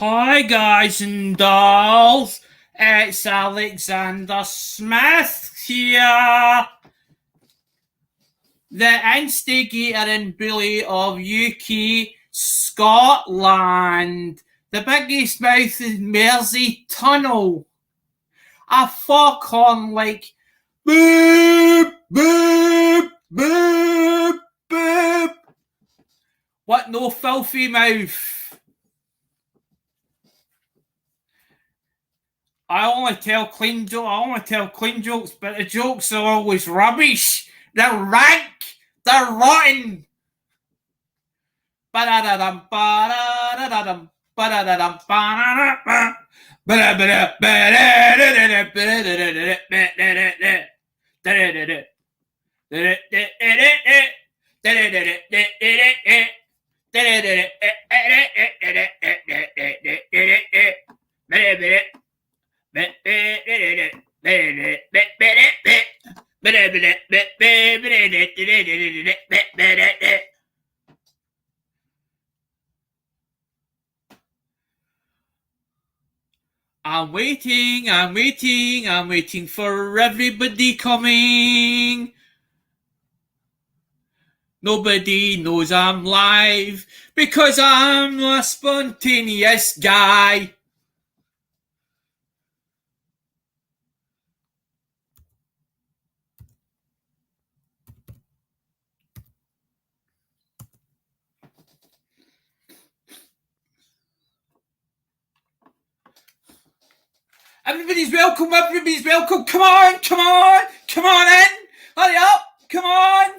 Hi guys and dolls, it's Alexander Smith here, the instigator and bully of UK Scotland, the biggest mouth in Mersey Tunnel. I fuck on like boop, boop, boop, boop. What no filthy mouth. I only tell clean jokes, but the jokes are always rubbish. They're rank. They're rotten. Ba-da-da-dum, ba-da-da-dum, ba-da-da-dum, ba-da-da-dum, I'm waiting for everybody coming. Nobody knows I'm live because I'm a spontaneous guy. Everybody's welcome. Come on in. Hurry up, come on.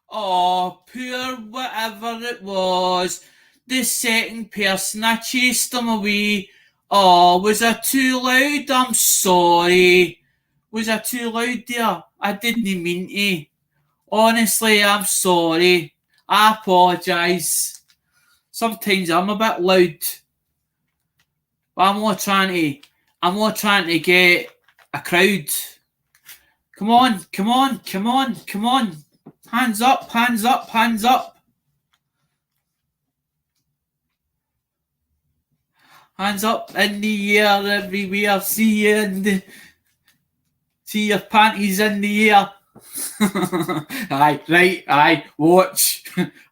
Oh, poor whatever it was. The second person, I chased them away. Oh, was I too loud? I'm sorry. Was I too loud there? I didn't mean to. Honestly, I'm sorry. I apologise. Sometimes I'm a bit loud. But I'm not trying to get a crowd. Come on. Hands up. Hands up in the air everywhere. See your panties in the air. Aye, watch.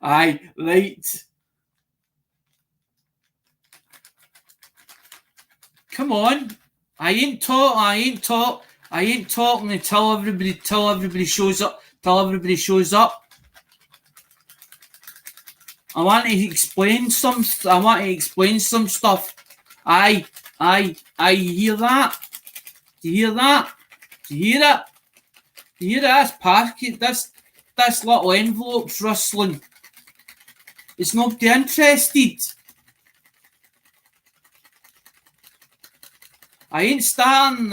Aye, right. Come on. I ain't talking until everybody shows up. I want to explain some stuff. Aye, you hear that? Do you hear that? This little envelope's rustling. Is nobody interested? I ain't starting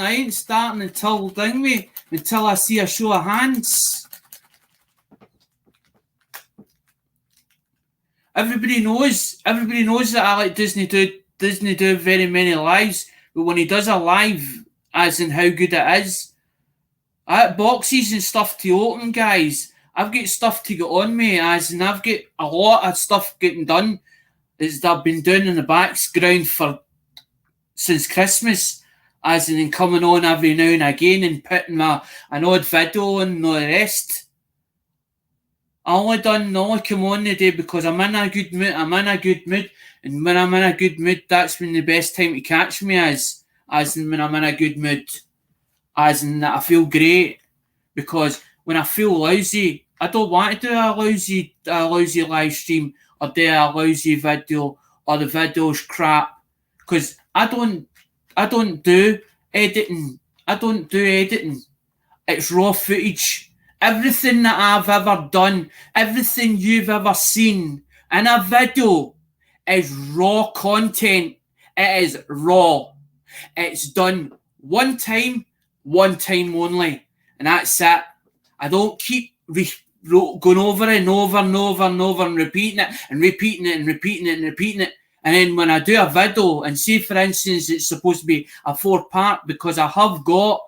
until I see a show of hands. Everybody knows that Alec doesn't do very many lives, but when he does a live, as in how good it is, I have boxes and stuff to open, guys. I've got stuff to get on me, as in I've got a lot of stuff getting done that I've been doing in the background since Christmas, as in coming on every now and again and putting an odd video and all the rest. I only come on today because I'm in a good mood. And when I'm in a good mood, that's when the best time to catch me is. As in when I'm in a good mood. As in that I feel great. Because when I feel lousy, I don't want to do a lousy live stream or do a lousy video or the video's crap. Because I don't do editing. It's raw footage. Everything that I've ever done, everything you've ever seen in a video is raw content. It is raw. It's done one time only. And that's it. I don't keep going over and over and repeating it. And then when I do a video and say, for instance, it's supposed to be a 4-part because I have got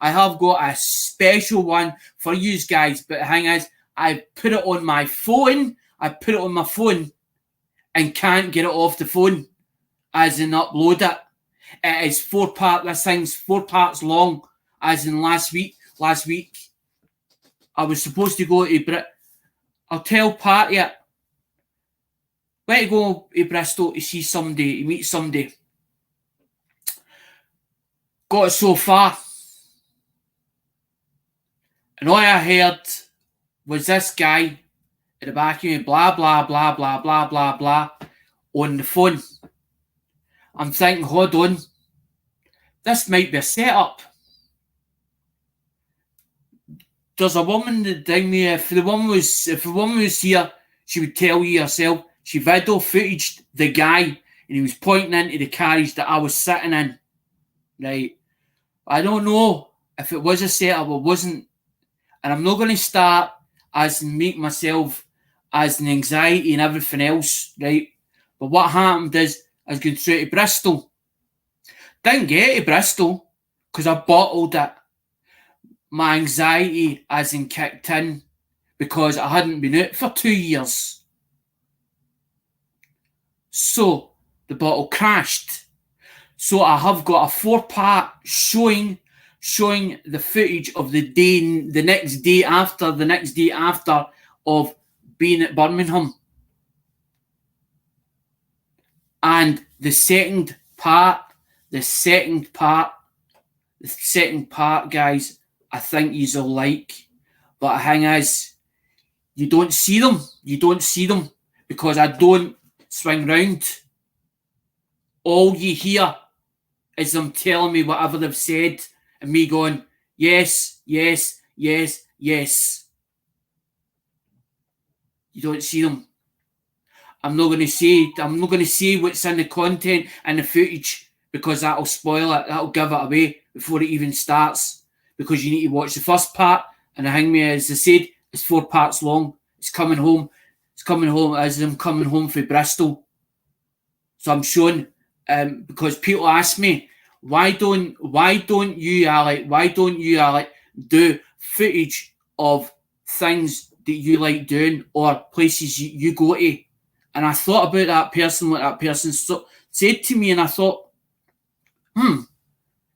I have got a special one for you guys, but the thing is, I put it on my phone. I put it on my phone and can't get it off the phone, as in upload it. It is 4 part. This thing's 4 parts long, as in last week. Last week, I was supposed to go to I'll tell Patty it. Went to go to Bristol to see somebody, to meet somebody. Got it so far. And all I heard was this guy at the back of me, blah, blah, blah, blah, blah, blah, blah, on the phone. I'm thinking, hold on, this might be a setup. There's a woman that ding me. If the woman was here, she would tell you herself. She video footaged the guy, and he was pointing into the carriage that I was sitting in. Right, I don't know if it was a setup or wasn't, and I'm not going to start as make myself as an anxiety and everything else, right? But what happened is I was going through to Bristol. Didn't get to Bristol because I bottled it. My anxiety as in kicked in because I hadn't been out for 2 years. So the bottle crashed. So I have got a 4-part showing the footage of the next day after of being at Birmingham. And the second part, guys, I think you'll like. But the thing is, you don't see them. You don't see them because I don't swing round. All you hear is them telling me whatever they've said and me going, yes, yes, yes, yes. You don't see them. I'm not going to say what's in the content and the footage because that'll spoil it. That'll give it away before it even starts because you need to watch the first part. And the thing, as I said, it's 4 parts long. It's coming home. It's coming home as I'm coming home from Bristol. So I'm showing because people ask me, why don't you, Alec, do footage of things that you like doing or places you go to? And I thought about that person, what that person said to me, and I thought,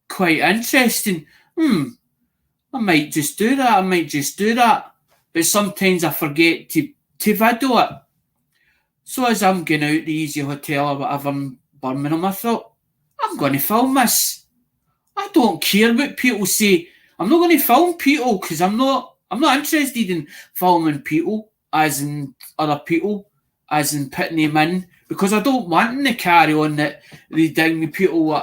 quite interesting. I might just do that. But sometimes I forget to video it. So as I'm going out the Easy Hotel or whatever in Birmingham, I thought, I'm going to film this. I don't care what people say. I'm not going to film people because I'm not interested in filming people as in other people, as in putting them in, because I don't want them to carry on that they ding the people,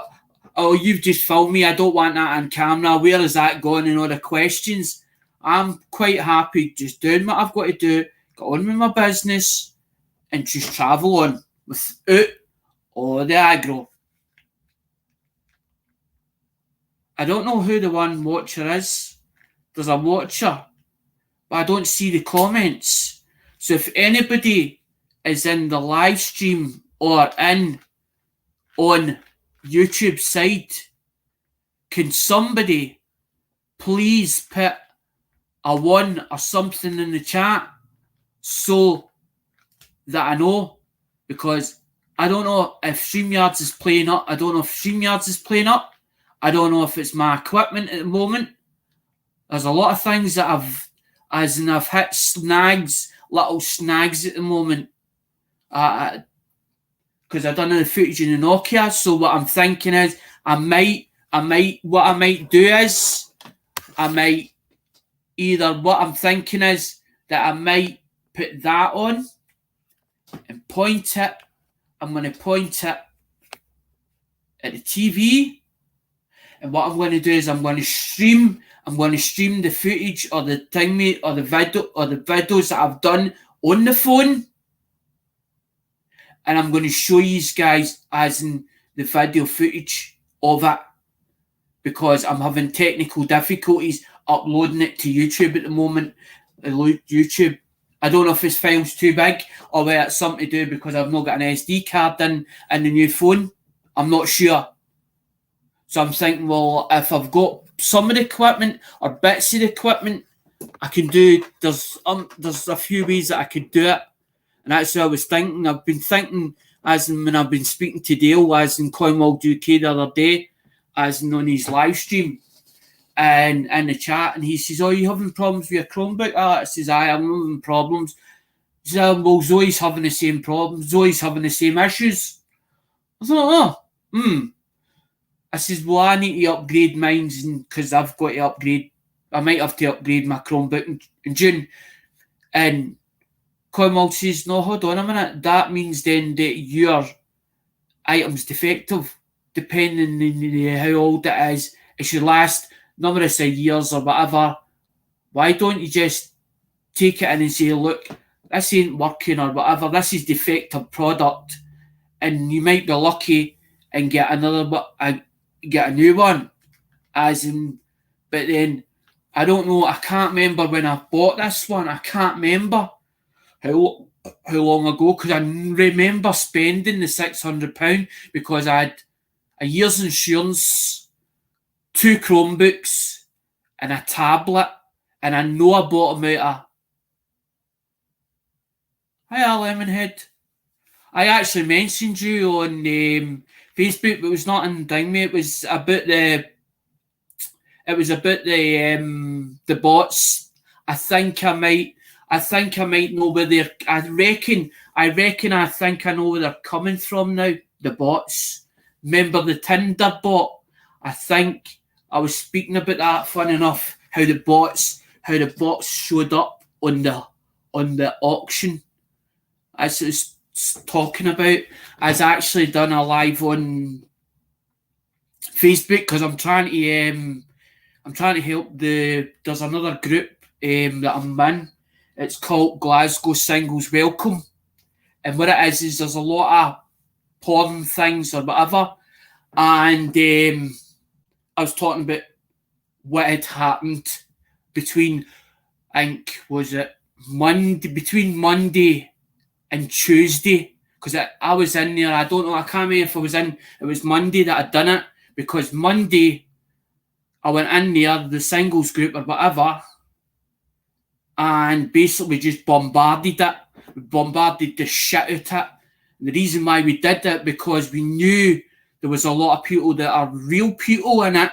oh, you've just filmed me, I don't want that on camera, where is that going, and all the questions. I'm quite happy just doing what I've got to do, get on with my business, and just travel on without all the aggro. I don't know who the one watcher is. There's a watcher, but I don't see the comments. So if anybody is in the live stream or on YouTube side, can somebody please put a 1 or something in the chat so that I know? Because I don't know if StreamYards is playing up. I don't know if it's my equipment at the moment. There's a lot of things that I've hit little snags at the moment. Because I don't know the footage in the Nokia. So what I'm thinking is, what I might do is, I might put that on and point it. I'm going to point it at the TV. And what I'm going to do is I'm going to stream the footage or the thing, or the videos that I've done on the phone. And I'm going to show you guys as in the video footage of it, because I'm having technical difficulties uploading it to YouTube at the moment. YouTube, I don't know if this file's too big or whether it's something to do because I've not got an SD card in the new phone. I'm not sure. So I'm thinking, well, if I've got some of the equipment or bits of the equipment I can do. There's a few ways that I could do it, and that's what I was thinking. I've been thinking as in when I've been speaking to Dale, as in Coinworld UK the other day, as in on his live stream and in the chat, and he says, "Oh, you having problems with your Chromebook?" I says, "I'm having problems." He says, "Well, Zoe's having the same problems. Zoe's having the same issues." I thought, I says, "Well, I need to upgrade mine because I've got to upgrade. I might have to upgrade my Chromebook in June." And Coinworld says, "No, hold on a minute. That means then that your item's defective, depending on how old it is. It should last numerous of years or whatever. Why don't you just take it in and say, look, this ain't working or whatever. This is defective product, and you might be lucky and get get a new one." As in, but then I don't know. I can't remember when I bought this one. I can't remember how long ago, because I remember spending the £600 because I had a year's insurance, 2 Chromebooks, and a tablet, and I know I bought them out of. Hiya, Lemonhead. I actually mentioned you on Facebook, but it was not in thing, mate. It was about the bots. I think I might know where they're. I think I know where they're coming from now. The bots. Remember the Tinder bot? I think I was speaking about that. Fun enough, how the bots showed up on the auction. As I was talking about, I've actually done a live on Facebook because I'm trying to help there's another group that I'm in. It's called Glasgow Singles Welcome, and what it is there's a lot of porn things or whatever, and I was talking about what had happened between, I think, between Monday and Tuesday, because I was in there. I don't know. I can't remember if I was in. It was Monday that I'd done it, because Monday I went in there, the singles group or whatever, and basically just bombarded it. We bombarded the shit out of it. And the reason why we did it, because we knew there was a lot of people that are real people in it,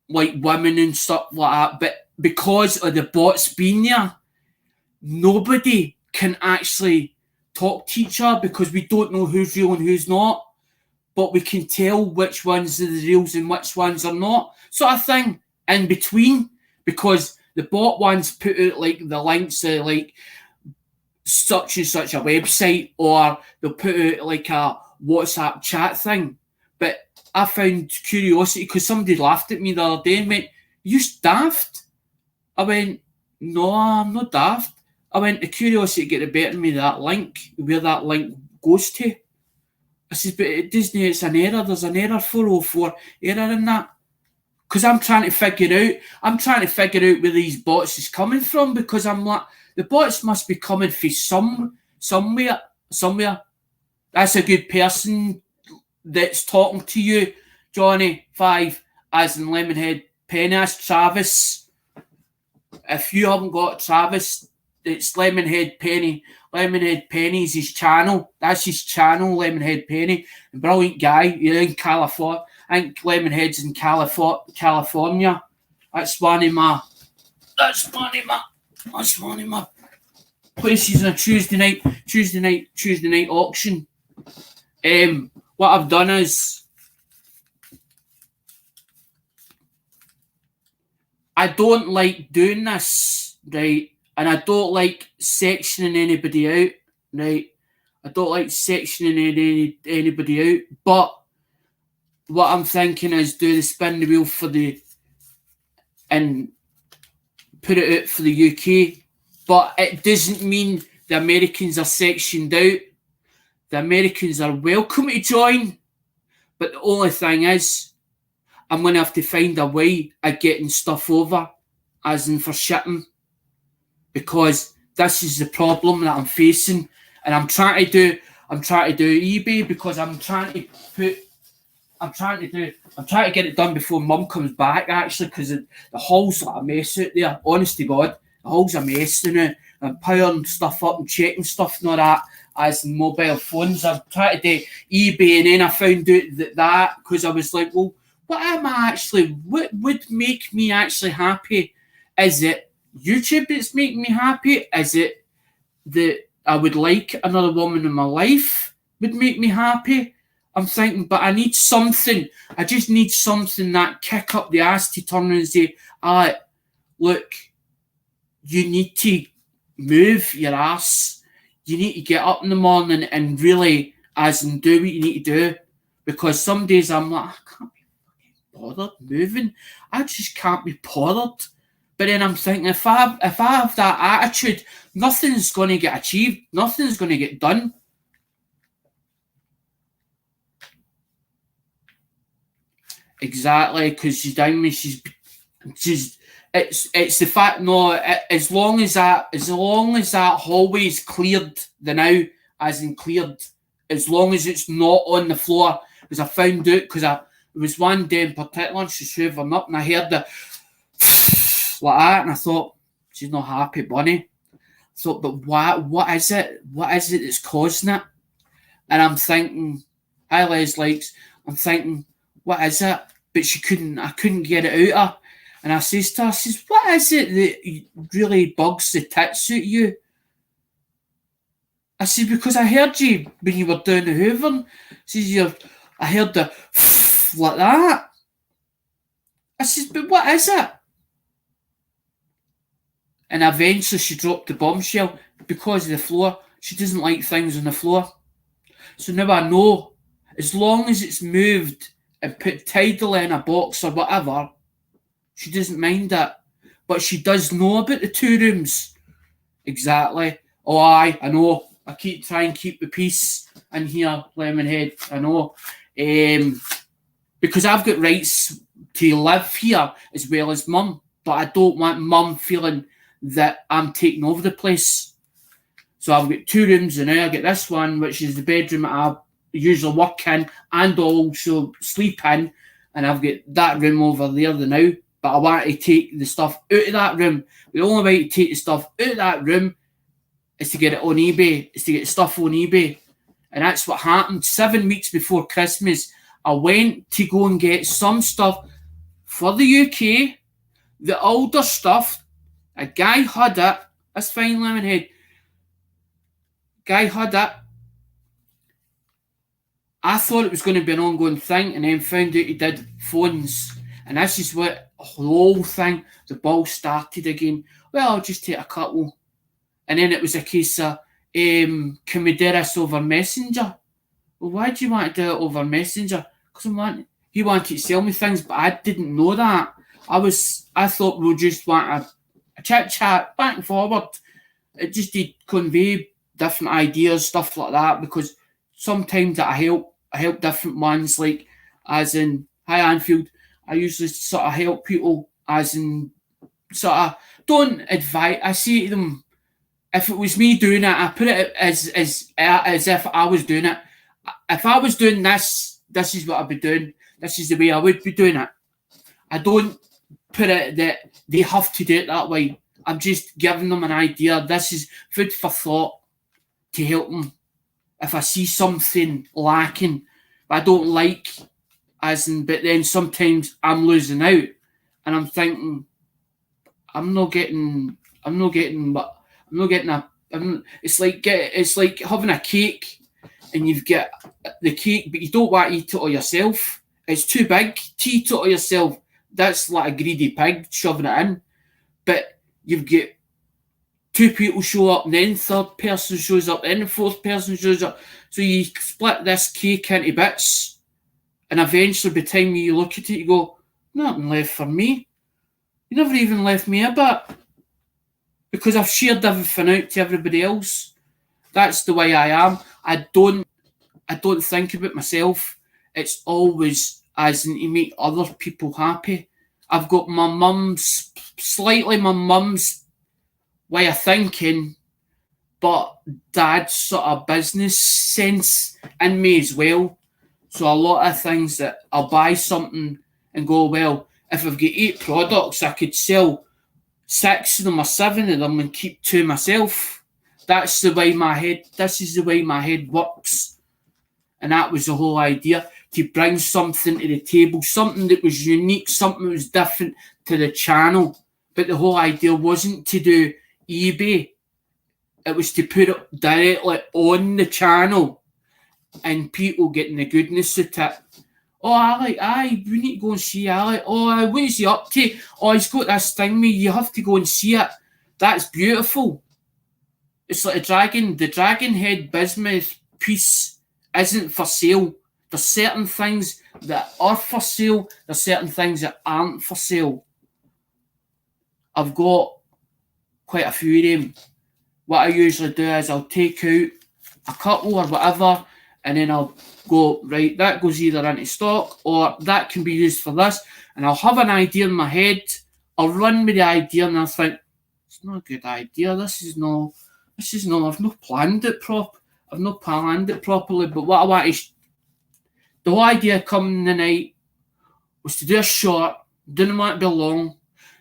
like women and stuff like that. But because of the bots being there, nobody can actually talk to each other because we don't know who's real and who's not. But we can tell which ones are the reals and which ones are not. Sort of thing in between, because the bot ones put out like the links to like such and such a website, or they'll put out like a WhatsApp chat thing. But I found curiosity because somebody laughed at me the other day and went, "You daft?" I went, "No, I'm not daft." I went, "The curiosity get the better of me, that link, where that link goes to." I said, "But it doesn't, it's an error. There's an error, 404 error in that." Because I'm trying to figure out where these bots is coming from, because I'm like, the bots must be coming from somewhere. That's a good person that's talking to you, Johnny 5, as in Lemonhead Penny. That's Travis. If you haven't got Travis, it's Lemonhead Penny. Lemonhead Penny is his channel. That's his channel, Lemonhead Penny. A brilliant guy. You're in California. I think Lemonhead's in California. That's one of my places on a Tuesday night auction. What I've done is I don't like doing this, right? And I don't like sectioning anybody out, right? I don't like sectioning anybody out. But what I'm thinking is do the spin the wheel and put it out for the UK. But it doesn't mean the Americans are sectioned out. The Americans are welcome to join. But the only thing is, I'm going to have to find a way of getting stuff over, as in for shipping. Because this is the problem that I'm facing. And I'm trying to do eBay, because I'm trying to I'm trying to get it done before Mum comes back, actually, because the hall's like a mess out there. Honest to God, the hall's a mess now. I'm powering stuff up and checking stuff and all that as in mobile phones. I've tried to do eBay, and then I found out that because I was like, well, what would make me actually happy? Is it YouTube that's making me happy? Is it that I would like another woman in my life would make me happy? I'm thinking, but I need something. I just need something that kick up the ass to turn around and say, look, you need to move your ass. You need to get up in the morning and really, as in, do what you need to do. Because some days I'm like, I can't be bothered moving. I just can't be bothered. But then I'm thinking, if I have that attitude, nothing's going to get achieved. Nothing's going to get done. Exactly, because she's down me. She's. It's the fact. No, as long as that hallway's cleared, the now as in cleared. As long as it's not on the floor, because I found out there was one day in particular she's hoovering up, and I heard the like that, and I thought she's not happy, Bunny. I thought, but what is it? What is it that's causing it? And I'm thinking, hi Les likes. I'm thinking, what is it? But I couldn't get it out of her. And I says to her, what is it that really bugs the tits out of you? I said, because I heard you when you were down the hoovering. I heard the like that. I said, but what is it? And eventually she dropped the bombshell because of the floor. She doesn't like things on the floor. So now I know, as long as it's moved and put tidily in a box or whatever, she doesn't mind it. But she does know about the 2 rooms. Exactly. Oh, I know. I try and keep the peace in here, Lemonhead. I know. Because I've got rights to live here as well as Mum. But I don't want Mum feeling that I'm taking over the place. So I've got 2 rooms and now I get this one, which is the bedroom that I usually work in and also sleep in, and I've got that room over there now. But I want to take the stuff out of that room. The only way to take the stuff out of that room is to get it on eBay. Is to get stuff on eBay, and that's what happened. 7 weeks before Christmas, I went to go and get some stuff for the UK, the older stuff. A guy had it. That's fine, Lemonhead. Guy had it. I thought it was going to be an ongoing thing, and then found out he did phones. And this is what the whole thing, the ball started again. Well, I'll just take a couple. And then it was a case of, can we do this over Messenger? Well, why do you want to do it over Messenger? Because he wanted to sell me things, but I didn't know that. I thought we'll just want a chit-chat back and forward. It just did convey different ideas, stuff like that, because sometimes I help different ones, like as in, hi Anfield, I usually sort of help people as in sort of don't advise. I say to them, if it was me doing it, I put it as if I was doing it. If I was doing this is what I'd be doing. This is the way I would be doing it. I don't put it that they have to do it that way. I'm just giving them an idea. This is food for thought to help them. If I see something lacking, but I don't like, but then sometimes I'm losing out, and I'm thinking, it's like having a cake, and you've got the cake, but you don't want to eat it all yourself. It's too big to eat it all yourself. That's like a greedy pig shoving it in. But you've got 2 people show up, and then 3rd person shows up, and then the 4th person shows up. So you split this cake into bits, and eventually by the time you look at it, you go, nothing left for me. You never even left me a bit. Because I've shared everything out to everybody else. That's the way I am. I don't think about myself. It's always as in to make other people happy. I've got my mum's way of thinking, but dad's sort of business sense in me as well. So a lot of things that I'll buy something and go, well, if I've got 8 products, I could sell 6 of them or 7 of them and keep 2 myself. That's the way this is the way my head works. And that was the whole idea, to bring something to the table, something that was unique, something that was different to the channel. But the whole idea wasn't to do eBay. It was to put it directly on the channel and people getting the goodness of it. Oh, Alec, we need to go and see Alec. Oh, what is he up to? Oh, he's got this thing, mate. You have to go and see it. That's beautiful. It's like the dragon head bismuth piece isn't for sale. There's certain things that are for sale. There's certain things that aren't for sale. I've got quite a few of them. What I usually do is I'll take out a couple or whatever, and then I'll go, right, that goes either into stock or that can be used for this. And I'll have an idea in my head. I'll run with the idea and I'll think, it's not a good idea. This is no, I've not planned it properly. But what I want is, the whole idea coming the night was to do a short, didn't want it to be long.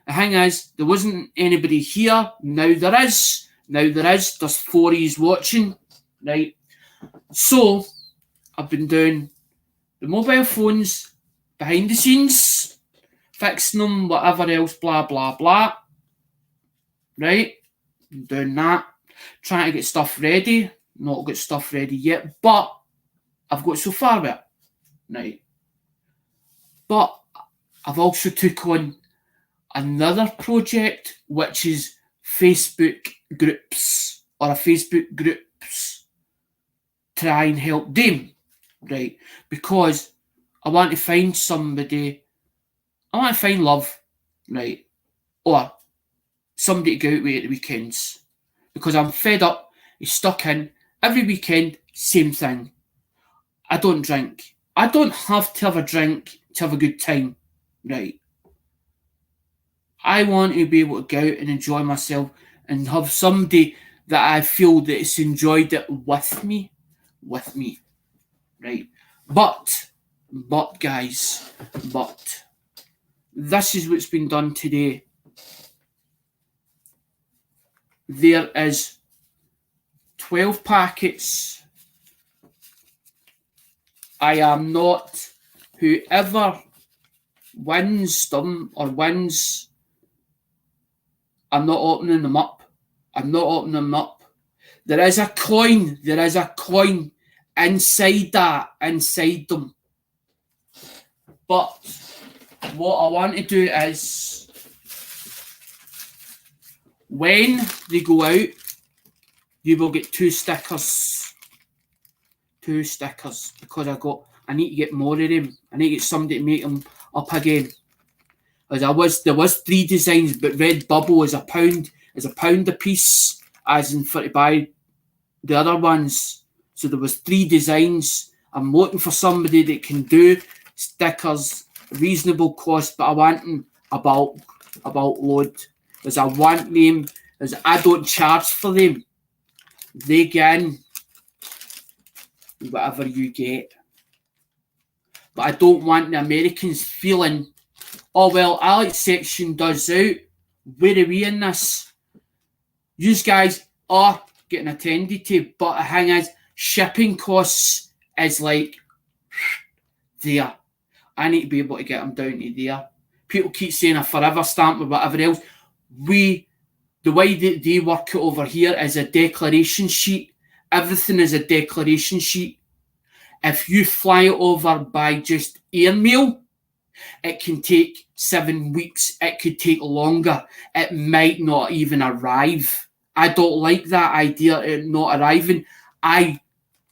The thing is, there wasn't anybody here. Now there is. There's 4 of yous watching, right? So, I've been doing the mobile phones behind the scenes, fixing them, whatever else, blah, blah, blah. Right? I'm doing that. Trying to get stuff ready. Not got stuff ready yet, but I've got so far with it. Right? But I've also took on another project, which is Facebook groups, or a Facebook groups, try and help them, right? Because I want to find somebody, I want to find love, right? Or somebody to go out with at the weekends. Because I'm fed up, he's stuck in every weekend, same thing. I don't drink. I don't have to have a drink to have a good time, right? I want to be able to go out and enjoy myself and have somebody that I feel that has enjoyed it with me, right? But guys, this is what's been done today. There is 12 packets. I am not, whoever wins them or wins, I'm not opening them up. There is a coin inside them. But what I want to do is, when they go out, you will get 2 stickers. 2 stickers, because I need to get more of them. I need to get somebody to make them up again. As there was 3 designs, but Redbubble is £1 a piece, as in for to buy the other ones. So there was 3 designs. I'm looking for somebody that can do stickers, reasonable cost, but I want them about load. As I want them, as I don't charge for them. They get in whatever you get. But I don't want the Americans feeling, oh well, Alec's section does out. Where are we in this? You guys are getting attended to, but the thing is, shipping costs is like there. I need to be able to get them down to there. People keep saying a forever stamp or whatever else. The way that they work it over here is a declaration sheet. Everything is a declaration sheet. If you fly it over by just airmail, it can take 7 weeks. It could take longer. It might not even arrive. I don't like that idea of it not arriving. I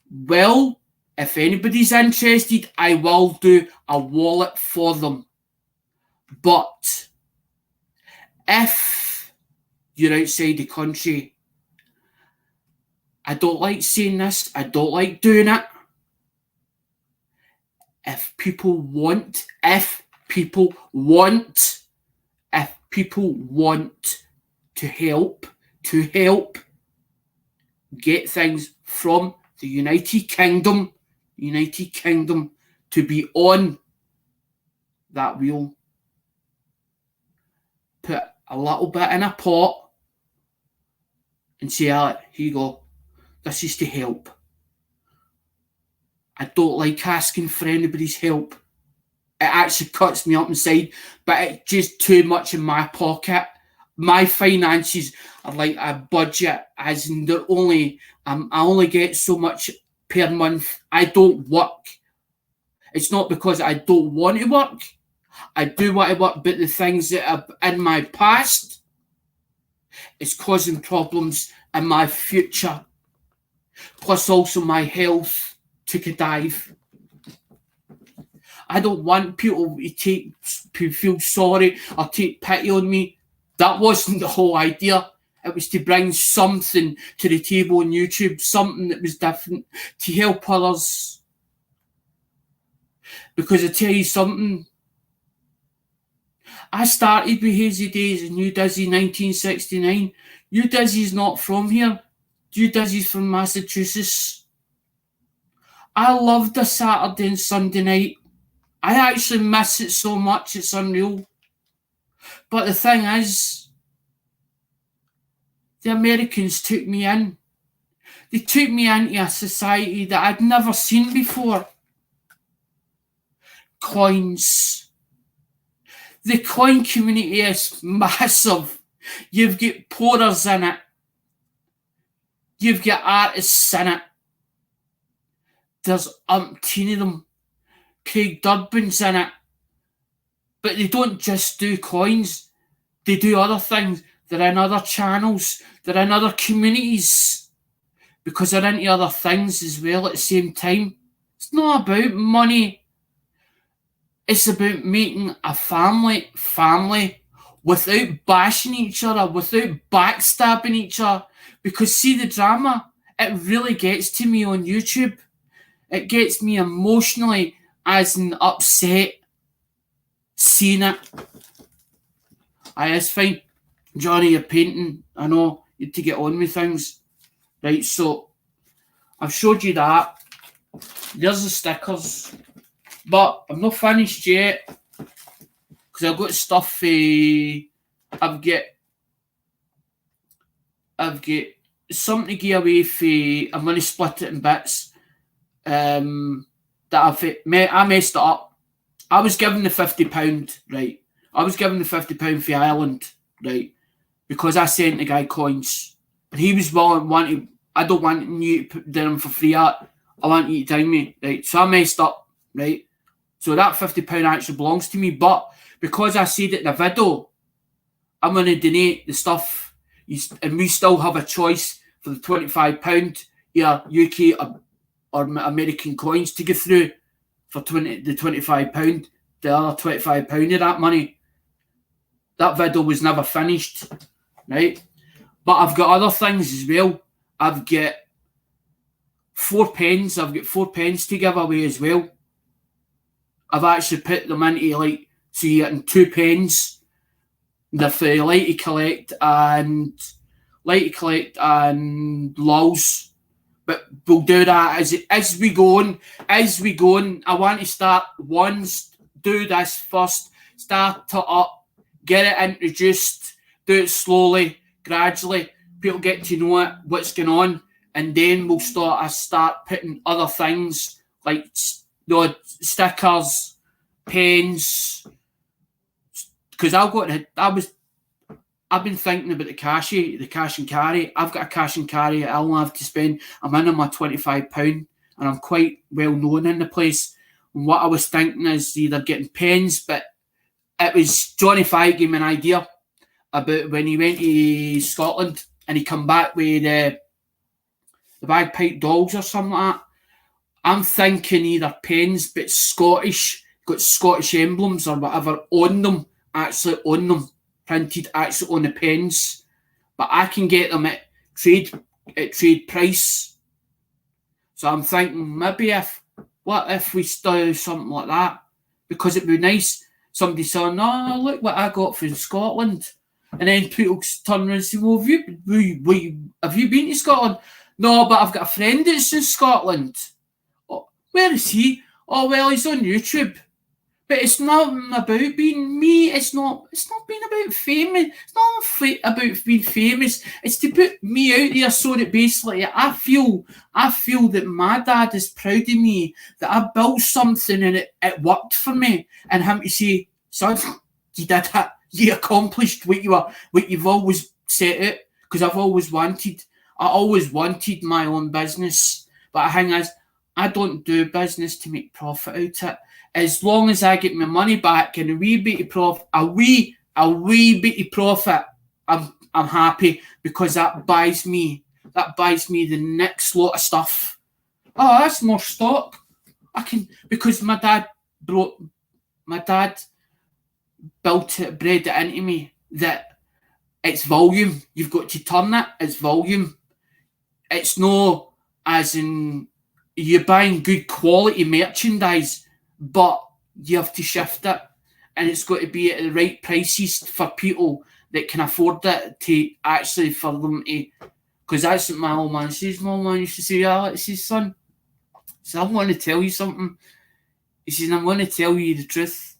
will, if anybody's interested, I will do a wallet for them. But if you're outside the country, I don't like saying this, I don't like doing it. If people want to help get things from the United Kingdom, to be on that wheel. Put a little bit in a pot and say, Alec, here you go. This is to help. I don't like asking for anybody's help. It actually cuts me up inside, but it's just too much in my pocket. My finances are like a budget, as in they're only, I only get so much per month. I don't work. It's not because I don't want to work. I do want to work, but the things that are in my past is causing problems in my future. Plus also my health took a dive. I don't want people to feel sorry or take pity on me. That wasn't the whole idea. It was to bring something to the table on YouTube, something that was different, to help others. Because I tell you something, I started with Hazy Days in New Dizzy 1969. New Dizzy's not from here. New Dizzy's from Massachusetts. I loved a Saturday and Sunday night. I actually miss it so much, it's unreal. But the thing is, the Americans took me in. They took me into a society that I'd never seen before. Coins. The coin community is massive. You've got pourers in it. You've got artists in it. There's umpteen of them. Craig Durbin's in it. But they don't just do coins. They do other things. They're in other channels. They're in other communities. Because they're into other things as well at the same time. It's not about money. It's about making a family without bashing each other, without backstabbing each other. Because see the drama, it really gets to me on YouTube. It gets me emotionally as an upset seeing it. Aye, it's fine. Johnny, you're painting. I know you need to get on with things. Right, so I've showed you that. There's the stickers. But I'm not finished yet. Because I've got stuff I've got something to give away for. I'm going to split it in bits. That I messed it up. I was given the £50, right? I was given the £50 for Ireland, right? Because I sent the guy coins. But he was wanting, I don't want you to put them for free art. I want you to tell me, right? So I messed up, right? So that £50 actually belongs to me. But because I said it in the video, I'm going to donate the stuff. And we still have a choice for the £25, either UK or American coins to go through for the £25. The other £25 of that money. That video was never finished, right? But I've got other things as well. I've got 4 pens. I've got 4 pens to give away as well. I've actually put them into so you're getting 2 pens. They're for Light to Collect and LOLs. But we'll do that as we go on. As we go on, I want to start do this first. Start it up. Get it introduced. Do it slowly, gradually. People get to know it, what's going on. And then we'll start putting other things like stickers, pens. Because I've been thinking about the cash and carry. I've got a cash and carry I only have to spend. I'm in on my £25 and I'm quite well known in the place. And what I was thinking is either getting pens, but it was Johnny Five gave me an idea about when he went to Scotland and he come back with the bagpipe dolls or something like that. I'm thinking either pens, but Scottish, got Scottish emblems or whatever on them, printed actually on the pens. But I can get them at trade price. So I'm thinking maybe what if we do something like that? Because it'd be nice. Somebody saying, "No, look what I got from Scotland," and then people turn around and say, "Well, have you been to Scotland?" "No, but I've got a friend that's in Scotland." "Oh, where is he?" Oh well, he's on YouTube. But it's not about being me. It's not being about famous. It's not about being famous. It's to put me out there so that basically I feel that my dad is proud of me, that I built something and it worked for me. And him to say, son, you did it. You accomplished what you've always set out. Because I always wanted my own business. But the thing is, I don't do business to make profit out of it. As long as I get my money back and a wee bit of profit, I'm happy, because that buys me the next lot of stuff. Oh, that's more stock. I can, because my dad built it, bred it into me that it's volume. You've got to turn it. It's volume. It's no as in you're buying good quality merchandise, but you have to shift it, and it's got to be at the right prices for people that can afford it, to actually for them to, because that's what my old man says. My old man used to say, Alex, he says, son, so I want to tell you something. He says, I'm going to tell you the truth.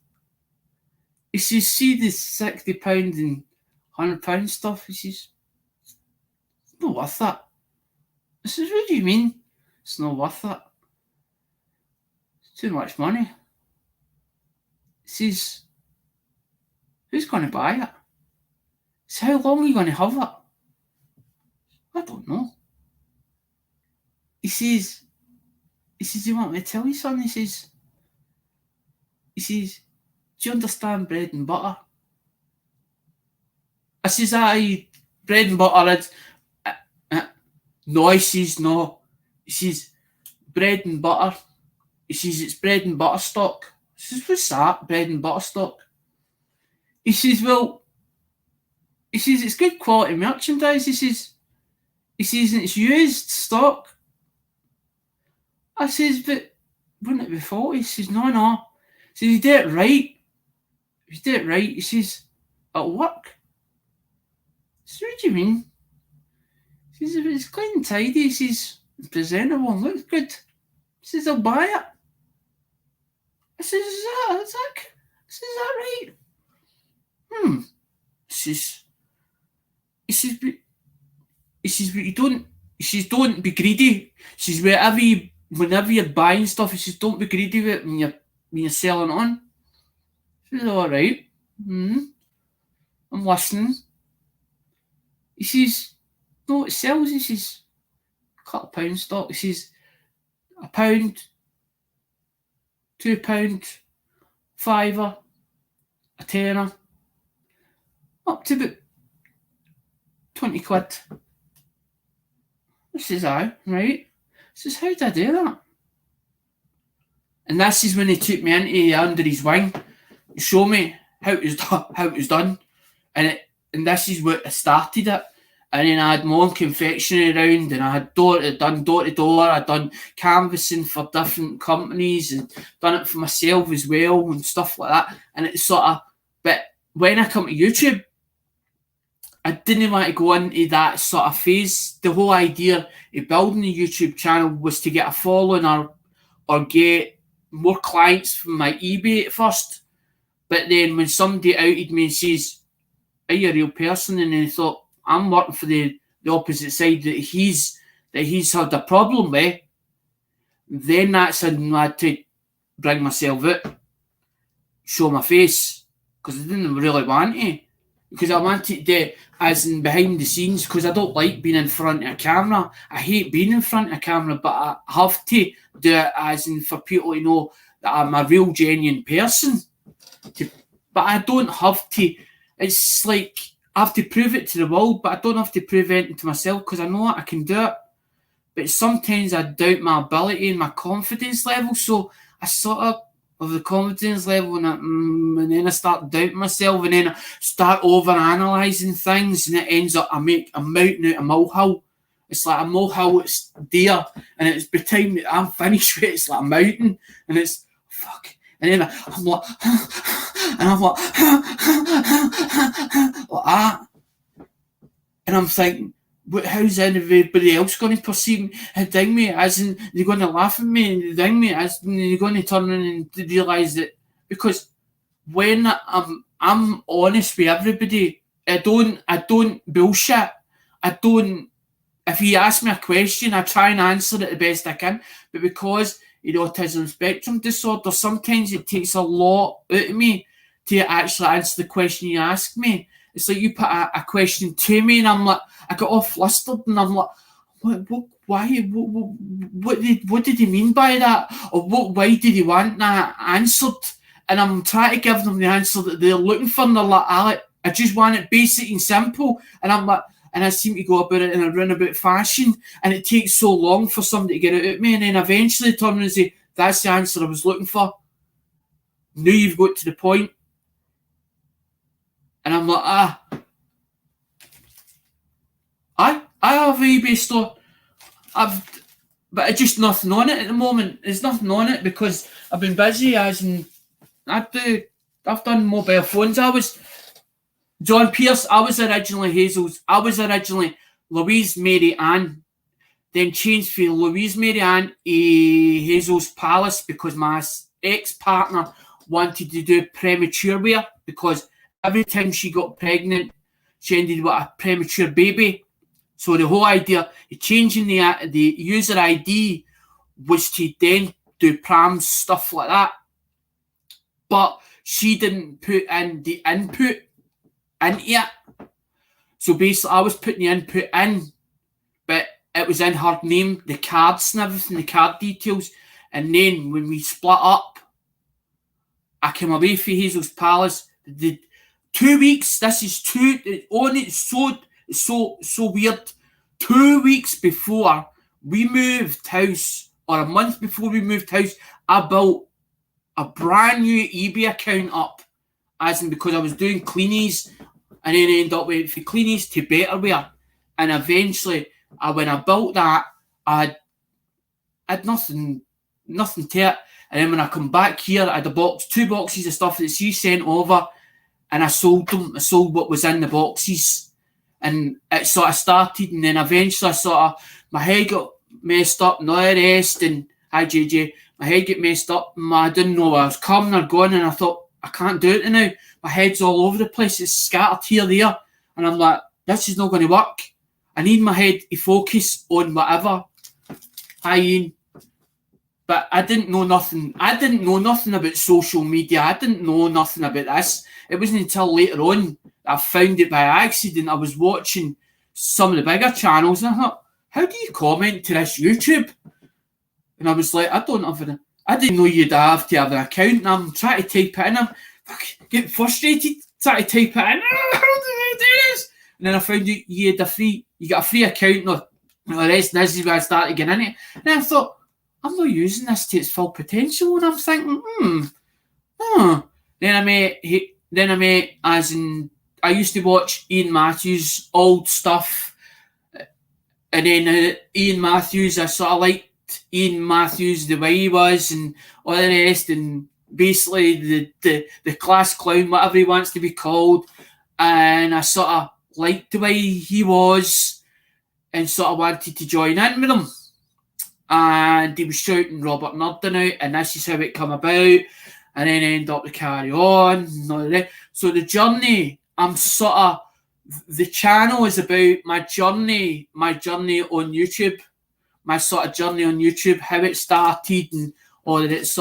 He says, see the £60 and £100 stuff? He says, it's not worth it. I says, what do you mean? It's not worth it. It's too much money. He says, who's going to buy it? So how long are you going to have it? I don't know. He says, you want me to tell you something? He says, do you understand bread and butter? I says, aye, bread and butter is... No, he says, no. He says, bread and butter. He says, it's bread and butter stock. I says, what's that, bread and butter stock? He says, well, it's good quality merchandise. He says, and it's used stock. I says, but wouldn't it be faulty? He says, no. He says, you did it right. If you did it right, he says, it'll work. I says, what do you mean? He says, if it's clean and tidy, he says, it's presentable and looks good. He says, I'll buy it. I says, is that right? He says, but you don't. He says, don't be greedy. He says, whenever you're buying stuff, he says, don't be greedy with it when you're selling it on. He says, all right. I'm listening. He says, no, it sells. He says, a couple of pound stock. He says, £1, £2, £5, a tenner, up to about 20 quid. I says, aye, right. I says, how did I do that? And this is when he took me under his wing to show me how it was done. And this is what started it. And then I had my own confectionery around, and I had done door to door. I'd done canvassing for different companies and done it for myself as well and stuff like that. And it's sort of, but when I come to YouTube, I didn't want to go into that sort of phase. The whole idea of building a YouTube channel was to get a following or get more clients from my eBay at first. But then when somebody outed me and says, are you a real person? And then I thought, I'm working for the opposite side that he's had a problem with, then that's when I had to bring myself out, show my face, because I didn't really want to. Because I wanted to, as in behind the scenes, because I don't like being in front of a camera. I hate being in front of a camera, but I have to do it as in for people to know that I'm a real genuine person. But I don't have to. It's like I have to prove it to the world, but I don't have to prove anything to myself, because I know I can do it. But sometimes I doubt my ability and my confidence level, so I sort of the confidence level, and then I start doubting myself, and then I start over-analysing things, and it ends up I'm mounting out a molehill. It's like a molehill, it's there, and it's by the time that I'm finished with it, it's like a mountain, and it's fuck. And then I'm like, and I'm like that. And I'm thinking, how's everybody else going to perceive me and ding me? As in, they're going to laugh at me and ding me, as in, they're going to turn around and realise that, because when I'm honest with everybody, I don't bullshit. I don't. If you ask me a question, I try and answer it the best I can. But because autism spectrum disorder, sometimes it takes a lot out of me to actually answer the question you ask me. It's like you put a question to me, and I'm like, I got all flustered, and I'm like, why? What did he mean by that? Or why did he want that answered? And I'm trying to give them the answer that they're looking for, and they're like, I just want it basic and simple. And I'm like, and I seem to go about it in a roundabout fashion, and it takes so long for somebody to get it out of me, and then eventually turn around and say, that's the answer I was looking for. Now you've got to the point. And I'm like, I have a eBay store. But it's just nothing on it at the moment. There's nothing on it because I've been busy, as in I've done mobile phones. I was John Pierce. I was originally Hazel's. I was originally Louise Mary Ann. Then changed for Louise Mary Ann Hazel's Palace because my ex-partner wanted to do premature wear, because every time she got pregnant, she ended with a premature baby. So the whole idea of changing the user ID was to then do prams, stuff like that. But she didn't put in the input into it. So basically, I was putting the input in, but it was in her name, the cards and everything, the card details. And then when we split up, I came away from Hazel's Palace. The 2 weeks, this is so weird. 2 weeks before we moved house, or a month before we moved house, I built a brand new eBay account up, as in because I was doing cleanies, and then I ended up with from cleanies to betterware. And eventually, when I built that, I had nothing to it. And then when I come back here, I had two boxes of stuff that she sent over, and I sold them. I sold what was in the boxes, and it sort of started, and then eventually my head got messed up and all the rest, and hi JJ, my head got messed up, and I didn't know where I was coming or going, and I thought, I can't do it now. My head's all over the place, it's scattered here, there, and I'm like, this is not going to work. I need my head to focus on whatever. Hi Ian. But I didn't know nothing. I didn't know nothing about social media. I didn't know nothing about this. It wasn't until later on that I found it by accident. I was watching some of the bigger channels, and I thought, how do you comment to this YouTube? And I was like, I didn't know you'd have to have an account, and I'm trying to type it in. I'm getting frustrated trying to type it in. How do I do this? And then I found you got a free account, or the rest, and this is where I started getting in it. And I thought, I'm not using this to its full potential, and I'm thinking, Then I met, as in, I used to watch Ian Matthews' old stuff, and then Ian Matthews, I sort of liked Ian Matthews the way he was, and all the rest, and basically the class clown, whatever he wants to be called, and I sort of liked the way he was, and sort of wanted to join in with him. And he was shouting Robert Nurden out, and this is how it come about, and then end up to carry on. And all that. So the journey, the channel is about my journey on YouTube, my sort of journey on YouTube, how it started, and all the rest.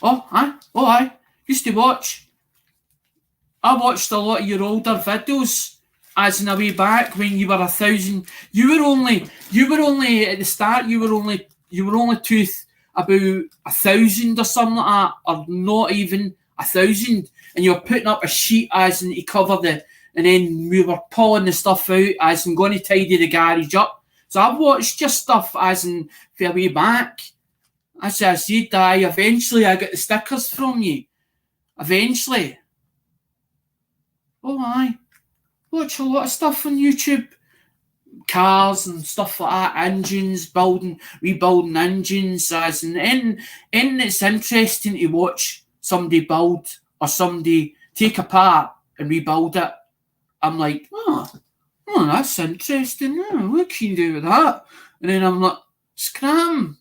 I used to watch. I watched a lot of your older videos. As in a way back when you were 1,000, you were only at the start. You were only about 1,000 or something like that, or not even 1,000, and you were putting up a sheet as in to cover and then we were pulling the stuff out as in going to tidy the garage up. So I've watched your stuff as in for way back. As I said, eventually I got the stickers from you. Eventually, aye. Watch a lot of stuff on YouTube, cars and stuff like that, engines, rebuilding engines, and it's interesting to watch somebody build or somebody take apart and rebuild it. I'm like, oh, that's interesting. Oh, what can you do with that? And then I'm like, scram.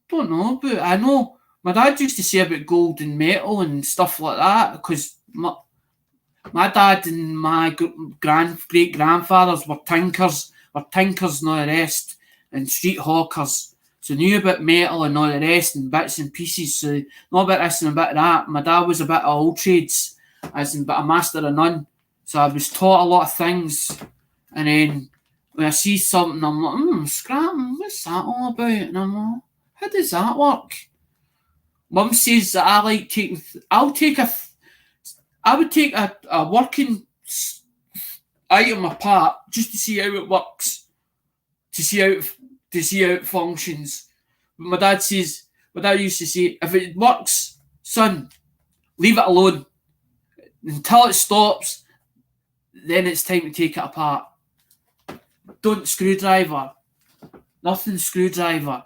Don't know, but I know my dad used to say about gold and metal and stuff like that because my dad and my great grandfathers were tinkers, and all the rest, and street hawkers. So knew about metal and all the rest and bits and pieces. So know about this and a bit of that. My dad was a bit of all trades, as in but a master of none. So I was taught a lot of things. And then when I see something, I'm like, scram, what's that all about? And I'm like, how does that work? Mum says that I like taking. I would take a working item apart just to see how it works, to see how it functions. But my dad used to say, if it works, son, leave it alone until it stops. Then it's time to take it apart. Don't screwdriver. Nothing screwdriver.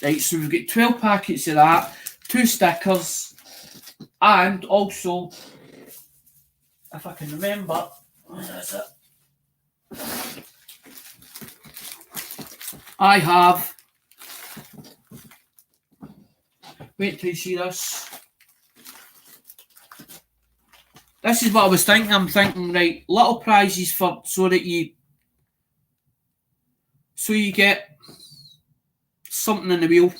Right, so we've got 12 packets of that, 2 stickers, and also, if I can remember, where is it? I have, wait till you see this. This is what I was thinking. I'm thinking, right, little prizes so you get something in the wheel,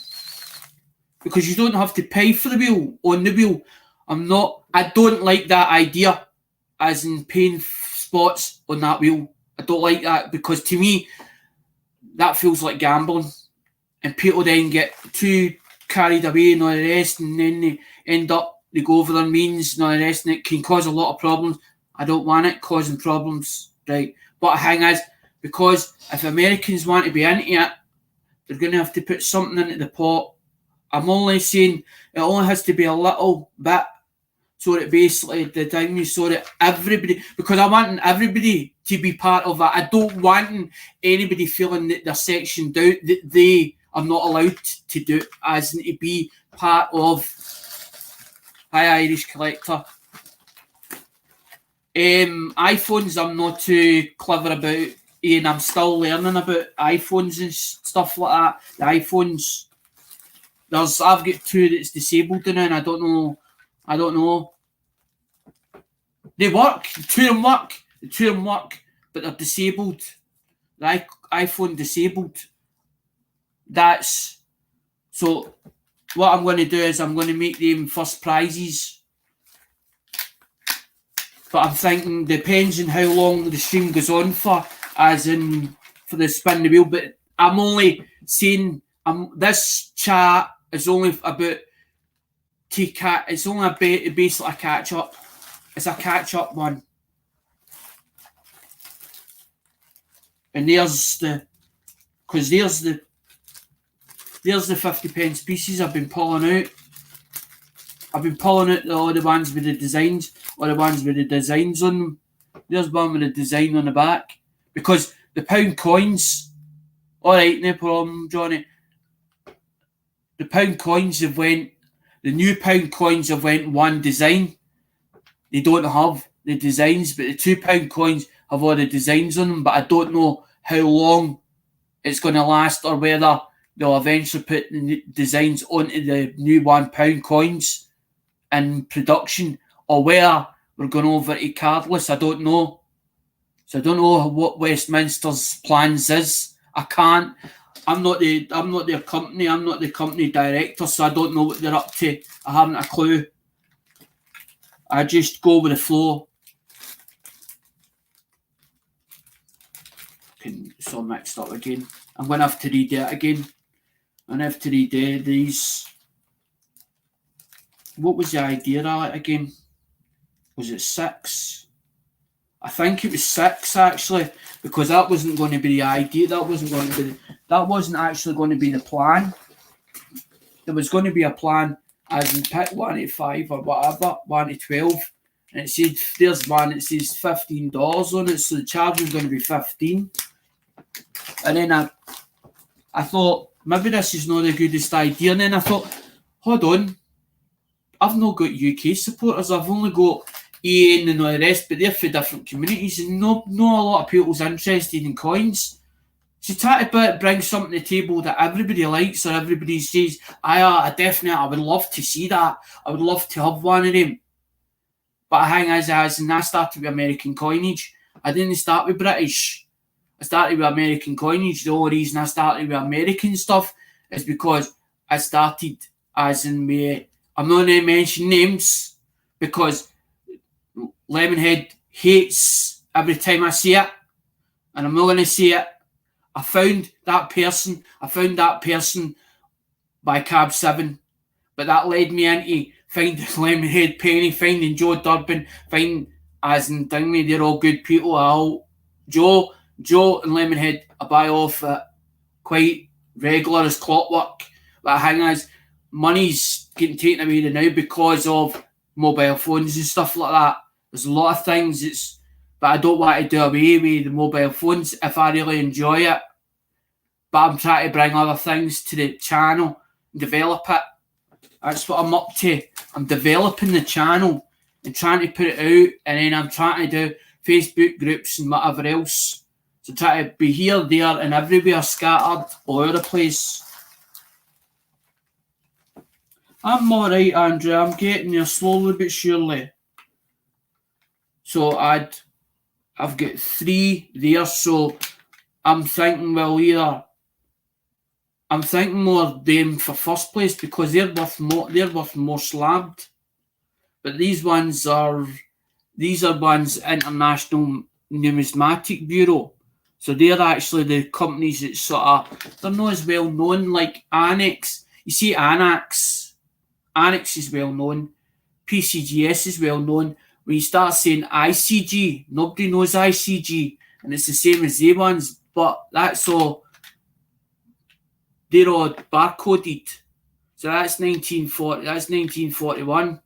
because you don't have to pay for the wheel on the wheel. I don't like that idea, as in paying spots on that wheel. I don't like that, because to me that feels like gambling, and people then get too carried away and all the rest, and then they go over their means and all the rest, and it can cause a lot of problems. I don't want it causing problems, right? But the thing is, because if Americans want to be into it, they're going to have to put something into the pot. I'm only saying it only has to be a little bit, so that basically the thing is so that everybody, because I want everybody to be part of it. I don't want anybody feeling that they're sectioned out, that they are not allowed to do it, as in to be part of Hi Irish Collector. iPhones I'm not too clever about, and I'm still learning about iPhones and stuff like that. The iPhones, I've got 2 that's disabled now, and I don't know. They work. The 2 of them work, but they're disabled. The iPhone disabled. That's so. What I'm going to do is I'm going to make them first prizes. But I'm thinking, depends on how long the stream goes on for, as in for the spin the wheel. But I'm only saying, this chat is only about it's only basically a catch up. It's a catch up one. And there's the 50p pieces I've been pulling out. I've been pulling out all the ones with the designs, or the ones with the designs on them. There's one with the design on the back. Because the pound coins, alright, no problem, Johnny. The new pound coins have went one design. They don't have the designs, but the £2 coins have all the designs on them. But I don't know how long it's going to last, or whether they'll eventually put the designs onto the new £1 coins in production, or where we're going over to cardless. I don't know. So I don't know what Westminster's plans is. I'm not their company. I'm not the company director, so I don't know what they're up to. I haven't a clue. I just go with the flow. It's all mixed up again. I'm going to have to read it again. I'm going to have to read these. What was the idea of it again? Was it 6? I think it was 6 actually, because that wasn't going to be the idea. That wasn't actually going to be the plan. There was going to be a plan, as in pick 1 to 5 or whatever, 1 to 12, and it said there's one. It says $15 on it, so the charge was going to be 15. And then I thought maybe this is not the goodest idea. And then I thought, hold on, I've not got UK supporters. I've only got Ian and all the rest, but they're for different communities, and not a lot of people's interested in coins. So try to bring something to the table that everybody likes or everybody says, I would love to see that. I would love to have one of them. But the thing is, I started with American coinage. I didn't start with British. I started with American coinage. The only reason I started with American stuff is because I started as in me. I'm not going to mention names because Lemonhead hates every time I see it, and I'm not going to say it. I found that person by Cab 7, but that led me into finding Lemonhead Penny, finding Joe Durbin, finding as in Dingley, they're all good people. Joe and Lemonhead, I buy off it quite regular as clockwork. But the thing is, money's getting taken away now because of mobile phones and stuff like that. There's a lot of things but I don't want to do away with the mobile phones if I really enjoy it. But I'm trying to bring other things to the channel and develop it. That's what I'm up to. I'm developing the channel and trying to put it out, and then I'm trying to do Facebook groups and whatever else. So try to be here, there, and everywhere, scattered all over the place. I'm alright, Andrew. I'm getting there slowly but surely. So I've got 3 there, so I'm thinking, I'm thinking more of them for first place because they're worth more slabbed. But these are ones International Numismatic Bureau. So they're actually the companies that they're not as well known like Annex. You see Annex is well known. PCGS is well known. When you start saying ICG, nobody knows ICG, and it's the same as they ones, but they're all barcoded. So that's 1941.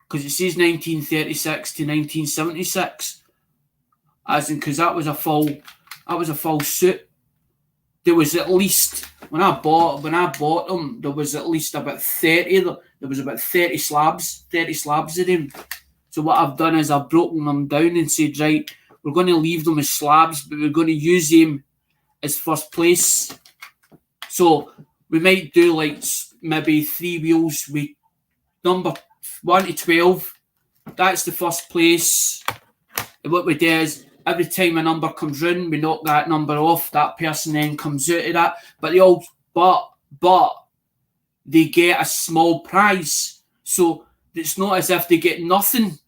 Because it says 1936 to 1976. As in, because that was a full suit. There was at least when I bought them, there was at least about 30. There was about 30 slabs of them. So what I've done is I've broken them down and said, right, we're going to leave them as slabs, but we're going to use them as first place. So we might do like maybe 3 wheels with number 1 to 12. That's the first place. And what we do is every time a number comes round, we knock that number off. That person then comes out of that. But they get a small prize. So it's not as if they get nothing.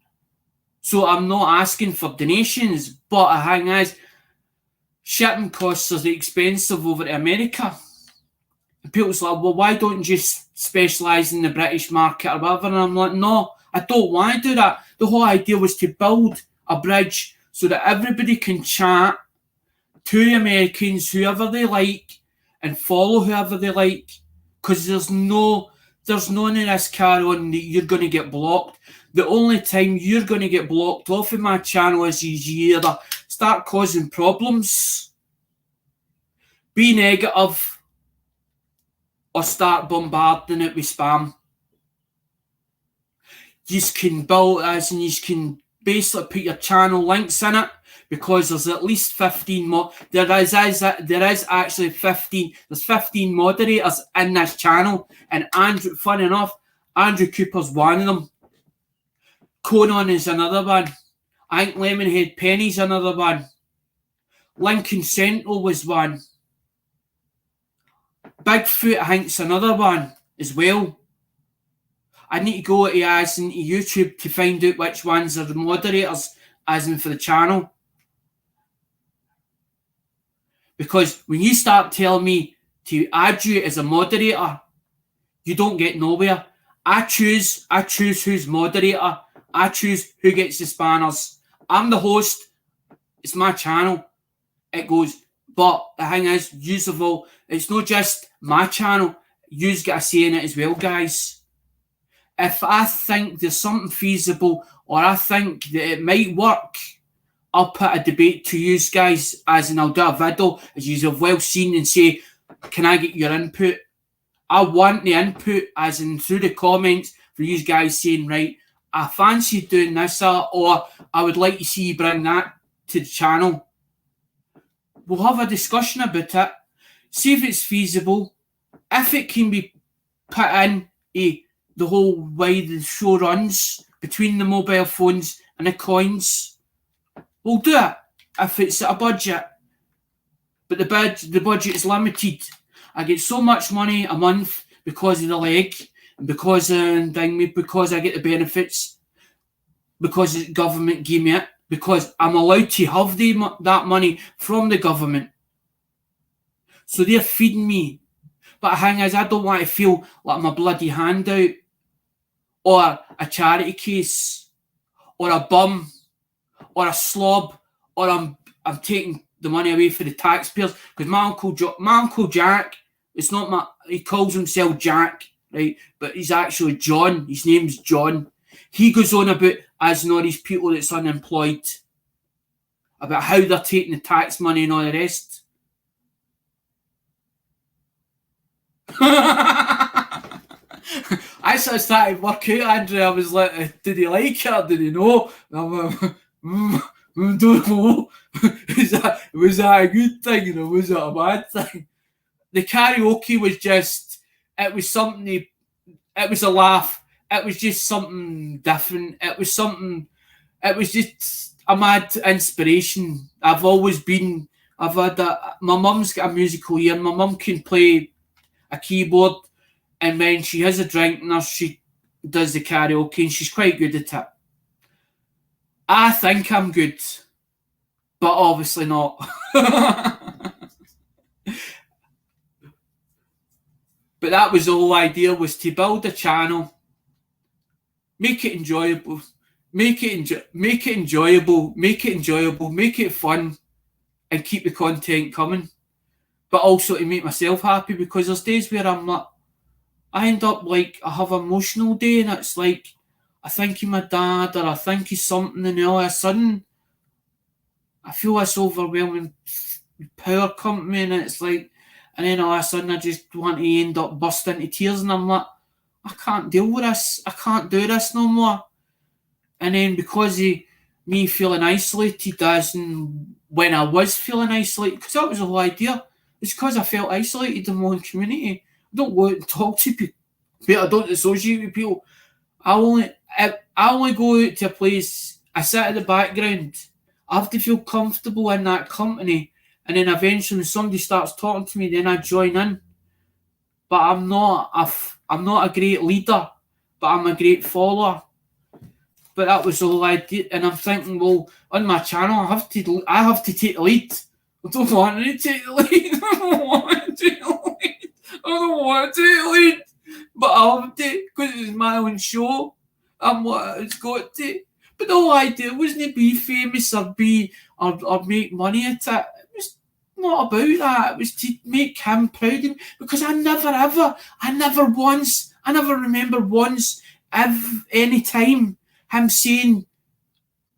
So I'm not asking for donations. But the thing is, shipping costs are expensive over to America. And people's like, well, why don't you just specialise in the British market or whatever? And I'm like, no, I don't want to do that. The whole idea was to build a bridge so that everybody can chat to Americans, whoever they like, and follow whoever they like. Because there's none of this carry on that you're going to get blocked. The only time you're going to get blocked off of my channel is you either start causing problems, be negative, or start bombarding it with spam. You can build, as in you can basically put your channel links in it, because there's at least 15 there is actually 15. There's 15 moderators in this channel, and fun enough, Andrew Cooper's one of them. Conan is another one. I think Lemonhead Penny's another one. Lincoln Central was one. Bigfoot, I think's another one as well. I need to go into YouTube to find out which ones are the moderators, as in for the channel. Because when you start telling me to add you as a moderator, you don't get nowhere. I choose who's moderator. I choose who gets the spanners. I'm the host. It's my channel. It goes. But the thing is, usable. It's not just my channel. You've got a say in it as well, guys. If I think there's something feasible, or I think that it might work, I'll put a debate to you guys, as in I'll do a video, as you have well seen, and say, can I get your input? I want the input, as in through the comments, for you guys saying, right, I fancy doing this, or I would like to see you bring that to the channel. We'll have a discussion about it, see if it's feasible, if it can be put in the whole way the show runs between the mobile phones and the coins. We'll do it if it's at a budget. But the budget is limited. I get so much money a month because of the leg, and because I get the benefits, because the government gave me it, because I'm allowed to have that money from the government. So they're feeding me. But the thing is, I don't want to feel like I'm a bloody handout, or a charity case, or a bum, or a slob, or I'm taking the money away for the taxpayers. Because my uncle Jack, he calls himself Jack, right? But he's actually John. His name's John. He goes on about as all these people that's unemployed, about how they're taking the tax money and all the rest. I sort of started work out, Andrew. I was like, did he like it or did he know? Don't know. Was that a good thing or was it a bad thing? The karaoke was just, it was something, it was a laugh. It was just something different. It was just a mad inspiration. I've had my mum's got a musical ear. My mum can play a keyboard, and when she has a drink in her, she does the karaoke, and she's quite good at it. I think I'm good, but obviously not. But that was the whole idea, was to build a channel, make it enjoyable, make it fun, and keep the content coming. But also to make myself happy, because there's days where I'm like, I end up like, I have an emotional day, and it's like, I think of my dad, or I think of something, and all of a sudden, I feel this overwhelming power come to me, and it's like, and then all of a sudden, I just want to end up bursting into tears, and I'm like, I can't deal with this. I can't do this no more. And then because of me feeling isolated, as in when I was feeling isolated, because that was the whole idea. It's because I felt isolated in my own community. I don't go out and talk to people. I don't associate with people. I only go out to a place. I sit in the background. I have to feel comfortable in that company, and then eventually, when somebody starts talking to me, then I join in. But I'm not a great leader, but I'm a great follower. But that was the whole idea, and I'm thinking, well, on my channel, I have to take the lead. I don't want to take the lead. I don't want to take the lead. But I have to, because it's my own show. I'm what it's got to. But the whole idea wasn't to be famous or make money at it. It was not about that. It was to make him proud of me. Because I never remember once, any time, him saying,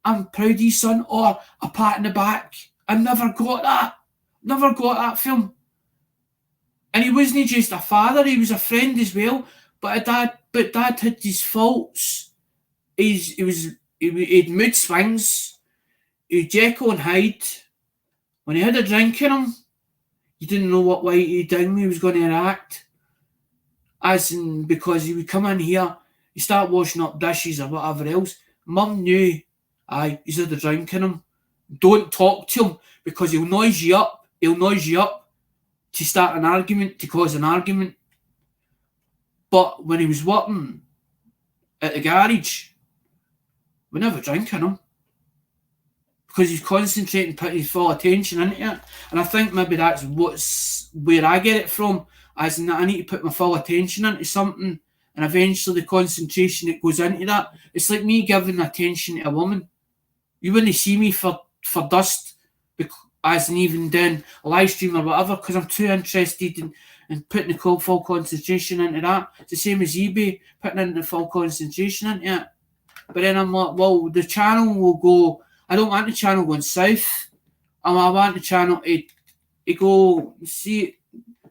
I'm proud of his son, or a pat in the back. I never got that film. And he wasn't just a father, he was a friend as well. But dad had his faults. He had mood swings. He had Jekyll and Hyde. When he had a drink in him, you didn't know what way he was going to react. As in, because he would come in here, he start washing up dishes or whatever else. Mum knew, he's had a drink in him. Don't talk to him, because he'll noise you up. To start an argument, to cause an argument. But when he was working at the garage, we never drank in him, because he's concentrating, putting his full attention into it. And I think maybe that's where I get it from, as in that I need to put my full attention into something, and eventually the concentration that goes into that, it's like me giving attention to a woman. You wouldn't see me for dust, as in even doing a live stream or whatever, because I'm too interested in putting the full concentration into that. It's the same as eBay, putting in the full concentration into it. But then I'm like, well, the channel will go, I don't want the channel going south. I want the channel to go, see,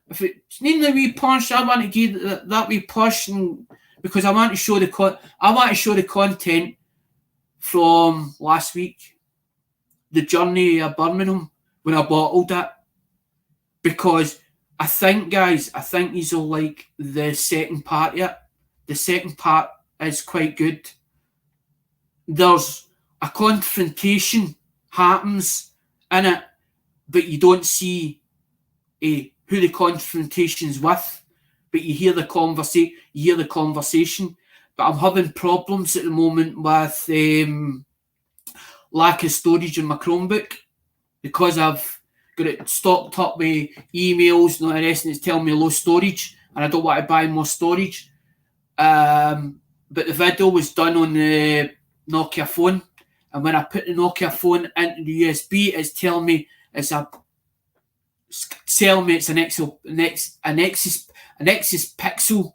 if it's needing a wee push, I want to give that wee push and because I want to show the content from last week, the journey of Birmingham when I bottled it, because I think, guys, you'll like the second part of it. The second part is quite good. There's a confrontation happens in it, but you don't see who the confrontation's with, but you hear the conversation. But I'm having problems at the moment with lack of storage in my Chromebook, because I've got it stocked up with emails and all the rest, and it's telling me low storage, and I don't want to buy more storage. But the video was done on the Nokia phone, and when I put the Nokia phone into the USB, it's telling me it's an Nexus Pixel.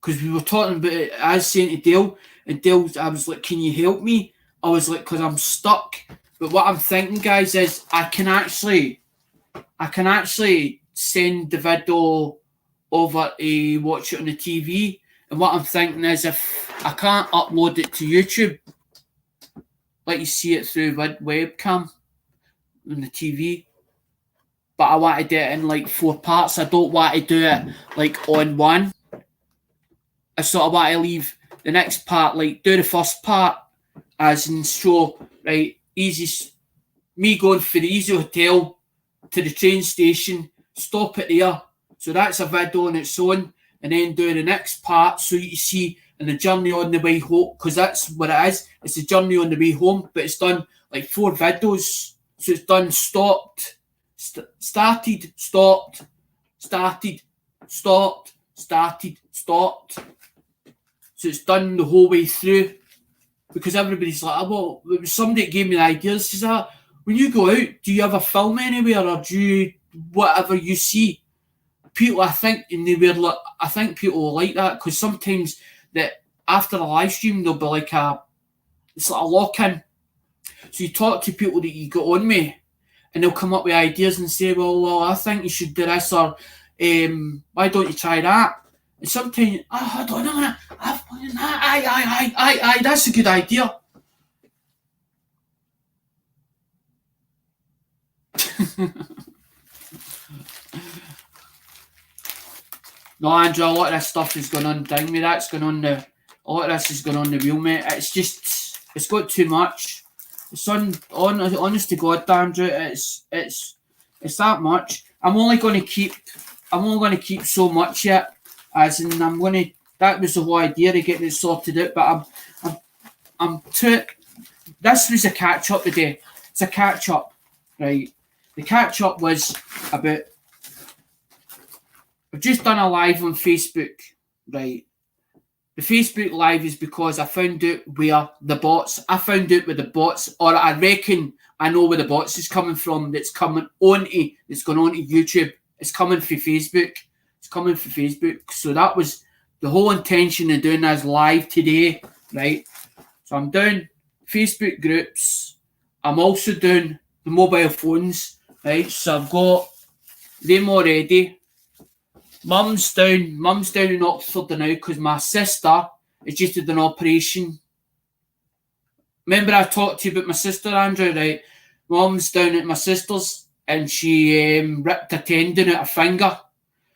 Because we were talking about it, I was saying to Dale, and Dale, I was like, "Can you help me?" I was like, "Because I'm stuck." But what I'm thinking, guys, is I can actually send the video over to watch it on the TV. And what I'm thinking is, if I can't upload it to YouTube, like you see it through webcam on the TV, but I want to do it in like 4 parts. I don't want to do it like on one. I sort of want to leave the next part, like do the first part as in show, right, me going for the Easy Hotel to the train station, stop it there. So that's a video on its own, and then do the next part so you see in the journey on the way home, because that's what it is. It's a journey on the way home, but it's done like 4 videos. So it's done stopped, started, stopped, started, stopped, started, stopped. So it's done the whole way through, because everybody's like, well, it was somebody that gave me the ideas. Says that when you go out, do you have a film anywhere, or do you whatever you see? People, I think, and they were like, I think people will like that, because sometimes that after a live stream there'll be like it's like a lock-in. So you talk to people that you got on with, and they'll come up with ideas and say, well, I think you should do this, or why don't you try that? And sometimes, I don't know, that's a good idea. No, Andrew, a lot of this stuff is going on down me. A lot of this is going on the wheel, mate. It's just, it's got too much. It's honest to God, Andrew, it's that much. I'm only going to keep so much yet. As in, that was the whole idea of getting it sorted out. But this was a catch up today. It's a catch up, right? The catch up was about, I've just done a live on Facebook, right? The Facebook live is because I found out where the bots, or I reckon I know where the bots is coming from, that's going on to YouTube. It's coming for Facebook. So that was the whole intention of doing this live today, right? So I'm doing Facebook groups. I'm also doing the mobile phones, right? So I've got them already. Mum's down in Oxford now, because my sister has just had an operation. Remember I talked to you about my sister, Andrew, right? Mum's down at my sister's, and she ripped a tendon out her finger.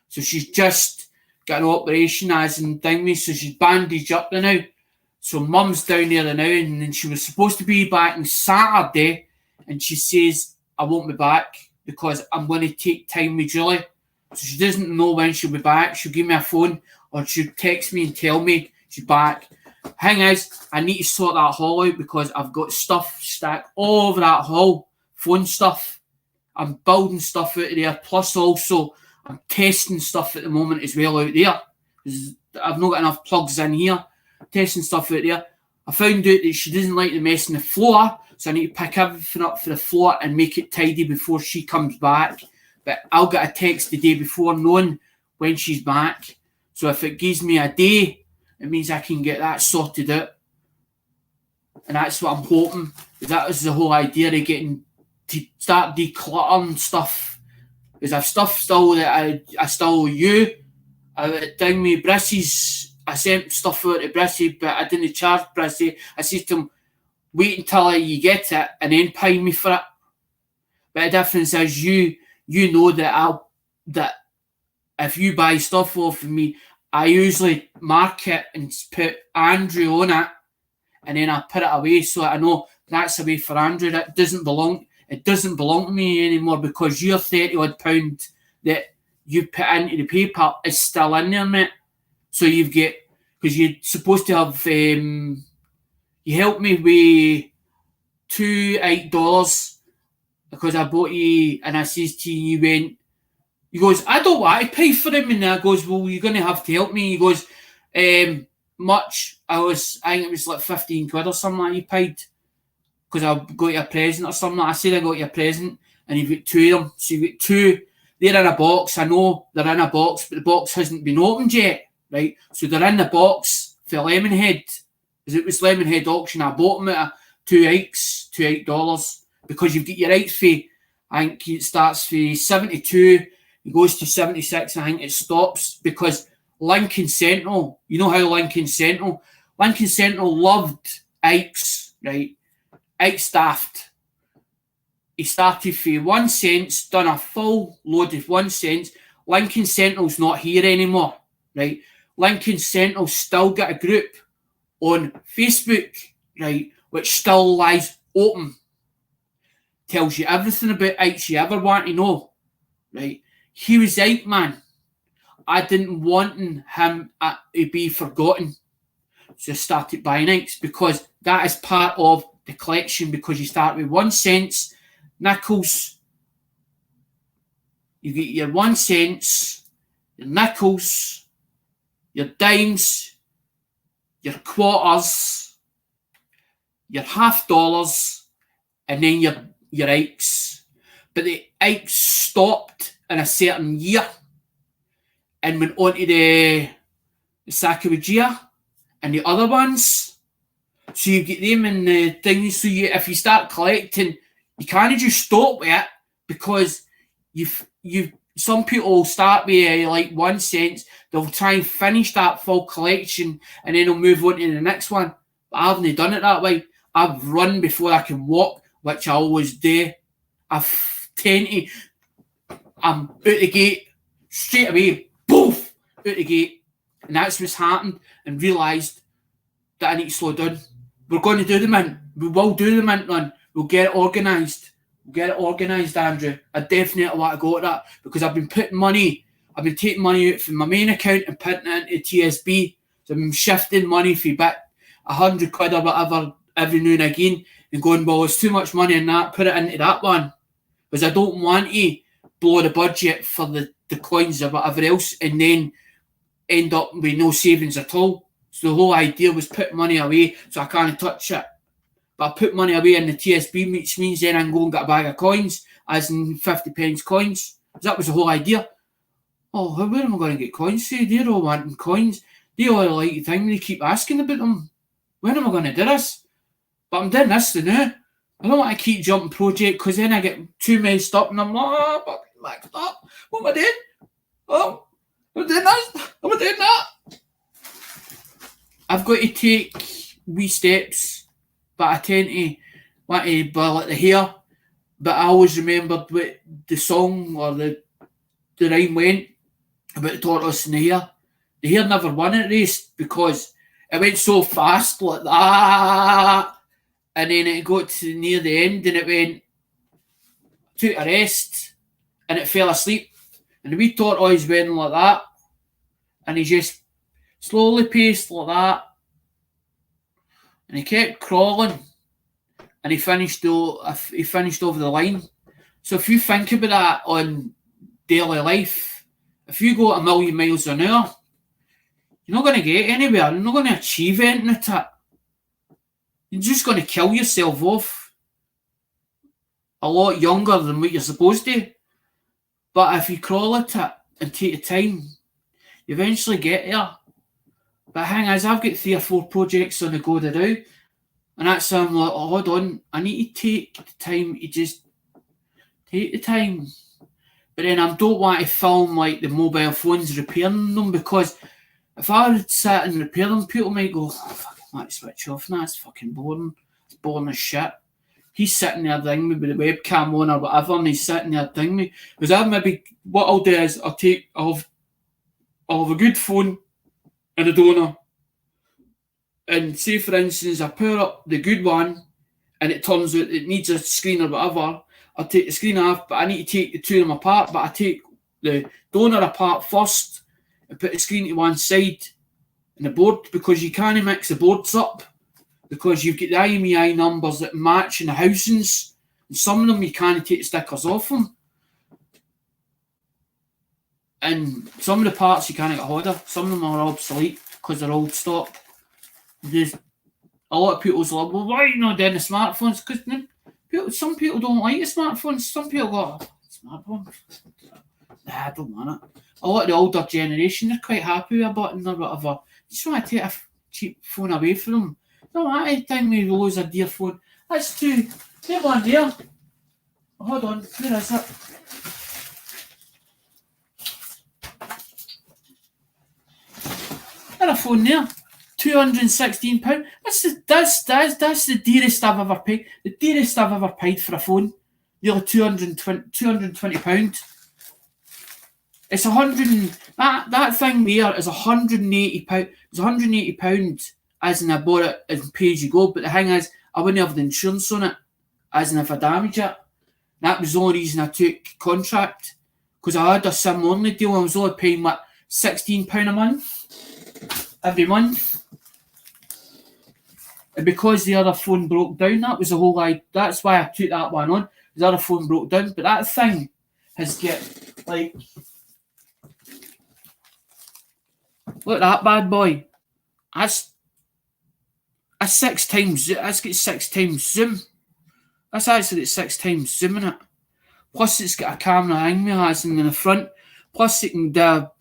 So she's just got an operation as in thingy, so she's bandaged up now. So Mum's down there now, and then she was supposed to be back on Saturday, and she says, I won't be back because I'm going to take time with Julie. So she doesn't know when she'll be back. She'll give me a phone, or she'll text me and tell me she's back. Thing is, I need to sort that hall out, because I've got stuff stacked all over that hall. Phone stuff. I'm building stuff out of there. Plus also, I'm testing stuff at the moment as well out there. I've not got enough plugs in here. Testing stuff out there. I found out that she doesn't like the mess on the floor, so I need to pick everything up for the floor and make it tidy before she comes back. But I'll get a text the day before knowing when she's back. So if it gives me a day, it means I can get that sorted out. And that's what I'm hoping. That was the whole idea of getting to start decluttering stuff. Because I've stuff still that I still owe you. I went down with Brissy's. I sent stuff out to Brissy, but I didn't charge Brissy. I said to him, wait until you get it and then pay me for it. But the difference is you know that if you buy stuff off of me, I usually mark it and put Andrew on it, and then I put it away so I know that's away for Andrew. It doesn't belong to me anymore because your £30 that you put into the PayPal is still in there, mate. So you've got, because you're supposed to have, you helped me with $2 because I bought you, and I says to you, he goes, I don't want to pay for him, and I goes, well, you're going to have to help me. He goes, much. I think it was like 15 quid or something like you paid because I got you a present or something. I said I got you a present, and you've got two of them. So you've got two. They're in a box. I know they're in a box, but the box hasn't been opened yet, right? So they're in the box for Lemonhead. Because it was Lemonhead auction. I bought them at $8 because you've got your right fee. I think it starts for 72, it goes to 76, I think it stops because Lincoln Central, you know how Lincoln Central loved Ike's, right? Ike Staffed. He started for 1 cent, done a full load of 1 cent. Lincoln Central's not here anymore, right? Lincoln Central still got a group on Facebook, right, which still lies open. Tells you everything about Ike you ever want to know, right? He was Ike, man. I didn't want him to be forgotten. So I started buying Ikes because that is part of the collection because you start with 1 cent, nickels. You get your 1 cent, your nickels, your dimes, your quarters, your $half, and then your Ikes. But the Ikes stopped in a certain year and went on to the Sacagawea and the other ones. So you get them in the things. So if you start collecting, you can't just stop with it because some people will start with like 1 cent. They'll try and finish that full collection and then they'll move on to the next one. But I haven't done it that way. I've run before I can walk, which I always do. I'm out the gate, straight away, boof, out the gate. And that's what's happened, and realised that I need to slow down. We're going to do the mint. We will do the mint run. We'll get it organised. Andrew. I definitely want to go at that because I've been taking money out from my main account and putting it into TSB. So I've been shifting money for about 100 quid or whatever every now and again and going, well, it's too much money in that, put it into that one. Because I don't want to blow the budget for the coins or whatever else and then end up with no savings at all. So the whole idea was put money away so I can't touch it. But I put money away in the TSB, which means then I can go and get a bag of coins, as in 50p coins. That was the whole idea. Oh, where am I going to get coins from? They're all wanting coins. They all like the thing, they keep asking about them. When am I going to do this? But I'm doing this now. I don't want to keep jumping project because then I get too messed up and I'm like, oh, mixed up. What am I doing? Oh, I'm doing this. Am I doing that? I've got to take wee steps, but I tend to want to boil at the hair. But I always remembered what the song or the rhyme went about the tortoise and the hare. The hare never won at race because it went so fast like that. And then it got to near the end and it took a rest and it fell asleep. And the wee tortoise went like that. And he just slowly paced like that. And he kept crawling. And he finished over the line. So if you think about that on daily life, if you go at 1,000,000 miles an hour, you're not going to get anywhere. You're not going to achieve anything at it. You're just going to kill yourself off a lot younger than what you're supposed to. But if you crawl at it and take your time, you eventually get there. But the thing is, I've got 3 or 4 projects on the go now. And that's I'm like, hold on, I need to take the time to just take the time. But then I don't want to film like the mobile phones repairing them, because if I would sit and repair them, people might go, oh, fucking want to switch off now, it's fucking boring. It's boring as shit. He's sitting there doing me with the webcam on or whatever, and he's sitting there doing me. Because what I'll do is I'll have a good phone and a donor. And say, for instance, I power up the good one and it turns out it needs a screen or whatever, I'll take the screen off, but I need to take the two of them apart. But I take the donor apart first and put the screen to one side and the board, because you can't mix the boards up, because you've got the IMEI numbers that match in the housings, and some of them you can't take the stickers off them. And some of the parts you can't get hold of. Some of them are obsolete because they're old stock. A lot of people's like, well, why are you not doing the smartphones? Because some people don't like the smartphones. Some people go, smartphones? Nah, I don't want it. A lot of the older generation, they're quite happy with a button or whatever. Just want to take a cheap phone away from them. Don't want to think me loads of dear phone. That's two. Get one there. Hold on, where is it? There's a phone there. £216. That's the dearest I've ever paid. The dearest I've ever paid for a phone. Nearly £220. It's that thing there is £180. It's £180 as in I bought it as pay as you go. But the thing is, I wouldn't have the insurance on it, as in if I damage it. That was the only reason I took contract, because I had a SIM only deal. I was only paying £16 a month every month. And because the other phone broke down, that was the whole idea. That's why I took that one on. The other phone broke down, but that thing has got like, look at that bad boy. That's 6 times. That's got 6 times zoom. That's actually got 6 times zoom in it. Plus, it's got a camera hanging has in the front. Plus, you can do a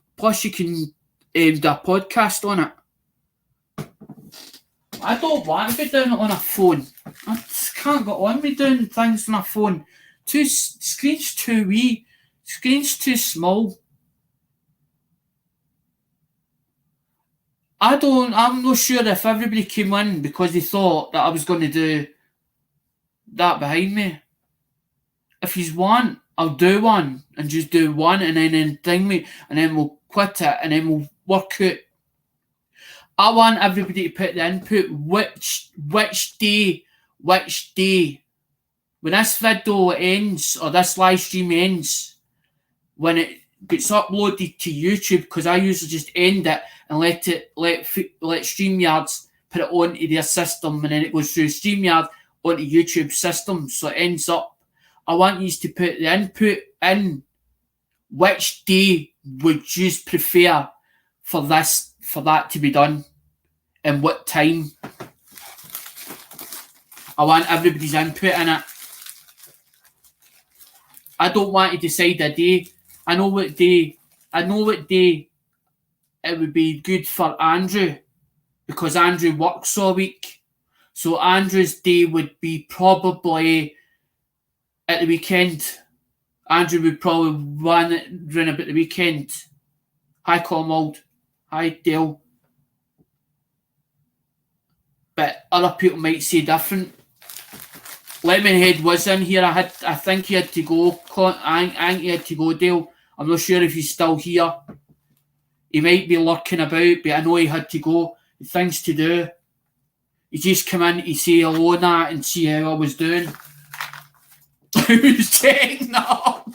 podcast on it. I don't want to be doing it on a phone. I just can't get on with doing things on a phone. Screen's too wee. Screen's too small. I'm not sure if everybody came in because they thought that I was going to do that behind me. If you want, I'll do one and just do one and then thing me, and then we'll quit it and then we'll work out. I want everybody to put the input which day, when this video ends or this live stream ends, when it gets uploaded to YouTube, because I usually just end it and let StreamYards put it onto their system, and then it goes through StreamYard onto YouTube system, so it ends up. I want you to put the input in. Which day would you prefer for that to be done, and what time? I want everybody's input in it. I don't want to decide a day. I know what day it would be good for Andrew, because Andrew works all week. So Andrew's day would be probably at the weekend. Andrew would probably run about the weekend. Hi, Comald. Hi, Dale. But other people might say different. Lemonhead was in here. I think he had to go. I think he had to go, Dale. I'm not sure if he's still here. He might be lurking about, but I know he had to go. Things to do. He just come in to say hello and see how I was doing. I was checking up.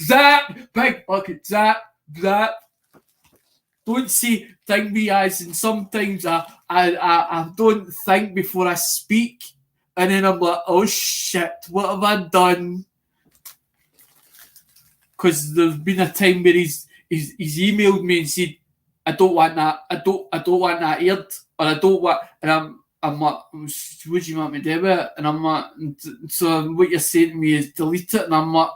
Zap! Big bucket zap! Zap! Don't say think me as, and sometimes I don't think before I speak, and then I'm like, oh shit, what have I done? Because there's been a time where he's emailed me and said, I don't want that aired, or I don't want, and I'm like, what do you want me to do with it? And I'm like, so what you're saying to me is delete it, and I'm like,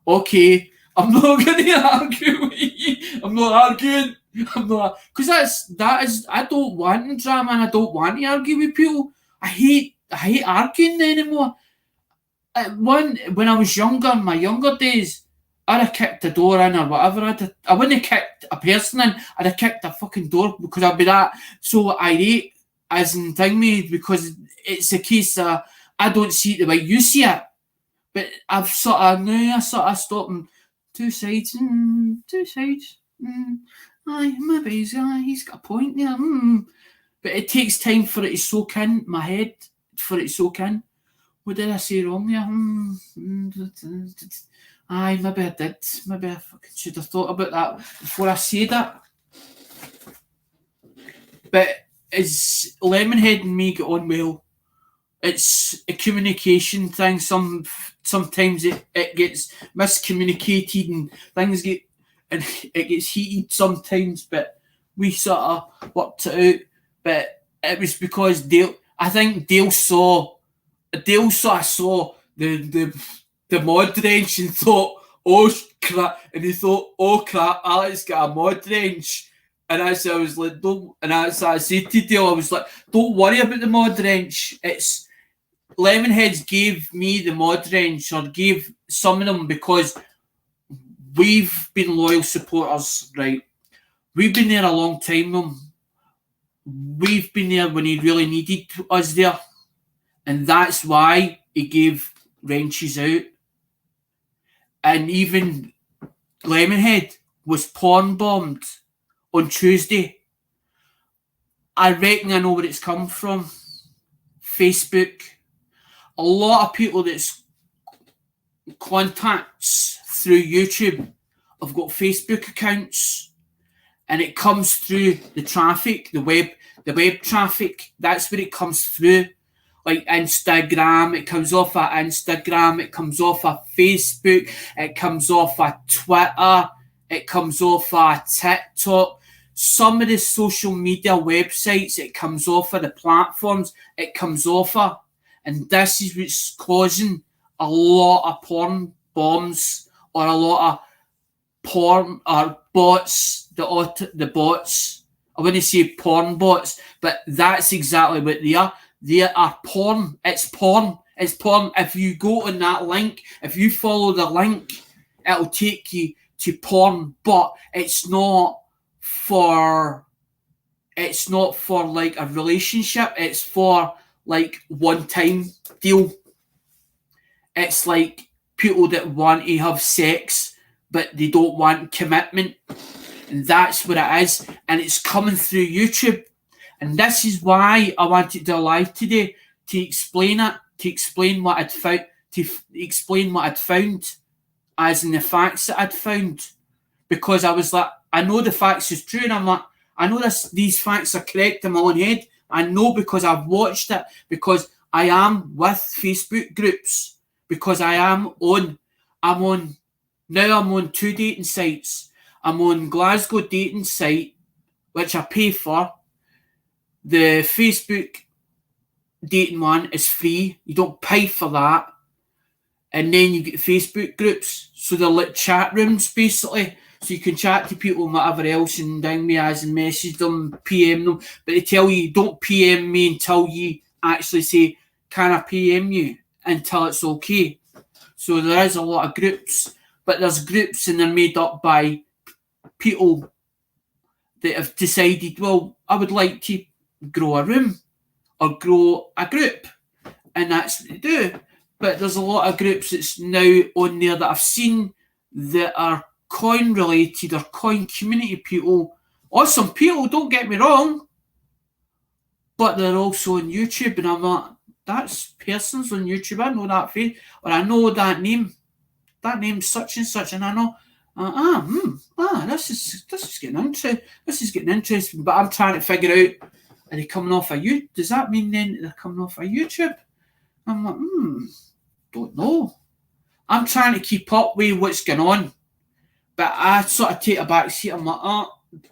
okay, I'm not going to argue with you. I'm not arguing. I'm not, because that is I don't want drama, and I don't want to argue with people. I hate arguing anymore. When I was younger, in my younger days, I'd have kicked the door in or whatever. I wouldn't have kicked a person in. I'd have kicked the fucking door because I'd be that so irate as in thing me because it's a case of I don't see it the way you see it. But I've sort of stopped and two sides. Aye, maybe he's got a point there. But it takes time for it to soak in my head, for it to soak in. What did I say wrong there? Aye, maybe I did. Maybe I fucking should have thought about that before I said that. But as Lemonhead and me get on well, it's a communication thing. Sometimes it gets miscommunicated and things it gets heated sometimes, but we sort of worked it out. But it was because Dale sort of saw the mod wrench and thought, oh crap, and he thought, oh crap, Alex got a mod wrench. And I was like, don't, and as I said to Dale, I was like, don't worry about the mod wrench. It's Lemonheads gave me the mod wrench, or gave some of them, because we've been loyal supporters, right? We've been there a long time. We've been there when he really needed us there. And that's why he gave wrenches out. And even Lemonhead was porn bombed on Tuesday. I reckon I know where it's come from. Facebook. A lot of people that's contacts through YouTube have got Facebook accounts, and it comes through the traffic, the web traffic. That's where it comes through. Like Instagram, it comes off of Instagram, it comes off of Facebook, it comes off of Twitter, it comes off of TikTok. Some of the social media websites, it comes off of the platforms, it comes off of. And this is what's causing a lot of porn bombs, or a lot of porn or bots, the bots. I wouldn't say porn bots, but that's exactly what they are. They are porn. It's porn. It's porn. If you go on that link, if you follow the link, it'll take you to porn. But it's not for like a relationship. It's for like one-time deal. It's like people that want to have sex, but they don't want commitment. And that's what it is. And it's coming through YouTube. And this is why I wanted to do a live today, to explain it, to explain what I'd found, as in the facts that I'd found. Because I was like, I know the facts is true, and I'm like, I know these facts are correct in my own head. I know because I've watched it, because I am with Facebook groups, because I'm on two dating sites. I'm on Glasgow dating site, which I pay for. The Facebook dating one is free. You don't pay for that. And then you get Facebook groups. So they're like chat rooms, basically. So you can chat to people and whatever else and ding me as and message them, PM them. But they tell you, don't PM me until you actually say, can I PM you? Until it's okay. So there is a lot of groups. But there's groups, and they're made up by people that have decided, well, I would like to grow a room or grow a group, and that's what they do. But there's a lot of groups that's now on there that I've seen that are coin related or coin community people. Awesome people, don't get me wrong, but they're also on YouTube, and I'm like, that's person's on YouTube. I know that face, or I know that name. That name's such and such, and I know. This is getting interesting. This is getting interesting. But I'm trying to figure out, are they coming off of you? Does that mean then they're coming off of YouTube? I'm like, don't know. I'm trying to keep up with what's going on. But I sort of take a back seat. I'm like,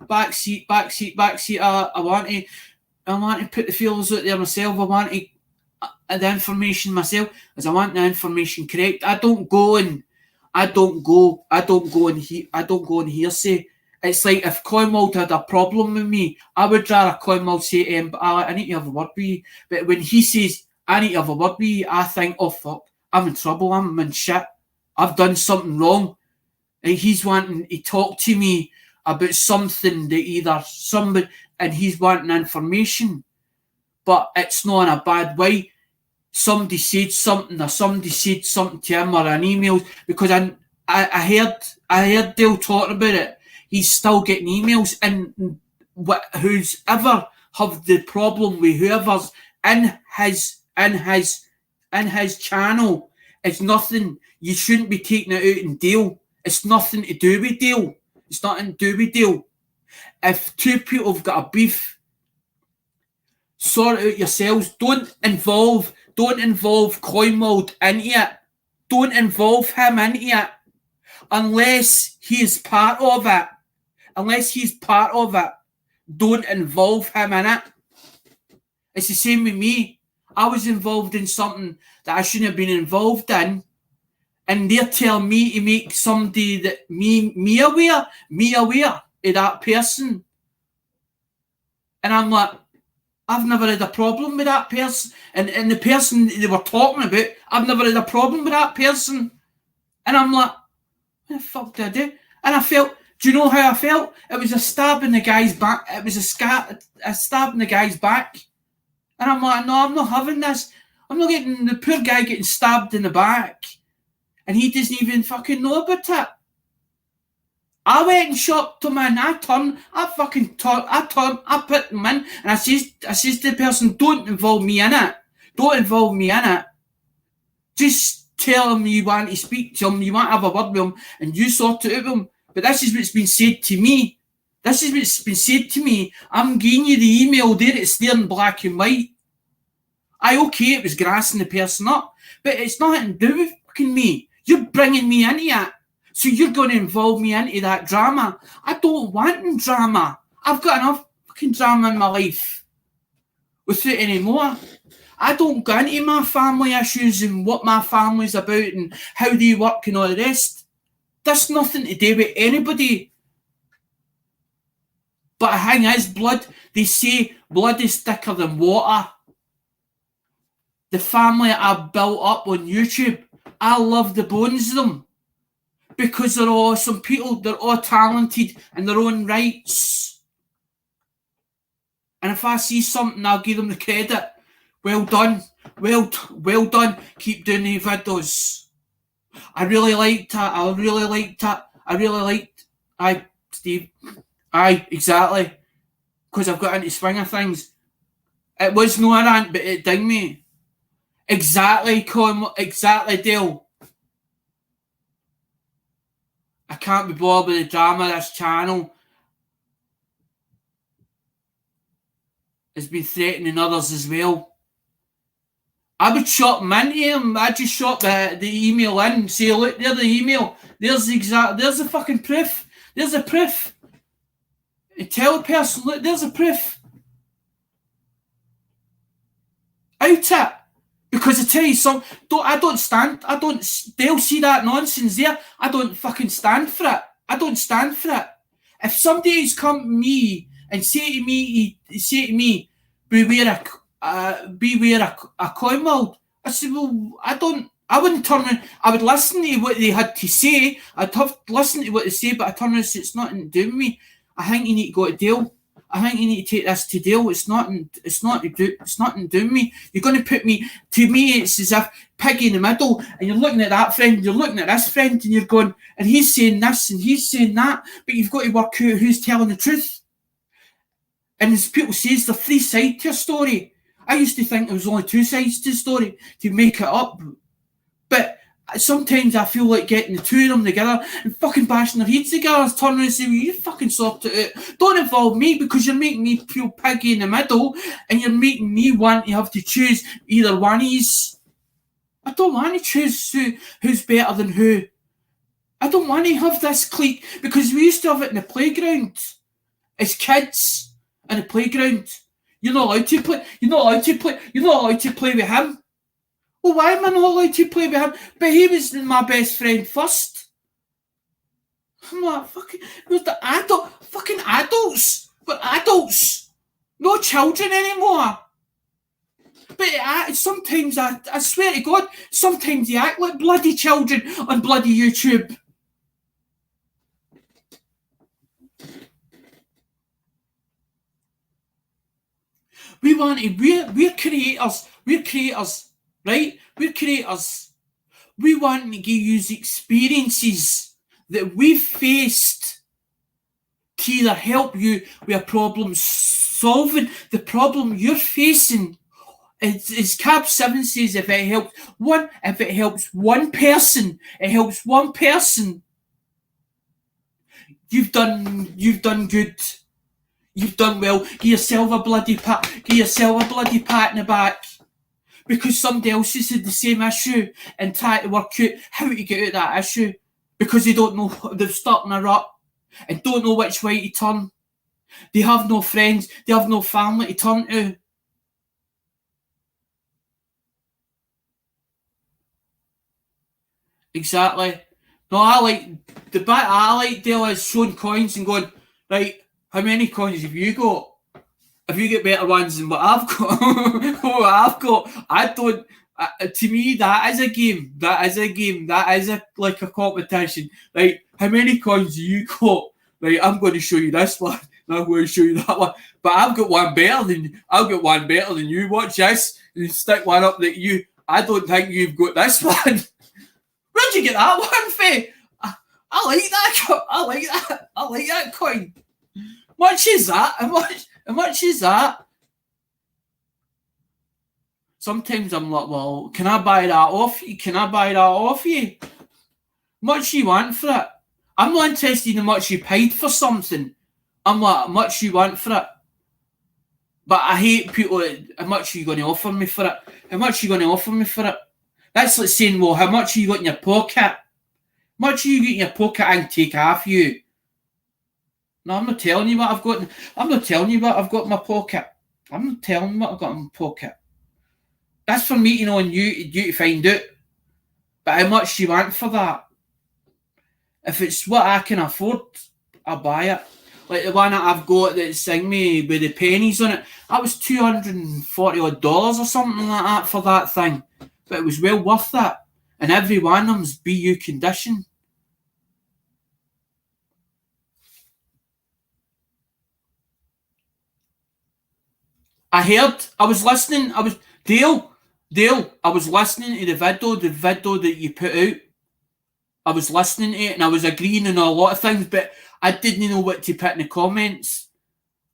back seat. I want to put the feelers out there myself. I want to the information myself, as I want the information correct. I don't go on hearsay. It's like if Cornwall had a problem with me, I would rather Cornwall say, but I need to have a word with you. But when he says, I need to have a word with you, I think, oh fuck, I'm in trouble, I'm in shit, I've done something wrong. he's wanting to talk to me about something that either somebody, and he's wanting information, but it's not in a bad way. Somebody said something, or somebody said something to him, or an email, because I heard Dale talking about it. He's still getting emails, and who's ever have the problem with whoever's in his channel. It's nothing. You shouldn't be taking it out in Dale. It's nothing to do with Dale. It's nothing to do with Dale. If two people have got a beef, sort it out yourselves. Don't involve Coinmold into it. Don't involve him into it unless he is part of it. Unless he's part of it, don't involve him in it. It's the same with me. I was involved in something that I shouldn't have been involved in, and they're telling me to make somebody that me aware of that person. And I'm like, I've never had a problem with that person. And the person they were talking about, I've never had a problem with that person. And I'm like, what the fuck did I do? And I felt, do you know how I felt? It was a stab in the guy's back. It was a stab in the guy's back. And I'm like, no, I'm not having this. I'm not getting the poor guy getting stabbed in the back. And he doesn't even fucking know about it. I went and shopped him in. I put him in, and I says to the person, don't involve me in it. Don't involve me in it. Just tell him you want to speak to him, you want to have a word with him, and you sort it out with him. But this is what's been said to me. This is what's been said to me. I'm giving you the email there, it's there in black and white. Okay, it was grassing the person up, but it's nothing to do with fucking me. You're bringing me into it. So you're going to involve me into that drama. I don't want drama. I've got enough fucking drama in my life without any more. I don't go into my family issues and what my family's about and how they work and all the rest. That's nothing to do with anybody. But the thing is, blood, they say blood is thicker than water. The family I built up on YouTube, I love the bones of them. Because they're all some people, they're all talented in their own rights. And if I see something, I'll give them the credit. Well done. Well done. Keep doing the videos. I really liked that. Aye, Steve. Aye, exactly. Because I've got into swing of things. It was no rant, but it ding me. Exactly, exactly, Dale. I can't be bothered with the drama of this channel. It's been threatening others as well. I would shot him into him. I just shot the email in and say, look, there's the email. There's the fucking proof. There's the proof. And tell the person, look, there's the proof. Out it. Because I tell you something, they'll see that nonsense there. I don't fucking stand for it. I don't stand for it. If somebody's come to me and say to me, beware a coin mold, I said, well, I wouldn't turn around. I would listen to what they had to say. I'd have to listen to what they say, but I turn around and say, it's nothing to do with me. I think you need to go to Dale. I think you need to take this to Dale. It's nothing to do with me. You're going to put me, to me, it's as if piggy in the middle, and you're looking at that friend, you're looking at this friend, and you're going, and he's saying this, and he's saying that, but you've got to work out who's telling the truth. And as people say, there's 3 sides to a story. I used to think there was only 2 sides to the story to make it up. But sometimes I feel like getting the 2 of them together and fucking bashing their heads together, turn around and say, well, you fucking sort it out. Don't involve me because you're making me feel piggy in the middle and you're making me want to have to choose either one of these. I don't want to choose who's better than who. I don't want to have this clique because we used to have it in the playground as kids in the playground. You're not allowed to play with him. Well, why am I not allowed to play with him? But he was my best friend first. I'm like, fucking, where's the fucking adults? We're adults. No children anymore. But sometimes, I swear to God, sometimes they act like bloody children on bloody YouTube. We want to, we're creators. We're creators, right? We're creators. We want to give you experiences that we've faced to either help you with a problem solving the problem you're facing. As Cap 7 says, if it helps one person, it helps one person. You've done good. You've done well. Give yourself a bloody pat. Give yourself a bloody pat in the back. Because somebody else has had the same issue and try to work out how to get out of that issue. Because they don't know, they've stuck in a rut and don't know which way to turn. They have no friends. They have no family to turn to. Exactly. No, I like the bit I like Dale is showing coins and going, right, how many coins have you got? Have you got better ones than what I've got? What I've got, I don't. To me, that is a game. That is a game. That is like a competition. Right? How many coins do you got? Right? I'm going to show you this one. And I'm going to show you that one. But I've got one better than. I've got one better than you. Watch this. And stick one up that you. I don't think you've got this one. Where'd you get that one, Faye? I like that. I like that. I like that coin. Much is that? How much is that? Sometimes I'm like, well, can I buy that off you? Can I buy that off you? Much you want for it? I'm not interested in how much you paid for something. I'm like, how much you want for it? But I hate people. How much are you going to offer me for it? How much are you going to offer me for it? That's like saying, well, how much are you got in your pocket? How much are you got in your pocket? I can take half you. No, I'm not telling you what I've got. I'm not telling you what I've got in my pocket. I'm not telling you what I've got in my pocket. That's for me to know and you to find out. But how much do you want for that? If it's what I can afford, I'll buy it. Like the one that I've got that's sing me with the pennies on it. That was $240 odd or something like that for that thing. But it was well worth it. And every one of them's BU condition. I was listening, Dale, I was listening to the video that you put out. I was listening to it and I was agreeing on a lot of things, but I didn't know what to put in the comments.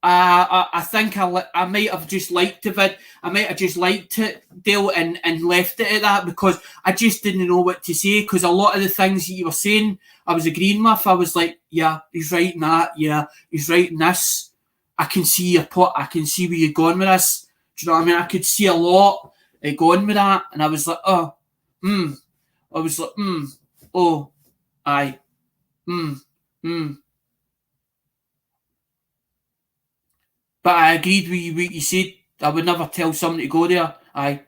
I think I might have just liked the vid. I might have just liked it, Dale, and left it at that because I just didn't know what to say because a lot of the things that you were saying, I was agreeing with. I was like, yeah, he's right in that. Yeah, he's right in this. I can see your pot. I can see where you're going with this. Do you know what I mean? I could see a lot going with that, and I was like, oh, I was like, oh, aye, mm. But I agreed with what you said. I would never tell somebody to go there. Aye.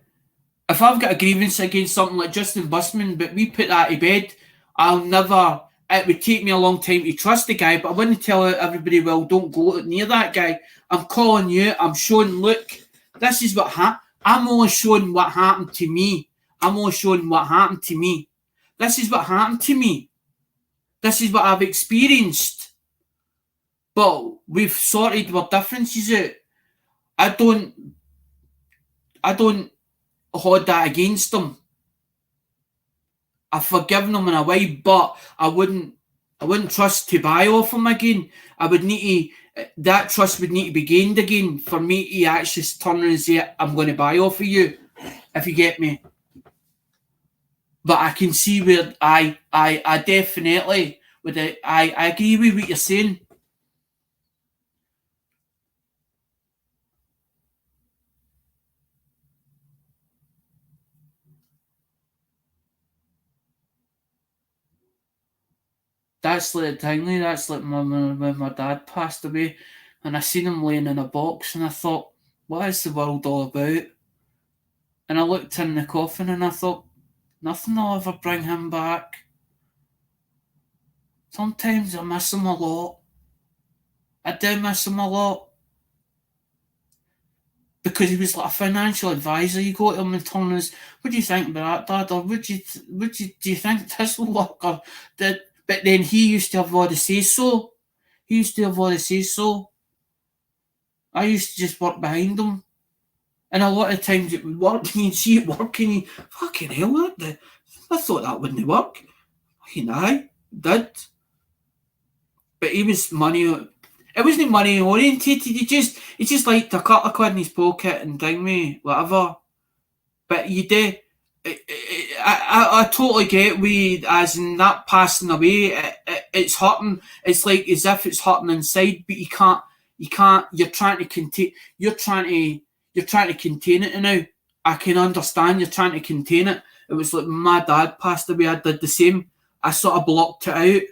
If I've got a grievance against something like Justin Busman, but we put that to bed, I'll never. It would take me a long time to trust the guy, but I wouldn't tell everybody, well, don't go near that guy. I'm calling you. I'm showing, look, this is what happened. I'm only showing what happened to me. I'm only showing what happened to me. This is what happened to me. This is what I've experienced. But we've sorted our differences out. I don't hold that against them. I've forgiven them in a way, but I wouldn't trust to buy off them again. I would need to, that trust would need to be gained again for me to actually turn and say, I'm going to buy off of you, if you get me. But I can see where I definitely with it. I agree with what you're saying. That's like the thing. That's like when my dad passed away, and I seen him laying in a box, and I thought, what is the world all about? And I looked in the coffin, and I thought, nothing will ever bring him back. Sometimes I miss him a lot. I do miss him a lot. Because he was like a financial advisor. You go to him and tell him, what do you think about that, Dad? Or do you think this will work? Or did, but then he used to have all the say so. He used to have all the say so. I used to just work behind him. And a lot of times it would work, and you'd see it working, you fucking hell, I thought that wouldn't work. Fucking aye, did. But he was money. It wasn't money orientated. He just liked a couple of quid in his pocket and ding me, whatever. But you do. I totally get we as in that passing away. It's hurting. It's like as if it's hurting inside, but you can't. You're trying to contain. You're trying to contain it now. I can understand you're trying to contain it. It was like my dad passed away. I did the same. I sort of blocked it out.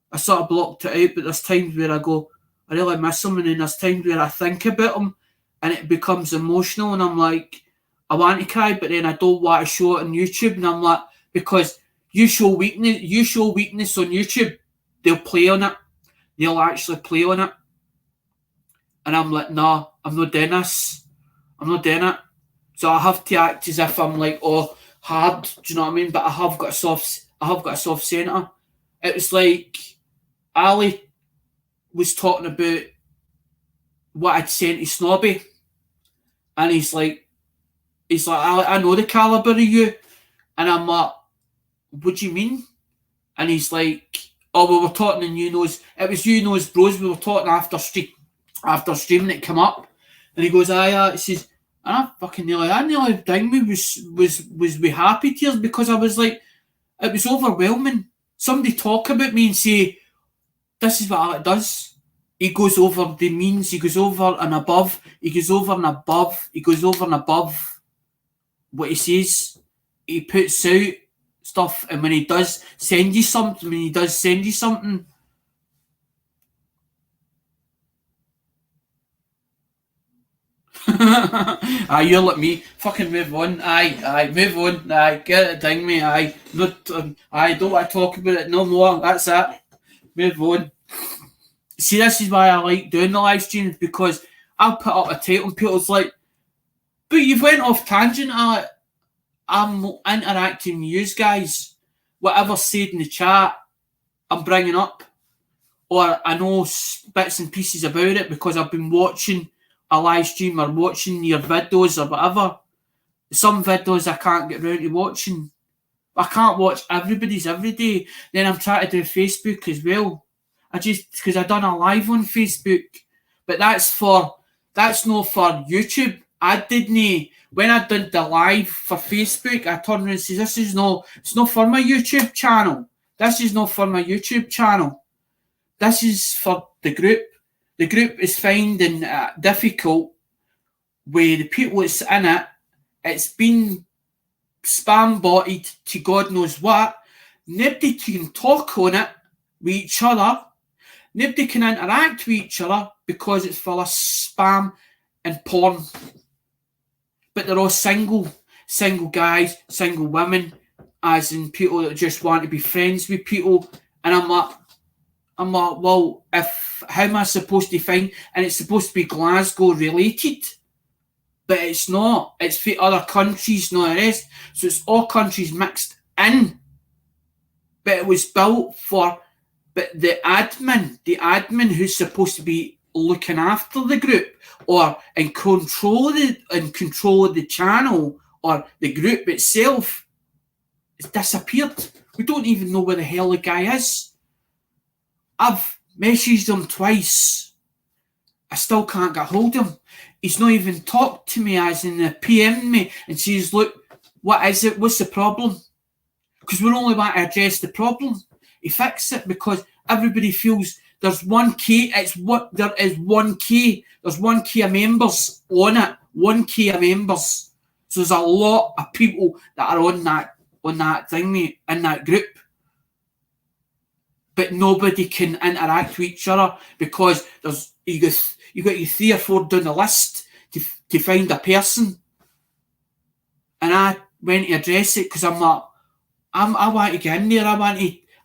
But there's times where I go, I really miss him, and then there's times where I think about him, and it becomes emotional, and I'm like, I want to cry, but then I don't want to show it on YouTube, and I'm like, because you show weakness on YouTube, they'll play on it. They'll actually play on it. And I'm like, nah, I'm not doing this. I'm not doing it. So I have to act as if I'm like, oh, hard, do you know what I mean? But I have got a soft centre. It was like Ali was talking about what I'd sent to Snobby, and he's like, I know the calibre of you, and I'm like, what do you mean? And he's like, oh, we were talking in it was You Knows Bros, we were talking after streaming it come up, and he goes, he says, I nearly dang me was with happy tears, because I was like, it was overwhelming. Somebody talk about me and say, this is what Alec does. He goes over the means, he goes over and above what he says. He puts out stuff, and when he does send you something, you're like me. Fucking move on. Move on. Get it ding me. Not. Don't want to talk about it no more. That's it. Move on. See, this is why I like doing the live streams, because I'll put up a title and people's like, but you've went off tangent. I'm interacting with you guys. Whatever's said in the chat, I'm bringing up. Or I know bits and pieces about it because I've been watching a live stream or watching your videos or whatever. Some videos I can't get round to watching. I can't watch everybody's every day. Then I'm trying to do Facebook as well. Because I done a live on Facebook. But that's not for YouTube. When I did the live for Facebook, I turned around and said, it's not for my YouTube channel. This is not for my YouTube channel. This is for the group. The group is finding it difficult with the people that's in it. It's been spam botted to God knows what. Nobody can talk on it with each other. Nobody can interact with each other because it's full of spam and porn. But they're all single guys, single women, as in people that just want to be friends with people. And I'm like, well, how am I supposed to find? And it's supposed to be Glasgow related, but it's not. It's for other countries, not the rest. So it's all countries mixed in. But it was built for. But the admin who's supposed to be looking after the group or in control of the channel or the group itself, has disappeared. We don't even know where the hell the guy is. I've messaged him twice. I still can't get hold of him. He's not even talked to me, as in PM me and says, look, what is it? What's the problem? Because we only want to address the problem. He fix it, because everybody feels there's 1K. There is 1K. There's 1K of members on it. 1K of members. So there's a lot of people that are on that thing, mate, in that group. But nobody can interact with each other because you got your 3 or 4 down the list to find a person. And I went to address it because I'm like, I want to get in there. I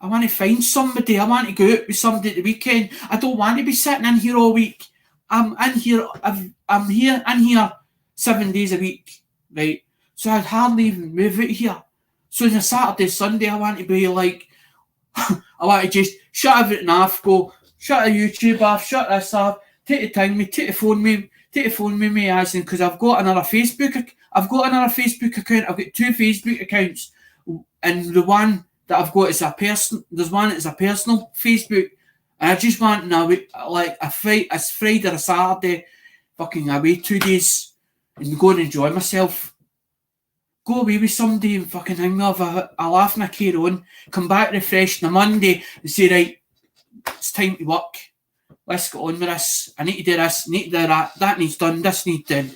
want to find somebody. I want to go out with somebody at the weekend. I don't want to be sitting in here all week. I'm in here 7 days a week, right? So I'd hardly even move out here. So on a Saturday, Sunday, I want to be like, I want to just shut everything off, go shut the YouTube off, shut this off, take the time, take the phone, me, take the phone with me, as in, because I've got another Facebook account. I've got two Facebook accounts, and the one that I've got is a person. There's one that's a personal Facebook, and I just want now like it's Friday or a Saturday, fucking away 2 days, and go and enjoy myself. Go away with somebody and fucking hang me, have a laugh and a care on. Come back refreshed on a Monday and say, right, it's time to work. Let's get on with this. I need to do this, need to do that. That needs done, this needs done.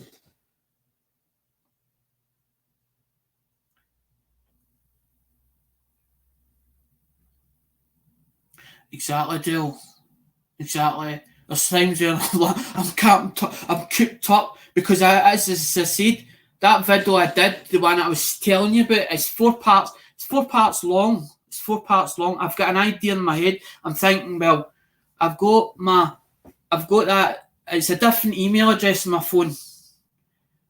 Exactly, Dale. Exactly. There's times where I'm cooped up because as I said, that video I did, the one I was telling you about, is 4 parts. It's 4 parts long. It's 4 parts long. I've got an idea in my head. I'm thinking, well, I've got that. It's a different email address on my phone,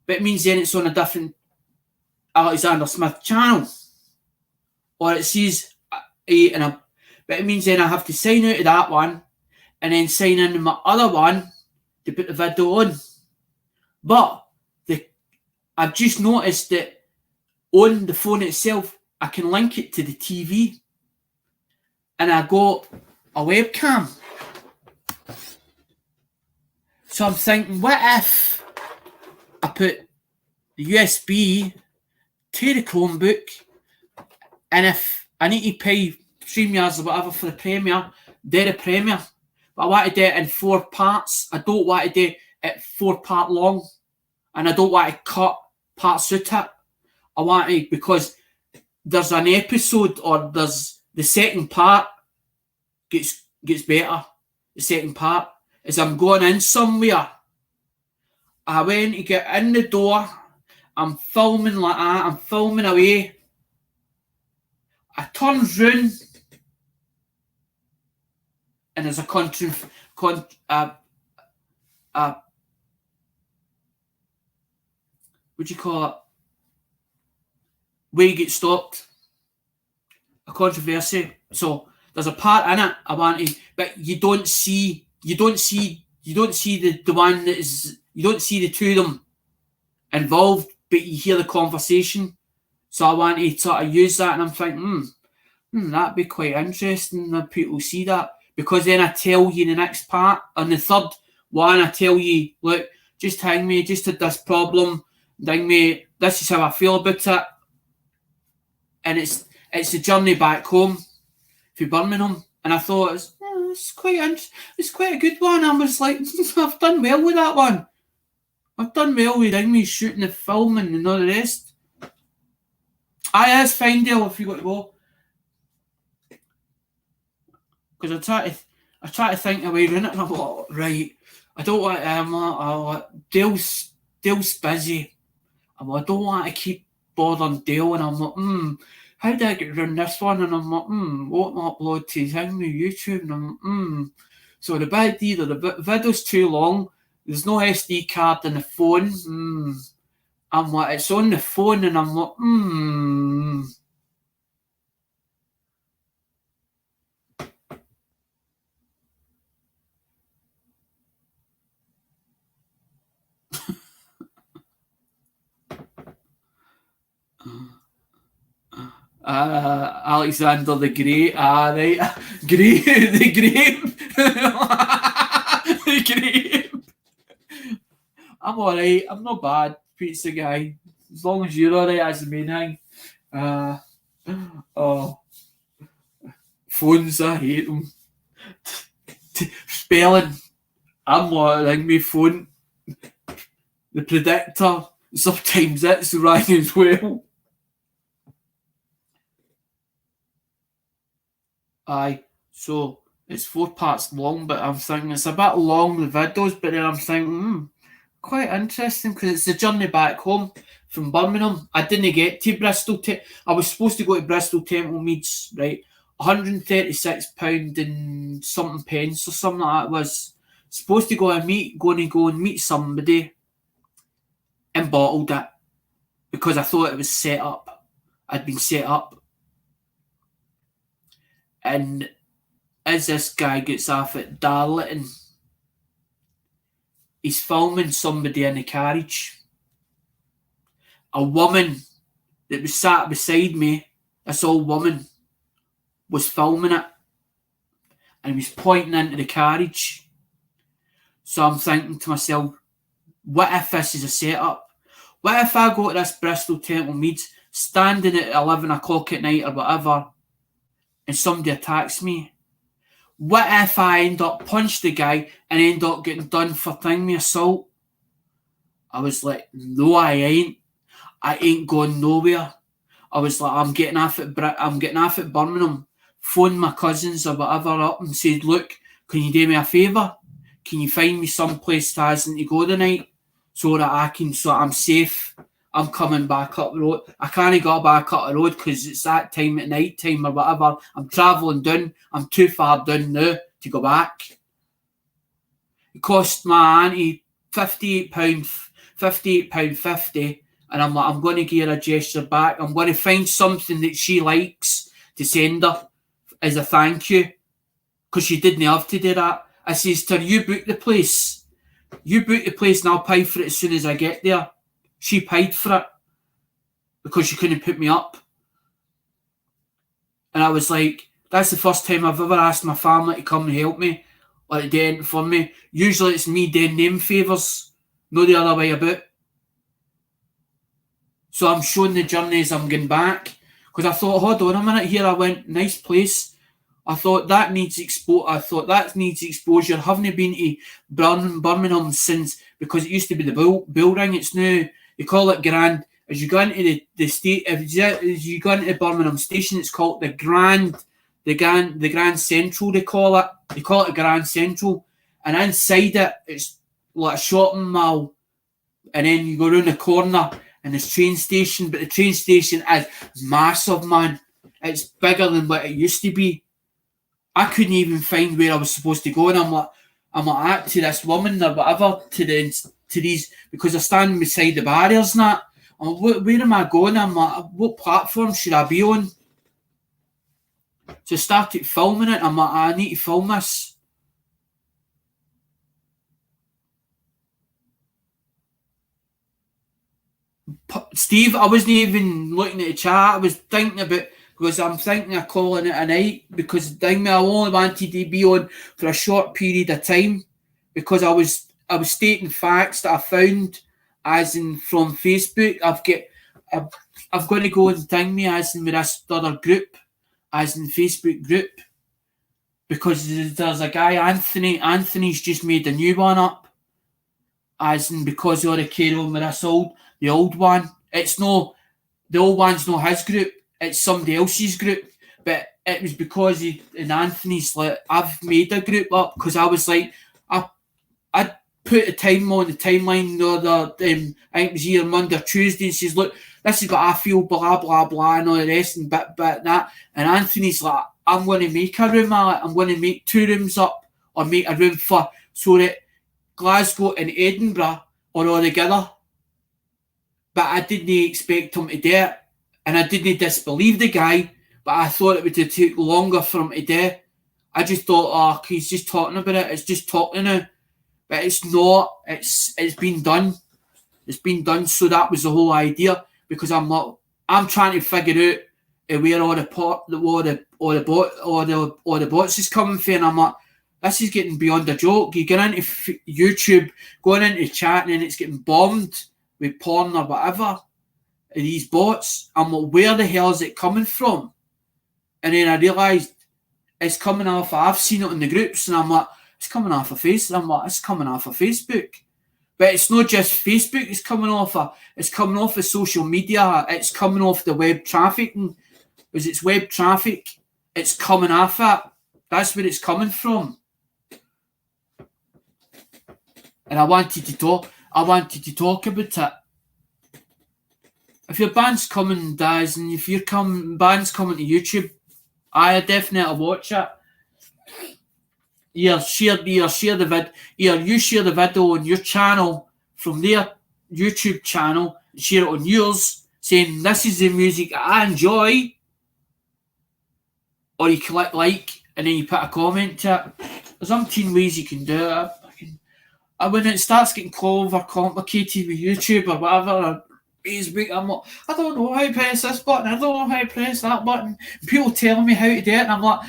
but it means then it's on a different Alexander Smith channel, or it says but it means then I have to sign out of that one and then sign in my other one to put the video on. But I've just noticed that on the phone itself, I can link it to the TV, and I got a webcam. So I'm thinking, what if I put the USB to the Chromebook, and if I need to pay $3 or whatever for the premiere, do the premiere. But I want to do it in 4 parts. I don't want to do it 4 part long, and I don't want to cut parts out it. I want to, because there's an episode, or there's the second part gets better. The second part is I'm going in somewhere. I went to get in the door. I'm filming like that. I'm filming away. I turn round, and there's a what do you call it? Where you get stopped. A controversy. So there's a part in it I want to, but you don't see the one that is, you don't see the two of them involved, but you hear the conversation. So I want to sort of use that, and I'm thinking, that'd be quite interesting that people see that, because then I tell you the next part, on the third one, I tell you, look, just hang me, just had this problem, hang me, this is how I feel about it, and it's the journey back home to Birmingham, and I thought it's quite a good one. I was like, I've done well with that one. I've done well with me shooting the film and all the rest. Aye, that's fine, Dale, if you got to go. Because I try to think away around it, and I'm like, right, I don't want Dale's busy. I'm like, I don't want to keep bothering Dale, and I'm like, how do I get around this one? And I'm like, what upload to hang me YouTube? And I'm like, so the bad either the video's too long, there's no SD card in the phone. I'm like, it's on the phone, and I'm like, Alexander the Great, right. The grape. The grape. I'm alright, I'm not bad, pizza guy. As long as you're alright, that's the main thing. Phones, I hate them. Spelling, I'm like my phone. The predictor, sometimes it's wrong as well. Aye, so it's 4 parts long, but I'm thinking it's a bit long, the videos, but then I'm thinking, quite interesting, because it's the journey back home from Birmingham. I didn't get to Bristol. I was supposed to go to Bristol Temple Meads, right? £136 and something pence or something like that was supposed to go and meet somebody, and bottled it because I thought it was set up. I'd been set up. And as this guy gets off at Darlington, he's filming somebody in the carriage. A woman that was sat beside me, this old woman, was filming it, and he was pointing into the carriage. So I'm thinking to myself, what if this is a setup? What if I go to this Bristol Temple Meads, standing at 11 o'clock at night or whatever, and somebody attacks me? What if I end up punch the guy and end up getting done for me assault? I was like, no, I ain't. I ain't going nowhere. I was like, I'm getting off at Birmingham. Phone my cousins or whatever up and said, look, can you do me a favour? Can you find me some place that hasn't to go tonight so that I'm safe? I'm coming back up the road. I can't go back up the road because it's that time at night time or whatever. I'm travelling down. I'm too far down now to go back. It cost my auntie £58.50, and I'm like, I'm going to give her a gesture back. I'm going to find something that she likes to send her as a thank you, because she didn't have to do that. I says to her, you book the place. You book the place and I'll pay for it as soon as I get there. She paid for it because she couldn't put me up. And I was like, that's the first time I've ever asked my family to come and help me or to do anything for me. Usually it's me doing them favours, no the other way about. So I'm showing the journey as I'm going back, because I thought, hold on a minute here. I went, nice place. I thought that needs exposure. Haven't been to Birmingham since, because it used to be the Bull Ring. It's now, they call it Grand. As you go into the state, as you go into Birmingham Station, it's called the Grand Central. They call it the Grand Central, and inside it, it's like a shopping mall, and then you go around the corner and there's train station. But the train station is massive, man. It's bigger than what it used to be. I couldn't even find where I was supposed to go, and I'm like to this woman or whatever, to these, because they're standing beside the barriers and that. I'm like, where am I going? I'm like, what platform should I be on? So I started filming it. I'm like, I need to film this. Steve, I wasn't even looking at the chat. I was thinking about, because I'm thinking of calling it a night, because I only wanted to be on for a short period of time, because I was stating facts that I found, as in from Facebook. I've got to go and thing me as in with this other group, as in Facebook group, because there's a guy, Anthony's just made a new one up, as in, because of the carry on with this the old one. It's no, the old one's not his group, it's somebody else's group. But it was because and Anthony's like, I've made a group up, because I was like, I put a time on the timeline the other, I think it was either Monday or Tuesday, and says, look, this is what I feel, blah blah blah, and all the rest, and bit that. And Anthony's like, I'm going to make a room. I'm going to make 2 rooms up, or make a room for, so that Glasgow and Edinburgh are all together. But I didn't expect him to do it, and I didn't disbelieve the guy, but I thought it would take longer for him to do it. I just thought, oh, he's just talking about it. It's just talking now. But it's not. It's been done. It's been done. So that was the whole idea, because I'm trying to figure out where all the bots is coming from, and I'm like, this is getting beyond a joke. You get into YouTube, going into chat, and then it's getting bombed with porn or whatever, these bots. I'm like, where the hell is it coming from? And then I realised it's coming off. I've seen it in the groups, and I'm like, it's coming off of Facebook. I'm like, it's coming off of Facebook. But it's not just Facebook. It's coming off of social media. It's coming off the web traffic, because it's web traffic. It's coming off it. That's where it's coming from. And I wanted to talk about it. If your band's coming, Daz, and if your band's coming to YouTube, I definitely watch it. You share the video on your channel, from their YouTube channel, share it on yours, saying this is the music I enjoy, or you click like, and then you put a comment to it. There's umpteen ways you can do it. And when it starts getting over complicated with YouTube or whatever, or Facebook, I'm like, I don't know how to press this button, I don't know how to press that button. And people telling me how to do it, and I'm like,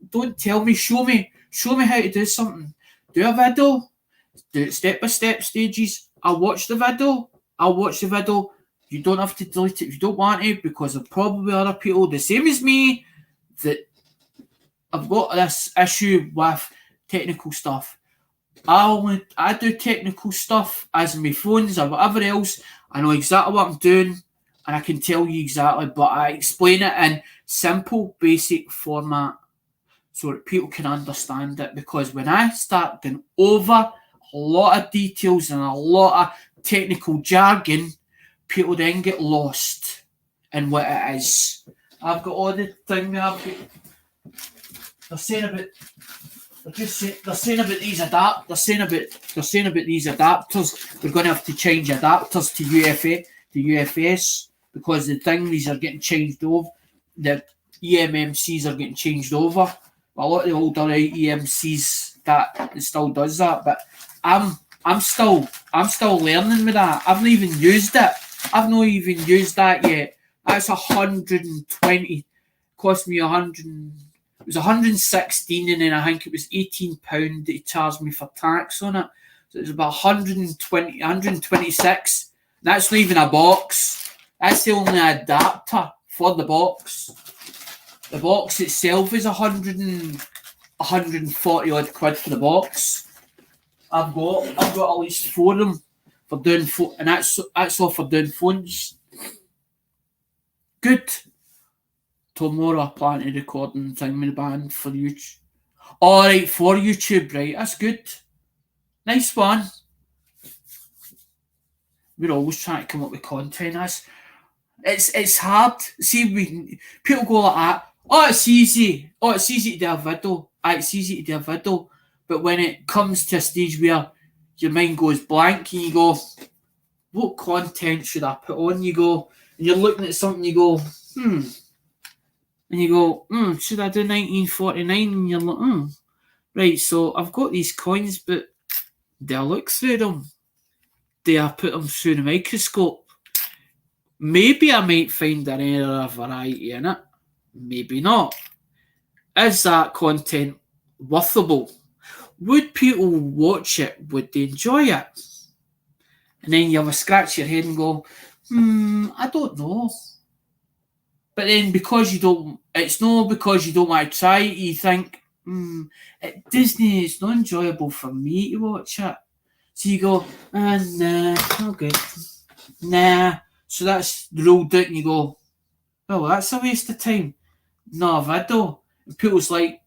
don't tell me, show me how to do something. Do a video, do it step by step stages. I'll watch the video. You don't have to delete it if you don't want to, because there'll probably other people the same as me that have got this issue with technical stuff. I do technical stuff as in my phones or whatever else. I know exactly what I'm doing and I can tell you exactly, but I explain it in simple, basic format so that people can understand it. Because when I start going over a lot of details and a lot of technical jargon, people then get lost in what it is. I've got all the thing there. They're saying about these adapters. We're going to have to change adapters to UFS because the things are getting changed over. The EMMCs are getting changed over. A lot of the older EMCs that still does that, but I'm still learning with that. I've not even used it. I've not even used that yet. That's 120. Cost me 100. It was 116, and then I think it was £18 that he charged me for tax on it. So it was about 126. That's not even a box. That's the only adapter for the box. The box itself is 140 odd quid for the box. I've got at least 4 of them for doing and that's all for doing phones. Good. Tomorrow I plan to record and thing with the band for YouTube. Alright, for YouTube, right, that's good. Nice one. We're always trying to come up with content. It's hard. See, people go like that. Oh, it's easy. It's easy to do a video. It's easy to do a video. But when it comes to a stage where your mind goes blank and you go, what content should I put on? You go, and you're looking at something, you go, and you go, should I do 1949? And you're like, right, so I've got these coins, but do I look through them? Do I put them through the microscope? Maybe I might find an error of variety in it. Maybe not. Is that content worthable? Would people watch it? Would they enjoy it? And then you have a scratch your head and go, I don't know. But then it's not because you don't want to try it, you think, at Disney, it's not enjoyable for me to watch it. So you go, nah, not good. Nah. So that's ruled out and you go, well, that's a waste of time. No, a video.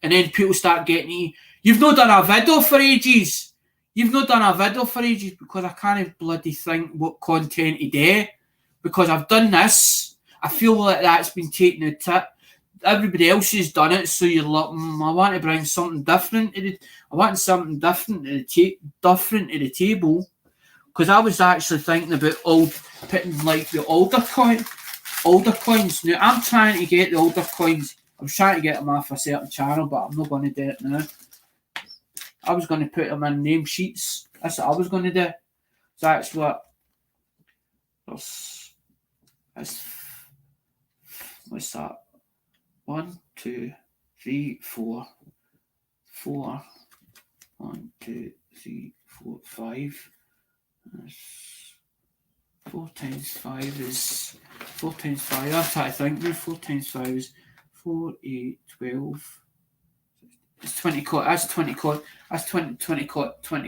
And then people start getting you. You've not done a video for ages. Because I can't bloody think what content to do. Because I've done this. I feel like that's been taken out of it. Everybody else has done it, so you're like, I want to bring something different to the table. Because I was actually thinking about putting like the older coins. Now I'm trying to get the older coins. I'm trying to get them off a certain channel, but I'm not going to do it now. I was going to put them in name sheets. That's what I was going to do. So that's what. What's that? 1, 2, 3, 4. 4. 1, 2, 3, 4, 5. 4 times 5 is 4 times 5. That's what I think. 4 times 5 is 4, 8, 12. It's 20 coins. That's 20 coins. That's 20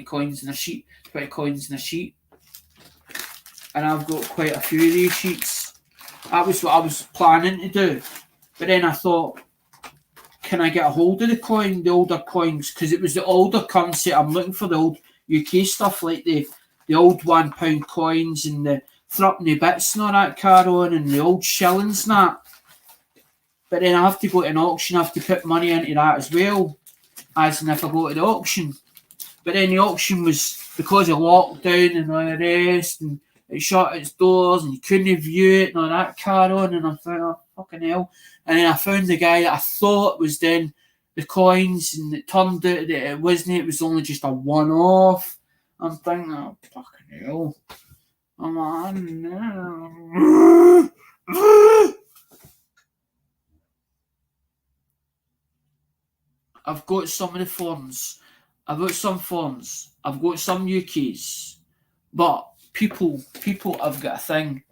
coins in a sheet. 20 coins in a sheet. And I've got quite a few of these sheets. That was what I was planning to do. But then I thought, can I get a hold of the older coins? Because it was the older currency. I'm looking for the old UK stuff, like the old £1 coins and the threepenny bits and all that carry-on, and the old shillings and that. But then I have to go to an auction. I have to put money into that as well, as in if I go to the auction. But then the auction was, because of lockdown and all the rest, and it shut its doors and you couldn't view it and all that carry-on, and I thought, oh, fucking hell. And then I found the guy that I thought was doing the coins, and it turned out that it wasn't. It was only just a one-off. I'm thinking, oh, fucking hell. I'm like, I've got some of the forms. I've got some forms. I've got some UKs. But people have got a thing.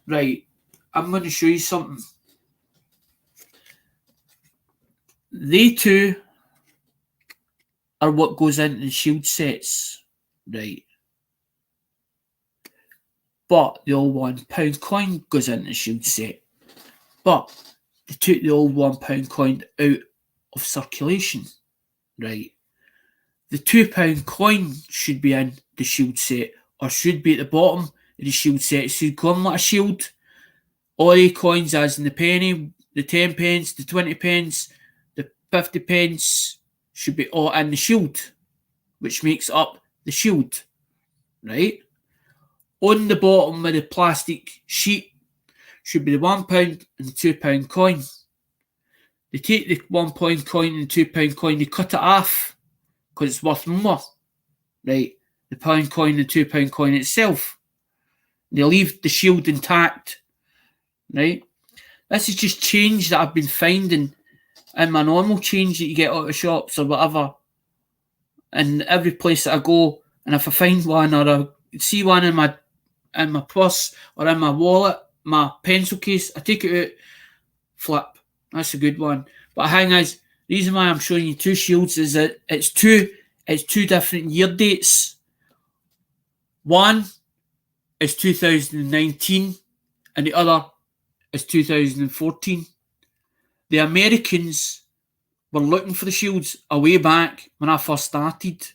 Right, I'm going to show you something. They two are what goes into the shield sets, right? But the old £1 coin goes into the shield set. But they took the old £1 coin out of circulation, right? The £2 coin should be in the shield set, or should be at the bottom of the shield set. It should come like a shield. All the coins, as in the penny, the 10 pence, the 20 pence, the 50 pence, should be all in the shield, which makes up the shield, right? On the bottom of the plastic sheet should be the £1 and the £2 coin. They take the £1 coin and the £2 coin, they cut it off because it's worth more, right? The pound coin and the £2 coin itself. They leave the shield intact, right? This is just change that I've been finding in my normal change that you get out of shops or whatever. And every place that I go, and if I find one or I see one in my purse or in my wallet, my pencil case, I take it out, flip. That's a good one. But the thing is, the reason why I'm showing you two shields is that it's two different year dates. One is 2019 and the other is 2014. The Americans were looking for the shields a way back when I first started.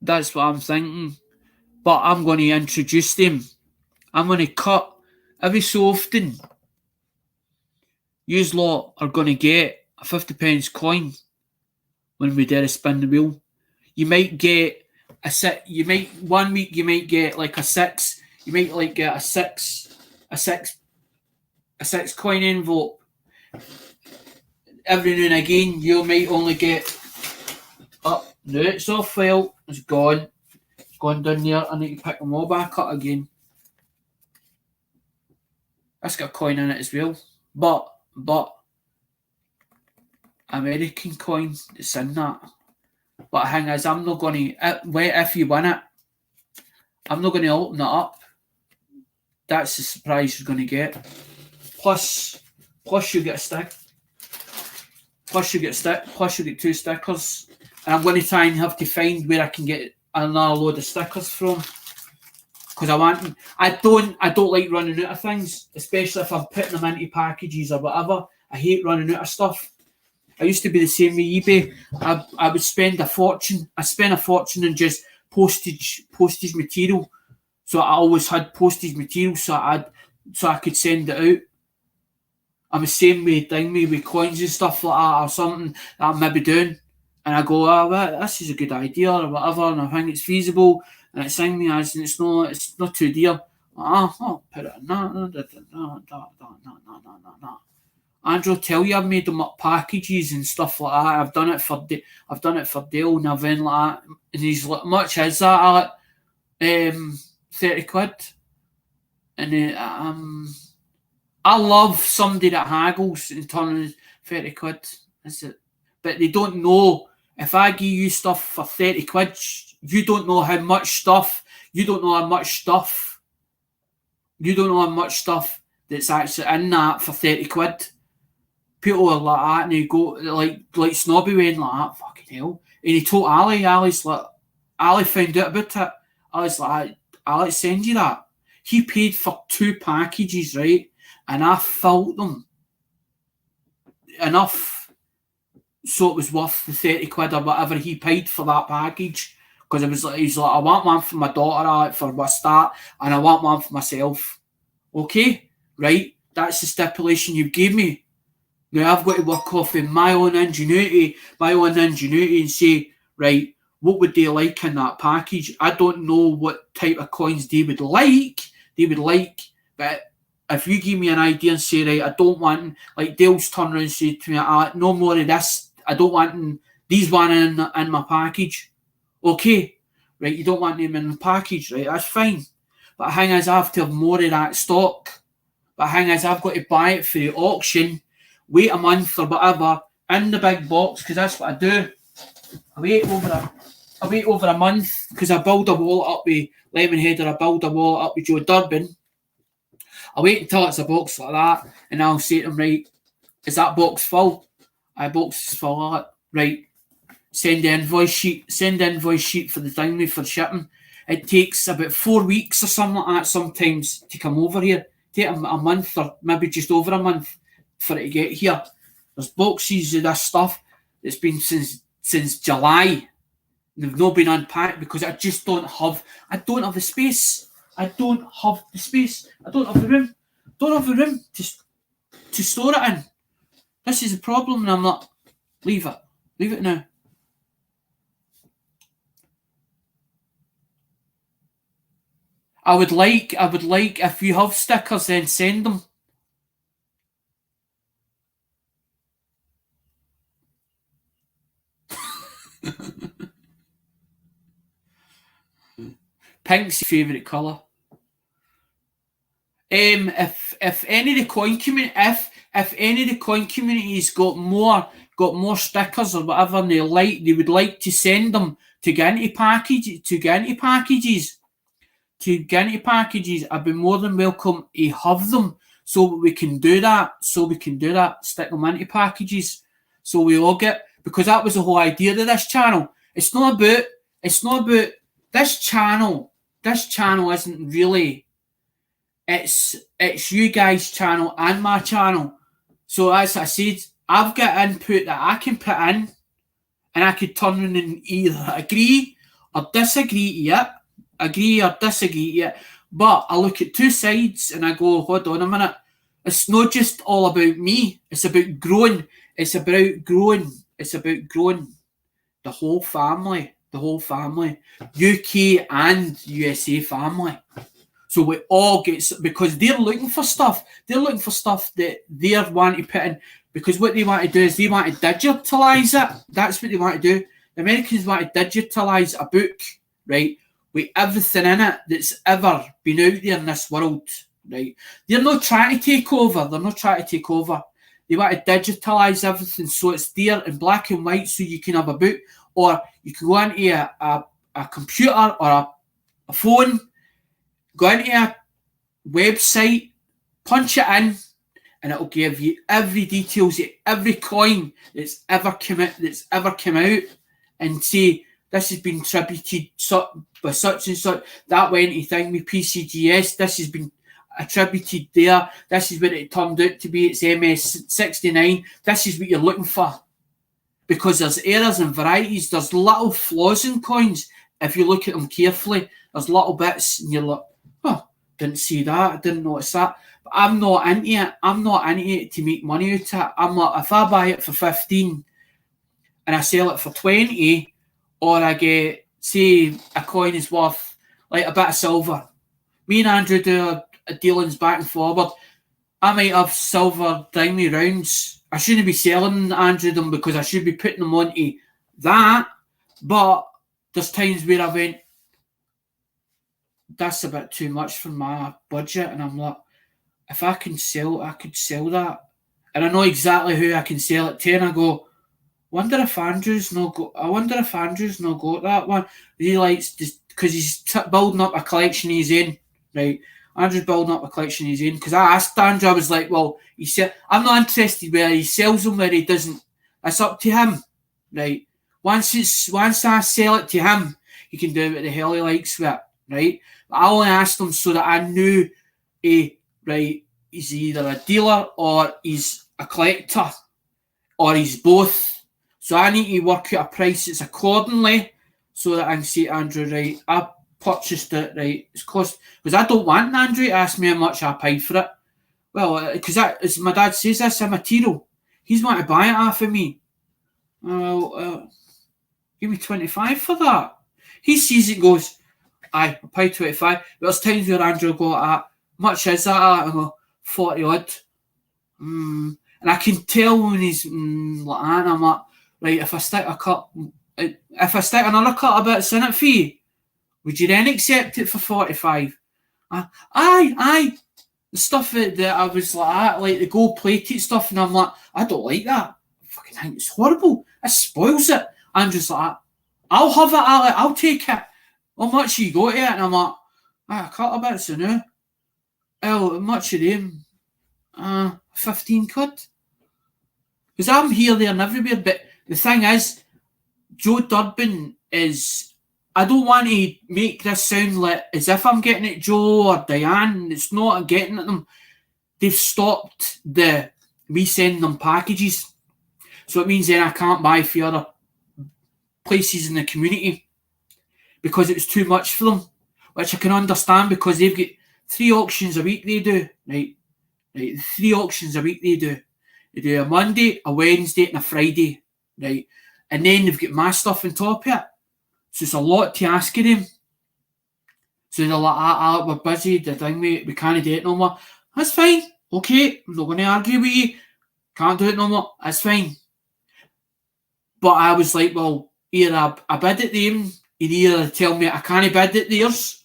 That's what I'm thinking. But I'm going to introduce them. I'm going to cut every so often. Yous lot are going to get a 50 pence coin when we dare spin the wheel. You might get one week you might get like a 6. You might like get a six coin envelope. Every now and again you might only get no, it's off. Well, it's gone. It's gone down there. I need to pick them all back up again. That's got a coin in it as well. But American coin is in that. But the thing is, I'm not going to, if you win it, I'm not going to open it up. That's the surprise you're going to get. Plus you get a stick. Plus you get two stickers. And I'm going to try and have to find where I can get another load of stickers from. Because I don't like running out of things, especially if I'm putting them into packages or whatever. I hate running out of stuff. I used to be the same with eBay. I would spend a fortune. I spent a fortune on just postage material. So I always had postage material so I could send it out. I'm the same with coins and stuff like that, or something that I'm maybe doing. And I go, well, this is a good idea or whatever, and I think it's feasible, and it's saying me as, and it's not too dear. I'll put it in that. Andrew, tell you I've made them up packages and stuff like that. I've done it for Dale and everything like that. And he's like, much is that, Alec? 30 quid. And I love somebody that haggles and turns 30 quid. Is it? But they don't know. If I give you stuff for 30 quid, you don't know how much stuff. You don't know how much stuff that's actually in that for 30 quid. People are like that, and they go like Snobby went like that. Fucking hell! And he told Ali. Ali's like, Ali found out about it. Ali's like, I'll send you that. He paid for 2 packages, right? And I filled them enough so it was worth the 30 quid or whatever he paid for that package. Because he's like, I want one for my daughter for my start, and I want one for myself. Okay, right? That's the stipulation you gave me. Now I've got to work off in my own ingenuity and say, right, what would they like in that package? I don't know what type of coins they would like, but if you give me an idea and say, right, I don't want, like Dale's turn around and say to me, no more of this, I don't want These one in my package. Okay, right, you don't want them in the package, right, that's fine. But the thing is, I have to have more of that stock. But the thing is, I've got to buy it for the auction, wait a month or whatever, in the big box, because that's what I do. I wait over a month, because I build a wallet up with Lemonhead, or I build a wallet up with Joe Durbin. I wait until it's a box like that, and I'll say to them, right, is that box full? My box is full, right. Send the invoice sheet for the thing for shipping. It takes about 4 weeks or something like that sometimes to come over here. Take a month or maybe just over a month for it to get here. There's boxes of this stuff that's been since July. They've not been unpacked because I just don't have the space. I don't have the room. Don't have the room to store it in. This is a problem, and I'm like, leave it now. I would like if you have stickers, then send them. Pink's your favourite colour. If any of the coin community, if any of the coin communities got more stickers or whatever, and they would like to send them to get into packages. I'd be more than welcome to have them, so we can do that. Stick them into packages, so we all get, because that was the whole idea of this channel. It's not about this channel. This channel isn't really. It's you guys' channel and my channel. So as I said, I've got input that I can put in, and I could turn in and either agree or disagree to it. But I look at two sides and I go, hold on a minute. It's not just all about me. It's about growing. It's about growing the whole family. UK and USA family. So we all get, because they're looking for stuff. They're looking for stuff that they want to put in, because what they want to do is they want to digitalise it. That's what they want to do. The Americans want to digitalise a book, right, with everything in it that's ever been out there in this world, right? They're not trying to take over. They want to digitalise everything so it's there in black and white, so you can have a book, or you can go into a computer or a phone, go into a website, punch it in, and it'll give you every details of every coin that's ever come out, and say, this has been attributed by such and such. That went to thing with PCGS. This has been attributed there. This is what it turned out to be. It's MS69. This is what you're looking for. Because there's errors and varieties. There's little flaws in coins. If you look at them carefully, there's little bits, and you're like, oh, didn't see that. I didn't notice that. But I'm not into it. I'm not into it to make money out of it. I'm like, if I buy it for 15 and I sell it for 20, or I get, say, a coin is worth like a bit of silver. Me and Andrew do a dealings back and forward. I might have silver dimey rounds. I shouldn't be selling Andrew them, because I should be putting them onto that. But there's times where I went, that's a bit too much for my budget, and I'm like, if I could sell that. And I know exactly who I can sell it to, and I go, I wonder if Andrew's not got that one. He likes, because he's building up a collection he's in, right? Andrew's building up a collection he's in. Because I asked Andrew, I was like, well, I'm not interested where he sells them, where he doesn't. It's up to him, right? Once I sell it to him, he can do what the hell he likes with it, right? But I only asked him so that I knew, right, he's either a dealer or he's a collector, or he's both. So I need to work out a price that's accordingly, so that I can say, Andrew, right, I purchased it, right, it's cost, because I don't want Andrew to ask me how much I paid for it. Well, because as my dad says, that's a material. He's wanting to buy it off of me. Give me 25 for that. He sees it and goes, aye, I paid 25. But there's times where Andrew will go, much is that at? I go, 40 odd. And I can tell when he's like that, and I'm like, right, if I stick another cut of bits in it for you, would you then accept it for 45? Aye. The stuff that I was like the gold plated stuff, and I'm like, I don't like that. I fucking think it's horrible. It spoils it. I'm just like, I'll have it, Ali, I'll take it. How much you got it? And I'm like, a couple of bits of now. Oh, how much of them? 15 quid. Because I'm here, there, and everywhere. But the thing is, Joe Durbin is. I don't want to make this sound like as if I'm getting at Joe or Diane. It's not getting at them. They've stopped me sending them packages. So it means then I can't buy for other places in the community because it's too much for them, which I can understand because they've got 3 auctions a week they do, right? 3 auctions a week they do. They do a Monday, a Wednesday and a Friday, right? And then they've got my stuff on top of it. So it's a lot to ask of them. So they're like, we're busy, the thing, we can't do it no more. That's fine. Okay, I'm not going to argue with you. Can't do it no more. That's fine. But I was like, well, either I bid at them, you either tell me I can't bid at theirs,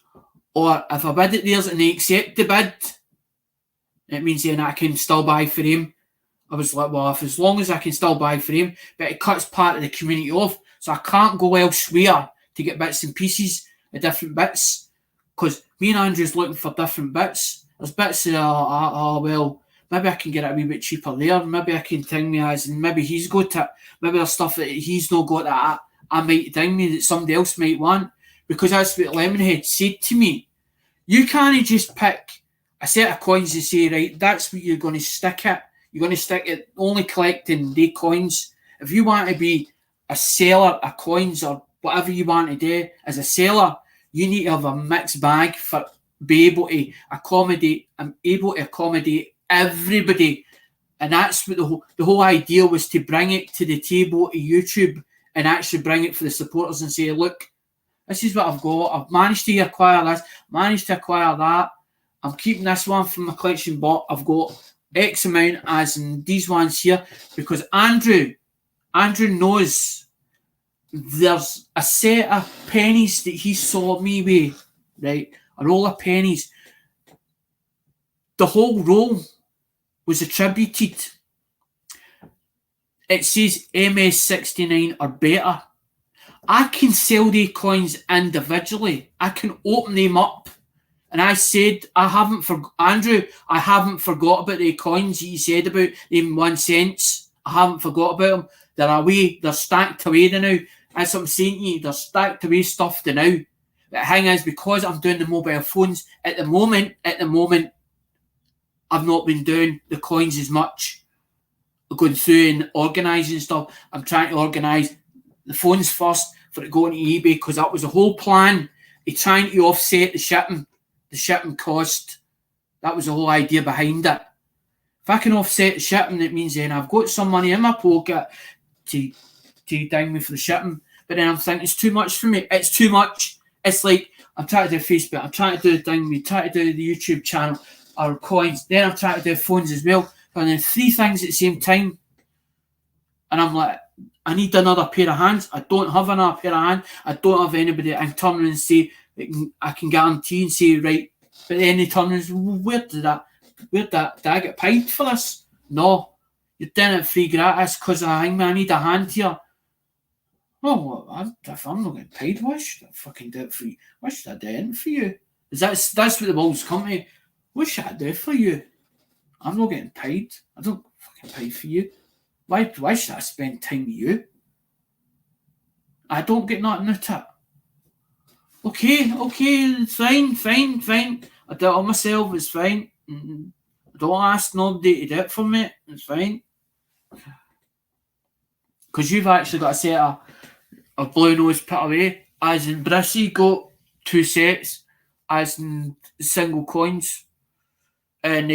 or if I bid at theirs and they accept the bid, it means then I can still buy for them. I was like, well, as long as I can still buy for them, but it cuts part of the community off, so I can't go elsewhere to get bits and pieces of different bits, because me and Andrew's looking for different bits. There's bits that are well, maybe I can get it a wee bit cheaper there, maybe I can ting me as, and maybe he's got it, maybe there's stuff that he's not got that I might ting me that somebody else might want, because that's what Lemonhead said to me. You can't just pick a set of coins and say, right, that's what you're going to stick it. You're going to stick it only collecting the coins. If you want to be a seller of coins or whatever you want to do as a seller, you need to have a mixed bag for be able to accommodate. I'm able to accommodate everybody, and that's what the whole idea was, to bring it to the table to YouTube and actually bring it for the supporters and say, look, this is what I've got. I've managed to acquire this, managed to acquire that. I'm keeping this one from my collection, but I've got X amount as in these ones here, because Andrew knows there's a set of pennies that he saw me with, right? A roll of pennies. The whole roll was attributed. It says MS69 or better. I can sell the coins individually. I can open them up. And I said, Andrew, I haven't forgot about the coins he said about them 1 cents. I haven't forgot about them. They're away. They're stacked away now. That's what I'm saying to you. They're stacked away, stuffed now. But the thing is, because I'm doing the mobile phones, at the moment, I've not been doing the coins as much. Going through and organising stuff. I'm trying to organise the phones first for it going to eBay, because that was the whole plan. Of trying to offset the shipping cost. That was the whole idea behind it. If I can offset the shipping, it means then I've got some money in my pocket to ding me for the shipping. But then I'm thinking it's too much for me. It's too much. It's like I'm trying to do Facebook, I'm trying to do ding me, trying to do the YouTube channel or coins. Then I'm trying to do phones as well. And then 3 things at the same time. And I'm like, I need another pair of hands. I don't have another pair of hands. I don't have anybody that I can turn around and say, I can guarantee and say, right, but then they turn around and say, well, did I get paid for this? No, you're doing it free gratis because I need a hand here. Well, if I'm not getting paid, why should I fucking do it for you? Why should I do it for you? That's what the balls come to. What should I do for you? I'm not getting paid. I don't fucking pay for you. Why should I spend time with you? I don't get nothing out of it. Okay, it's fine. I do it on myself, it's fine. I don't ask nobody to do it for me, it's fine. Because you've actually got a set of blue nose put away, as in Brissy got 2 sets, as in single coins. And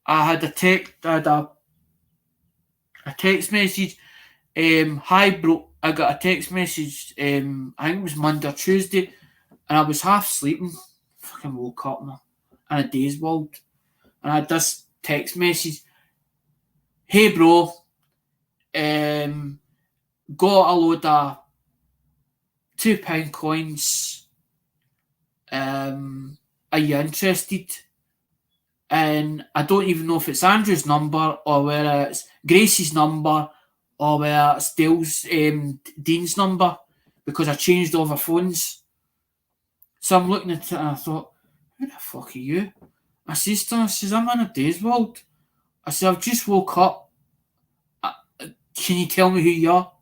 I had a text message. Hi bro, I got a text message, I think it was Monday or Tuesday, and I was half sleeping, fucking woke up in a dazed world, and I had this text message. Hey bro, got a load of £2 coins. Are you interested? And I don't even know if it's Andrew's number or whether it's Grace's number or whether it's Dean's number, because I changed over phones. So I'm looking at it and I thought, who the fuck are you? I says to him, I says, I'm in a daze world. I said, I've just woke up. Can you tell me who you are?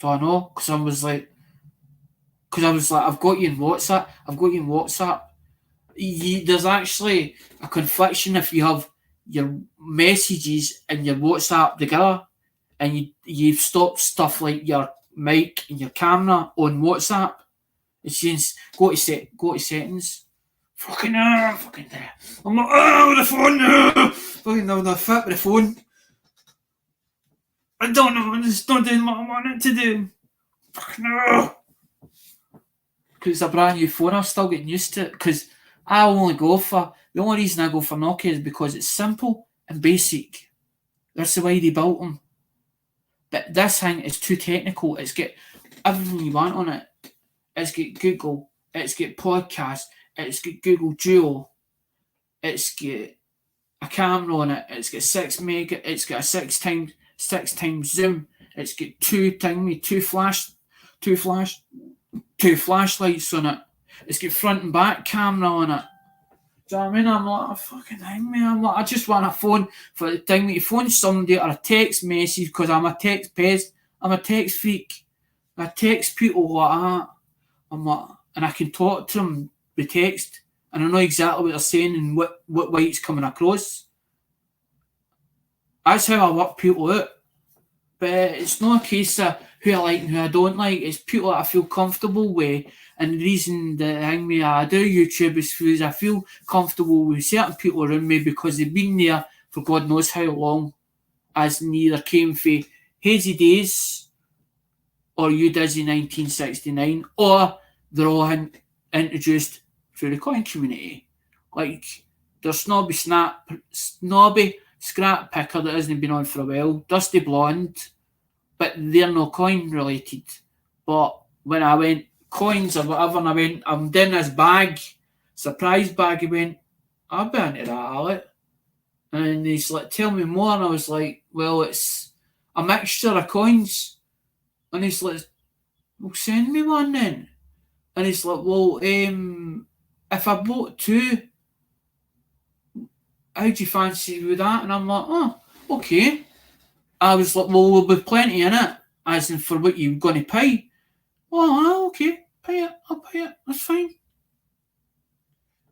So I know, because I was like, I've got you in WhatsApp. There's actually a confliction if you have your messages and your WhatsApp together, and you've stopped stuff like your mic and your camera on WhatsApp. It says go to settings. Fucking there. I'm like, with the phone. Fucking I'm not fit with the phone. I don't know. I'm just not doing what I want it to do. Fucking because it's a brand new phone. I'm still getting used to it. Because the only reason I go for Nokia is because it's simple and basic. That's the way they built them. But this thing is too technical. It's got everything you want on it. It's got Google. It's got podcast. It's got Google Duo. It's got a camera on it. It's got 6 mega. It's got a 6 times zoom. It's got two flashlights on it. It's got front and back camera on it. Do you know what I mean? I'm like, oh, fucking hang me. I'm like, I just want a phone for the thing to phone somebody or a text message, because I'm a text pest. I'm a text freak. I text people like that. I'm like, and I can talk to them with text, and I know exactly what they're saying and what light's coming across. That's how I work people out. But it's not a case of who I like and who I don't like. It's people that I feel comfortable with. And the reason that I do YouTube is because I feel comfortable with certain people around me because they've been there for God knows how long, as neither came from Hazy Days or You Dizzy 1969, or they're all introduced through the coin community. Like, there's snobby scrap picker that hasn't been on for a while, Dusty Blonde, but they're no coin related. But when I went coins or whatever, and I'm doing this surprise bag, he went, I've been into that, Alec. And he's like, tell me more. And I was like, well, it's a mixture of coins. And he's like, well, send me one then. And he's like, well, if I bought 2, how do you fancy with that? And I'm like, oh, okay. I was like, well, there'll be plenty in it, as in for what you're going to pay. Oh, okay, pay it. I'll pay it. That's fine.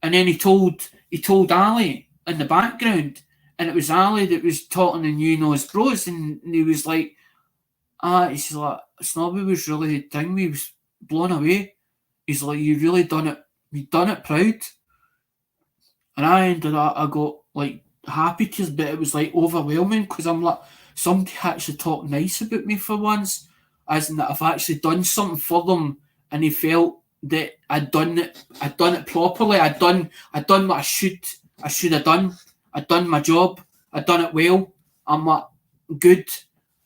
And then he told Ali in the background, and it was Ali that was talking to New Nose Bros, and he was like, he's like, Snobby was really the thing. He was blown away. He's like, you really done it. You done it proud. And I ended up, I got like happy tears, but it was like overwhelming because I'm like, somebody actually talked nice about me for once, as in that I've actually done something for them, and he felt that I'd done it properly. I'd done what I should have done. I'd done my job. I'd done it well. I'm like, good,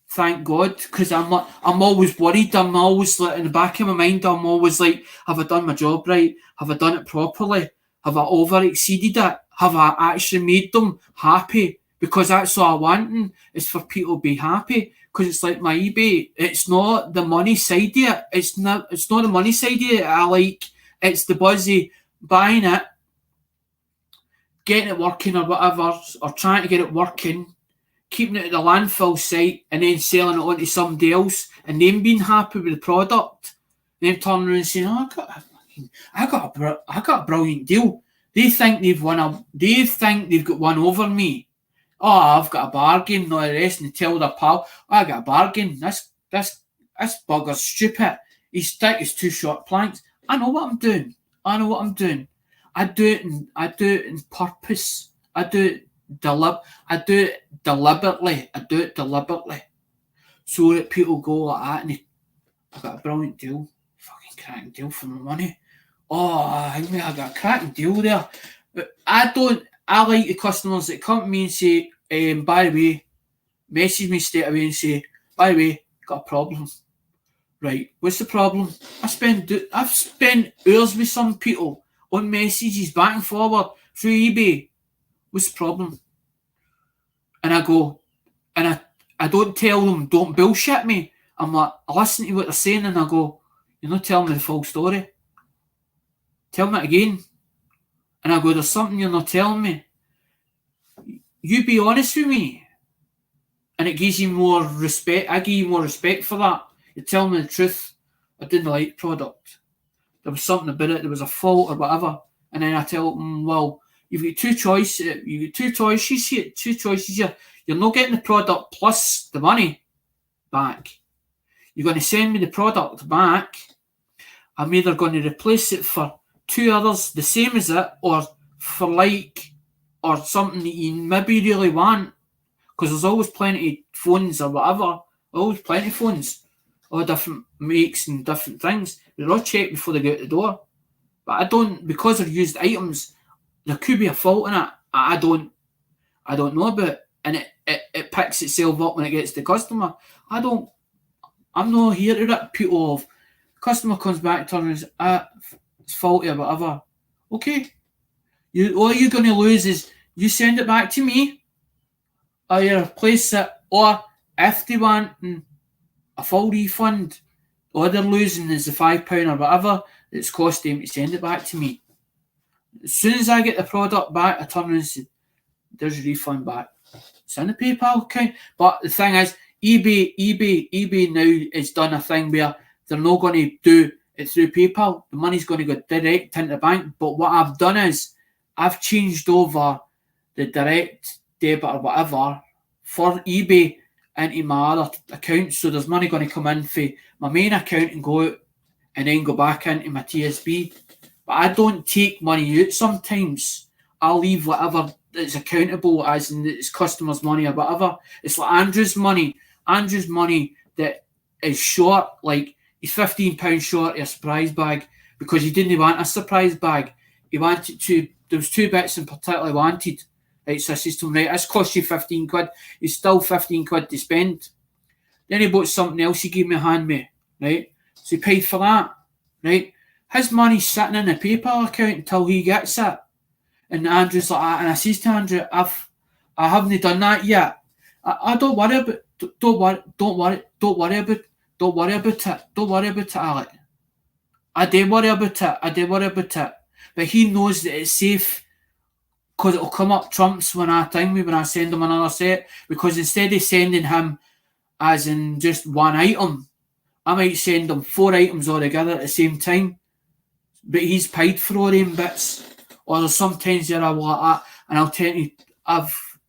thank God, because I'm always worried. I'm always like in the back of my mind. I'm always like, have I done my job right? Have I done it properly? Have I over exceeded it? Have I actually made them happy? Because that's all I want, is for people to be happy. Because it's like my eBay. It's not the money side of it. It's not the money side of it I like. It's the buzzy buying it, getting it working or whatever, or trying to get it working, keeping it at the landfill site, and then selling it on to somebody else, and them being happy with the product. Them turning around and saying, oh, I got a brilliant deal. They think they've got one over me. Oh, I've got a bargain, not the rest, and they tell their pal, I got a bargain. This bugger's stupid. His stick is 2 short planks. I know what I'm doing. I do it in purpose. I do it deliberately. So that people go like that, and I got a brilliant deal. Fucking cracking deal for my money. Oh, I got a cracking deal there. But I like the customers that come to me and say, by the way, message me straight away and say, by the way, got a problem. Right, what's the problem? I've spent hours with some people on messages back and forward through eBay. What's the problem? And I go, and I don't tell them, don't bullshit me. I'm like, I listen to what they're saying and I go, you're not telling me the full story. Tell me it again. And I go, there's something you're not telling me. You be honest with me. And it gives you more respect. I give you more respect for that. You tell me the truth. I didn't like the product. There was something about it. There was a fault or whatever. And then I tell them, well, you've got two choices. You've got two choices here. You're not getting the product plus the money back. You're going to send me the product back. I'm either going to replace it for two others the same as it, or for or something that you maybe really want. Because there's always plenty of phones or whatever. Always plenty of phones. All different makes and different things. They're all checked before they go out the door. But I don't, because they're used items, there could be a fault in it. I don't know about it. And it picks itself up when it gets to the customer. I'm not here to rip people off. Customer comes back to me and says, it's faulty or whatever. Okay. All you're going to lose is you send it back to me, or you replace it, or if they want a full refund, all they're losing is the £5 or whatever it's cost them to send it back to me. As soon as I get the product back, I turn around and say, there's your refund back. It's in the PayPal account. But the thing is, eBay now has done a thing where they're not going to do it through PayPal. The money's going to go direct into the bank. But what I've done is I've changed over the direct debit or whatever for eBay into my other account. So there's money going to come in for my main account and go out and then go back into my TSB. But I don't take money out sometimes. I'll leave whatever is accountable as in it's customers' money or whatever. It's like Andrew's money. Andrew's money that is short, like he's £15 short of a surprise bag because he didn't want a surprise bag. He wanted to, there was two bits in particular he wanted. Right, so I says to him, right, this cost you 15 quid. It's still 15 quid to spend. Then he bought something else he gave me a hand me, right? So he paid for that, right? His money's sitting in a PayPal account until he gets it. And Andrew's like that. And I says to Andrew, I haven't done that yet. I don't worry about it. Don't worry about it, Alec. I do worry about it. But he knows that it's safe because it'll come up trumps when I send him another set. Because instead of sending him as in just one item, I might send him 4 items all together at the same time. But he's paid for all them bits. Or there's sometimes there I will like that, and I'll tell you, I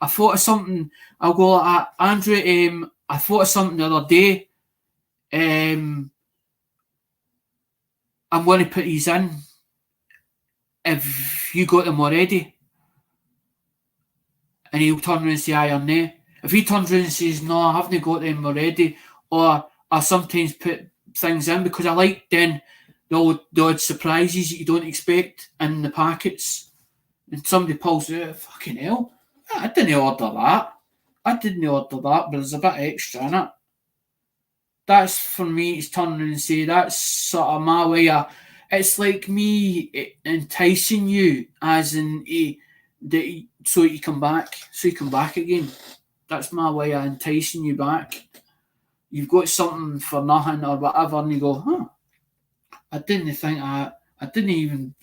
thought of something. I'll go like that, Andrew. I thought of something the other day. I'm going to put these in. If you got them already, and he'll turn around and say aye or nay. If he turns around and says no, I haven't got them already, or I sometimes put things in because I like then the odd surprises that you don't expect in the packets. And somebody pulls out, fucking hell, I didn't order that. But there's a bit extra in it. That's for me, it's turning and say, that's sort of my way of, it's like me enticing you as in so you come back again. That's my way of enticing you back. You've got something for nothing or whatever, and you go, I didn't even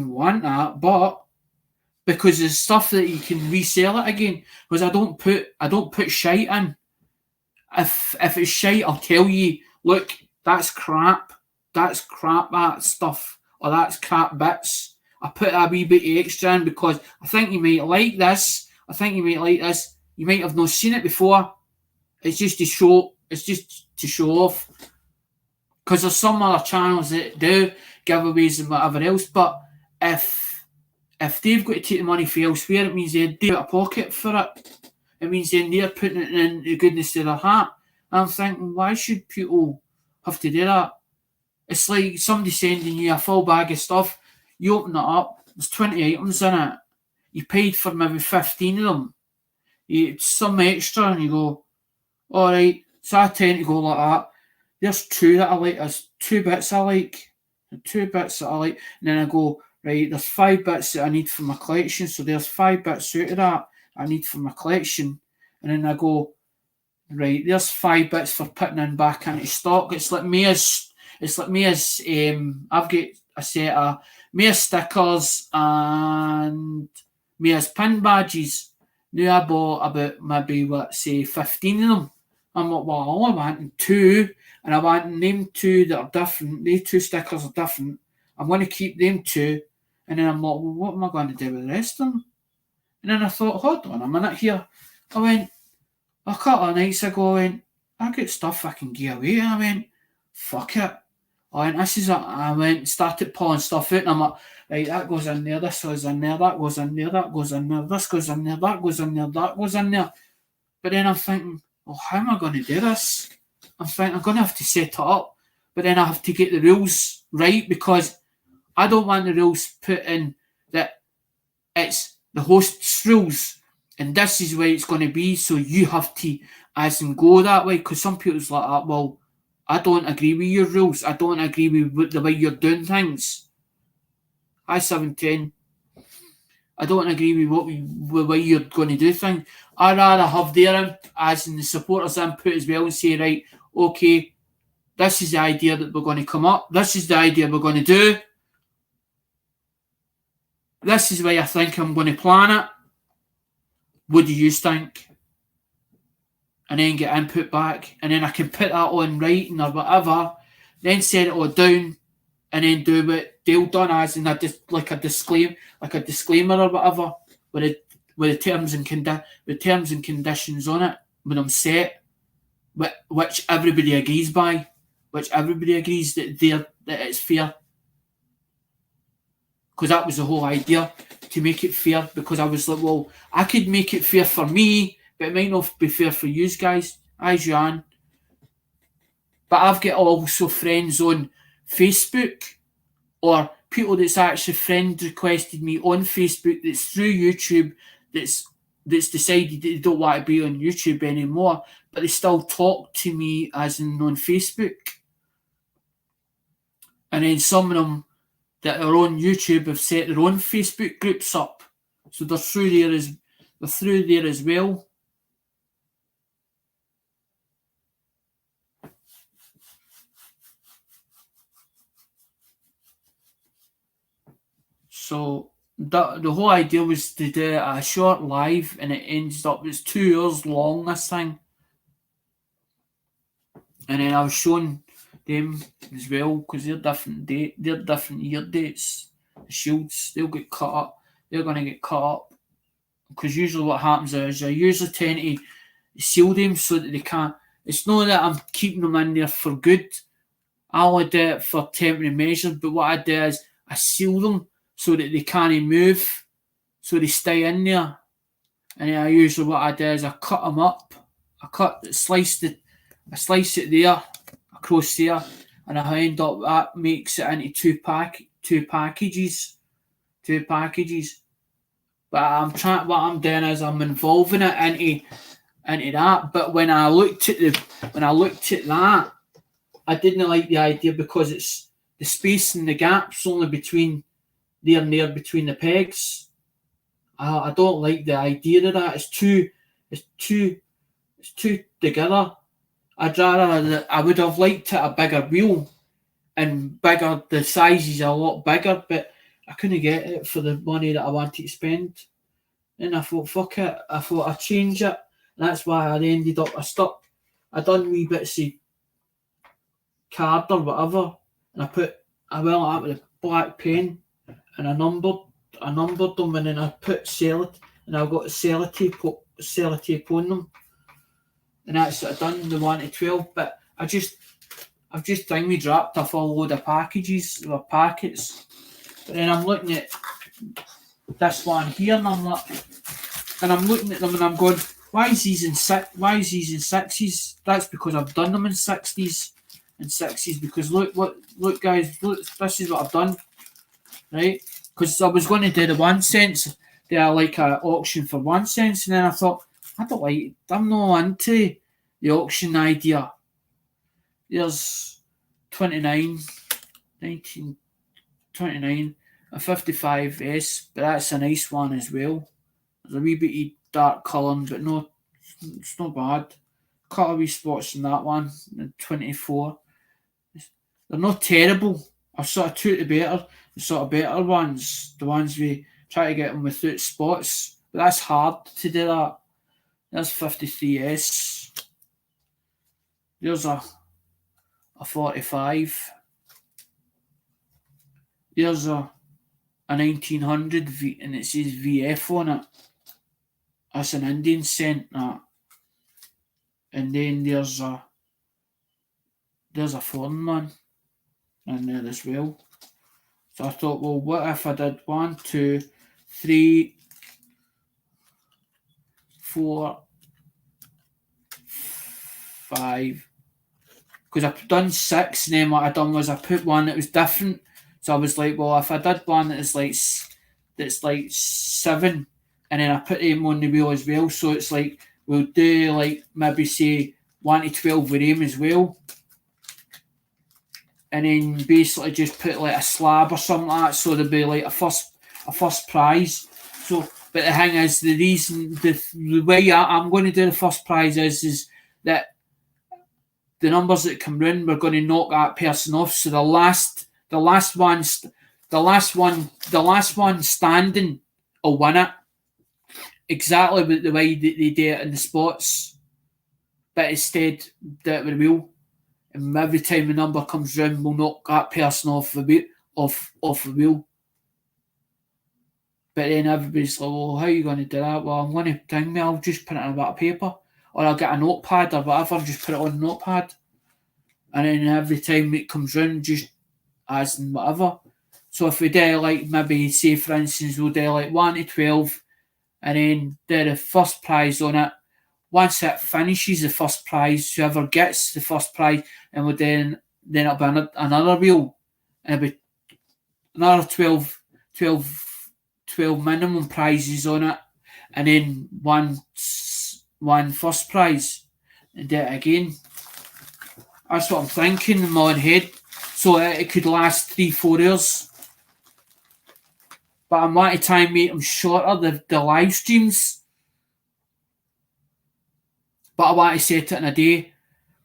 want that, but because there's stuff that you can resell it again. Because I don't put shite in. If it's shite, I'll tell you, look, that's crap. That stuff, or that's crap bits. I put a wee bit of extra in because I think you might like this. You might have not seen it before. It's just to show off. Because there's some other channels that do giveaways and whatever else, but if they've got to take the money for elsewhere, it means they'd do a pocket for it. It means then they're putting it in the goodness of their heart. And I'm thinking, why should people have to do that? It's like somebody sending you a full bag of stuff. You open it up, there's 20 items in it. You paid for maybe 15 of them. It's some extra, and you go, all right. So I tend to go like that. there's two that I like, there's two bits I like, and then I go, right, there's 5 bits that I need for my collection, so there's 5 bits out of that I need for my collection, and then I go, right, there's 5 bits for putting in back into stock. It's like me as I've got a set of me as stickers and me as pin badges. Now I bought about maybe 15 of them. I'm like, well, I only want 2, and I want them 2 that are different. These 2 stickers are different. I'm going to keep them 2, and then I'm like, well, what am I going to do with the rest of them? And then I thought, hold on a minute here. I went, a couple of nights ago, I got stuff I can give away. I went, fuck it. I went, started pulling stuff out, and I'm like, right, that goes in there, this goes in there, that goes in there, that goes in there, this goes in there, that goes in there, that goes in there. But then I'm thinking, well, how am I going to do this? I'm thinking, I'm going to have to set it up, but then I have to get the rules right, because I don't want the rules put in that it's the host's rules, and this is where it's going to be, so you have to as in go that way, because some people's like that, well, I don't agree with your rules, I don't agree with the way you're doing things. Hi 710. I don't agree with the way you're going to do things. I'd rather have their as in the supporters input as well, and say, right, okay, this is the idea that we're going to come up, this is the idea we're going to do, this is where I think I'm going to plan it. What do you think? And then get input back, and then I can put that on writing or whatever, then set it all down, and then do what Dale done as in a disclaimer or whatever with the terms and conditions on it when I'm set, which everybody agrees by, which everybody agrees that it's fair. Because that was the whole idea, to make it fair, because I was like, well, I could make it fair for me, but it might not be fair for you guys. Hi, Joanne. But I've got also friends on Facebook, or people that's actually friend requested me on Facebook that's through YouTube, that's decided they don't want to be on YouTube anymore, but they still talk to me as in on Facebook. And then some of them that are on YouTube have set their own Facebook groups up, so they're through there as well. So the whole idea was to do a short live, and it ends up it's 2 hours long, this thing. And then I was showing them as well, because they're different year dates. The shields, they'll get cut up. They're going to get cut up, because usually what happens is I usually tend to seal them so that they can't. It's not that I'm keeping them in there for good. I only do it for temporary measures, but what I do is I seal them so that they can't move, so they stay in there. And then what I do is I cut them up. I slice it there, across there, and I end up, that makes it into two packages. But what I'm doing is I'm involving it into that. But when I looked at that, I didn't like the idea, because it's the space and the gaps only between there and there between the pegs. I don't like the idea of that. It's too together. I would have liked it a bigger wheel and bigger. The size is a lot bigger, but I couldn't get it for the money that I wanted to spend. And I thought, fuck it. I thought I'd change it. And that's why I ended up. I done wee bits of card or whatever, and I went out with a black pen, and I numbered them, and then I put and I got sellotape on them, and that's what I done the 1 to 12. But I've just dropped off a load of packets, but then I'm looking at this one here, and I'm looking at them, and I'm going, why is these in 6s? That's because I've done them in 60s. Because look guys, this is what I've done, right? Because I was going to do the 1 cents, like an auction for 1 cent, and then I thought, I'm not into the auction idea. There's 29, 1929, a 55S, but that's a nice one as well. There's a wee bit of dark colouring, but no, it's not bad. Couple of wee spots in that one, 24. They're not terrible. I sort of took the sort of better ones, the ones we try to get them without spots, but that's hard to do that. There's 53S. There's a 45. There's a 1900 and it says VF on it. That's an Indian cent, that. And then there's a foreign one in there as well. So I thought, well, what if I did 1, 2, 3, 4, 5. Because I've done 6, and then what I done was I put one that was different. So I was like, well, if I did one that's like 7, and then I put them on the wheel as well, so it's like we'll do like maybe say 1 to 12 with them as well, and then basically just put like a slab or something like that, so there'll be like a first prize. So, but the thing is, the way I'm going to do the first prize is that the numbers that come round, we're going to knock that person off. So the last one standing will win it. Exactly the way that they do it in the spots, but instead do it with the wheel. And every time the number comes round, we'll knock that person off the wheel. But then everybody's like, well, how are you going to do that? Well, I'm going to think me, I'll just put it on a bit of paper, or I'll get a notepad or whatever, just put it on a notepad. And then every time it comes round, just as in whatever. So if we do like, maybe say for instance, we'll do like 1 to 12, and then do the first prize on it. Once it finishes the first prize, whoever gets the first prize, and we'll then it'll be another wheel, and it'll be another 12 minimum prizes on it, and then one first prize, and do it again. That's what I'm thinking in my own head. So it could last 3-4 hours. But I want to try and make them shorter, the live streams. But I want to set it in a day.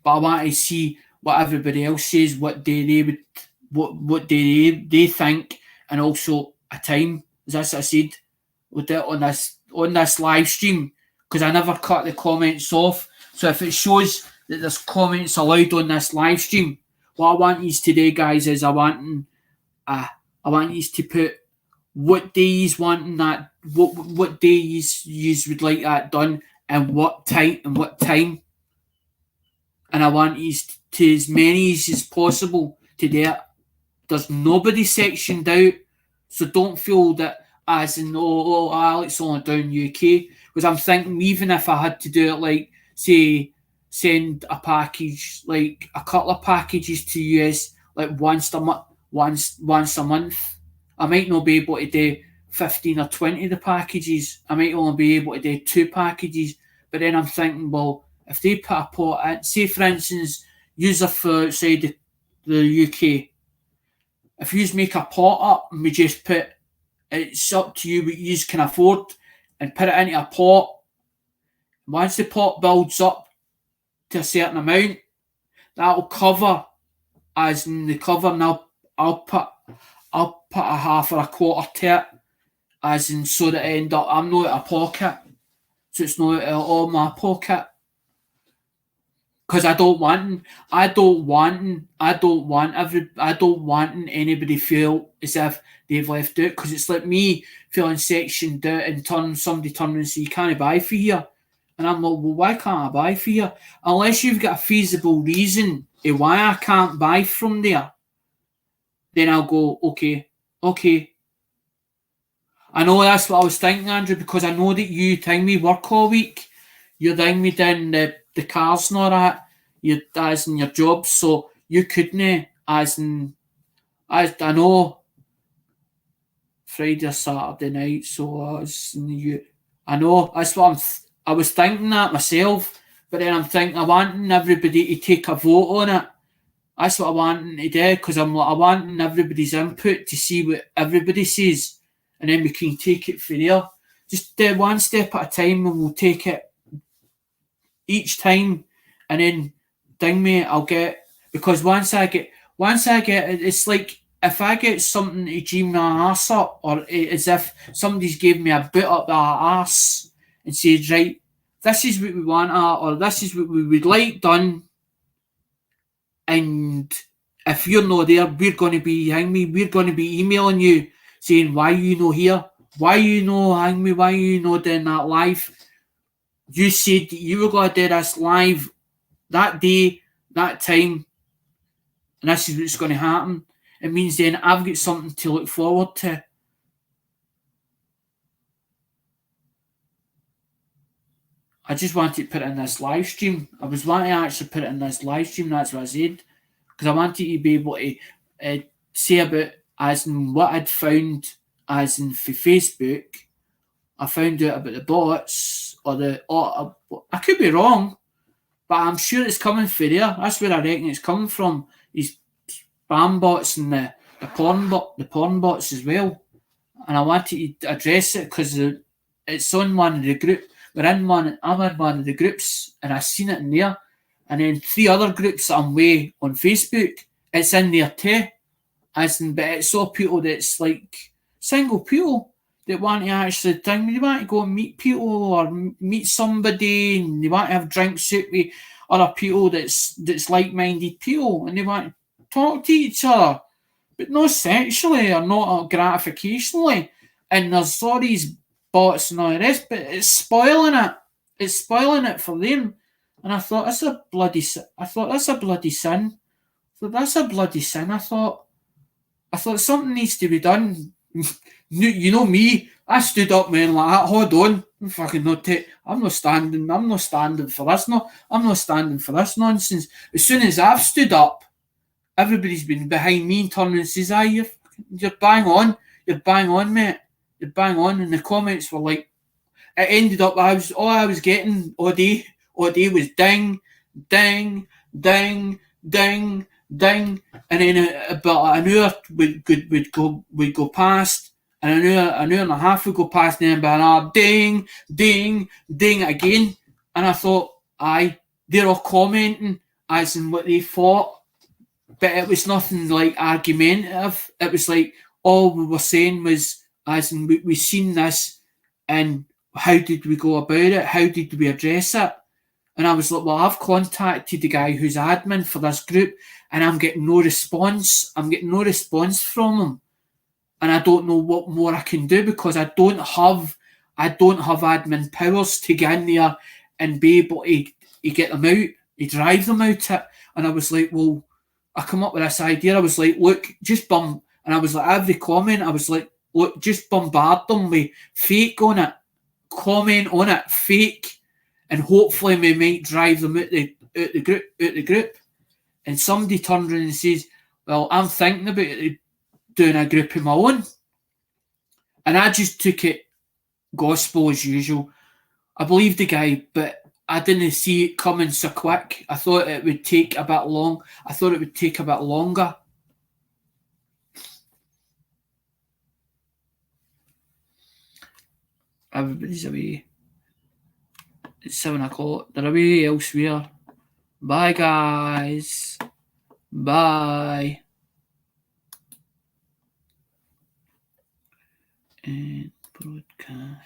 But I want to see what everybody else says, what day they think, and also a time. As I said, we'll do it on this live stream, because I never cut the comments off. So if it shows that there's comments allowed on this live stream, what I want you today, guys, is I want you to put what days wanting that, what days you would like that done, and what time, and I want you to as many as possible to do it. There's nobody sectioned out, so don't feel that as in Alex only down UK, because I'm thinking even if I had to do it like say send a package, like a couple of packages to US like once a month, I might not be able to do 15 or 20 of the packages. I might only be able to do 2 packages. But then I'm thinking, well, if they put a pot in, say for instance, user for outside the UK, if you make a pot up and we just put, it's up to you what you can afford, and put it into a pot. Once the pot builds up to a certain amount, that'll cover, as in the cover, and I'll put a half or a quarter to it, as in so that I end up, I'm not out of pocket, so it's not out of all my pocket. Because I don't want anybody feel as if they've left out. Because it's like me feeling sectioned out, and somebody turn and say, you can't buy for here. And I'm like, well, why can't I buy for here? Unless you've got a feasible reason why I can't buy from there, then I'll go, okay. I know that's what I was thinking, Andrew, because I know that you me work all week. You're me down the cars and all that, as in your job, so you couldn't, I know Friday or Saturday night, so I know, that's what I was thinking that myself, but then I'm thinking I want everybody to take a vote on it, That's what I want to do, because I wanting everybody's input to see what everybody says, and then we can take it from there. Just do one step at a time, and we'll take it each time, and then ding me, I'll get, because once I get it, it's like if I get something to dream my ass up, or as if somebody's gave me a bit up the ass and said, right, this is what we want, or this is what we would like done, and if you're not there, we're going to be hang me. We're going to be emailing you saying why you no here, why you no hang me, why you no doing that live. You said you were going to do this live that day, that time, and this is what's going to happen. It means then I've got something to look forward to. I just wanted to put it in this live stream. I was wanting to actually put it in this live stream. That's what I said, because I wanted to be able to say about as in what I'd found as in for Facebook. I found out about the bots I could be wrong, but I'm sure it's coming from there. That's where I reckon it's coming from. These spam bots and the porn bots as well. And I wanted to address it because it's on one of the group. I'm in one of the groups, and I seen it in there. And then 3 other groups that I'm with on Facebook, it's in there too. But it's all people that's like single people that want to actually think, they want to go and meet people or meet somebody, and they want to have drinks out with other people that's like-minded people, and they want to talk to each other, but not sexually or not gratificationally. And there's all these bots and all the rest, but it's spoiling it. It's spoiling it for them. And I thought, that's a bloody sin. I thought, that's a bloody sin. I thought something needs to be done. You know me. I stood up, man, like that. Hold on. I'm not standing for this. No, I'm not standing for this nonsense. As soon as I've stood up, everybody's been behind me and turning and says, you're bang on. You're bang on, mate. You're bang on. And the comments were like, it ended up, all I was getting all day was ding, ding, ding, ding, ding. And then about an hour would go past, and an hour and a half would go past, and then about another ding, ding, ding again. And I thought, they're all commenting as in what they thought, but it was nothing like argumentative. It was like all we were saying was, as in we seen this, and how did we go about it? How did we address it? And I was like, well, I've contacted the guy who's admin for this group, and I'm getting no response. I'm getting no response from him, and I don't know what more I can do, because I don't have admin powers to get in there and be able to get them out, to drive them out it. And I was like, well, I come up with this idea. I was like, look, and I was like, every comment, I was like, look, just bombard them with fake on it, comment on it, fake, and hopefully we might drive them out the group. And somebody turned around and says, well, I'm thinking about doing a group of my own. And I just took it gospel as usual. I believed the guy, but I didn't see it coming so quick. I thought it would take a bit long. I thought it would take a bit longer. Everybody's away. It's 7 o'clock. They're away elsewhere. Bye, guys. Bye. And broadcast.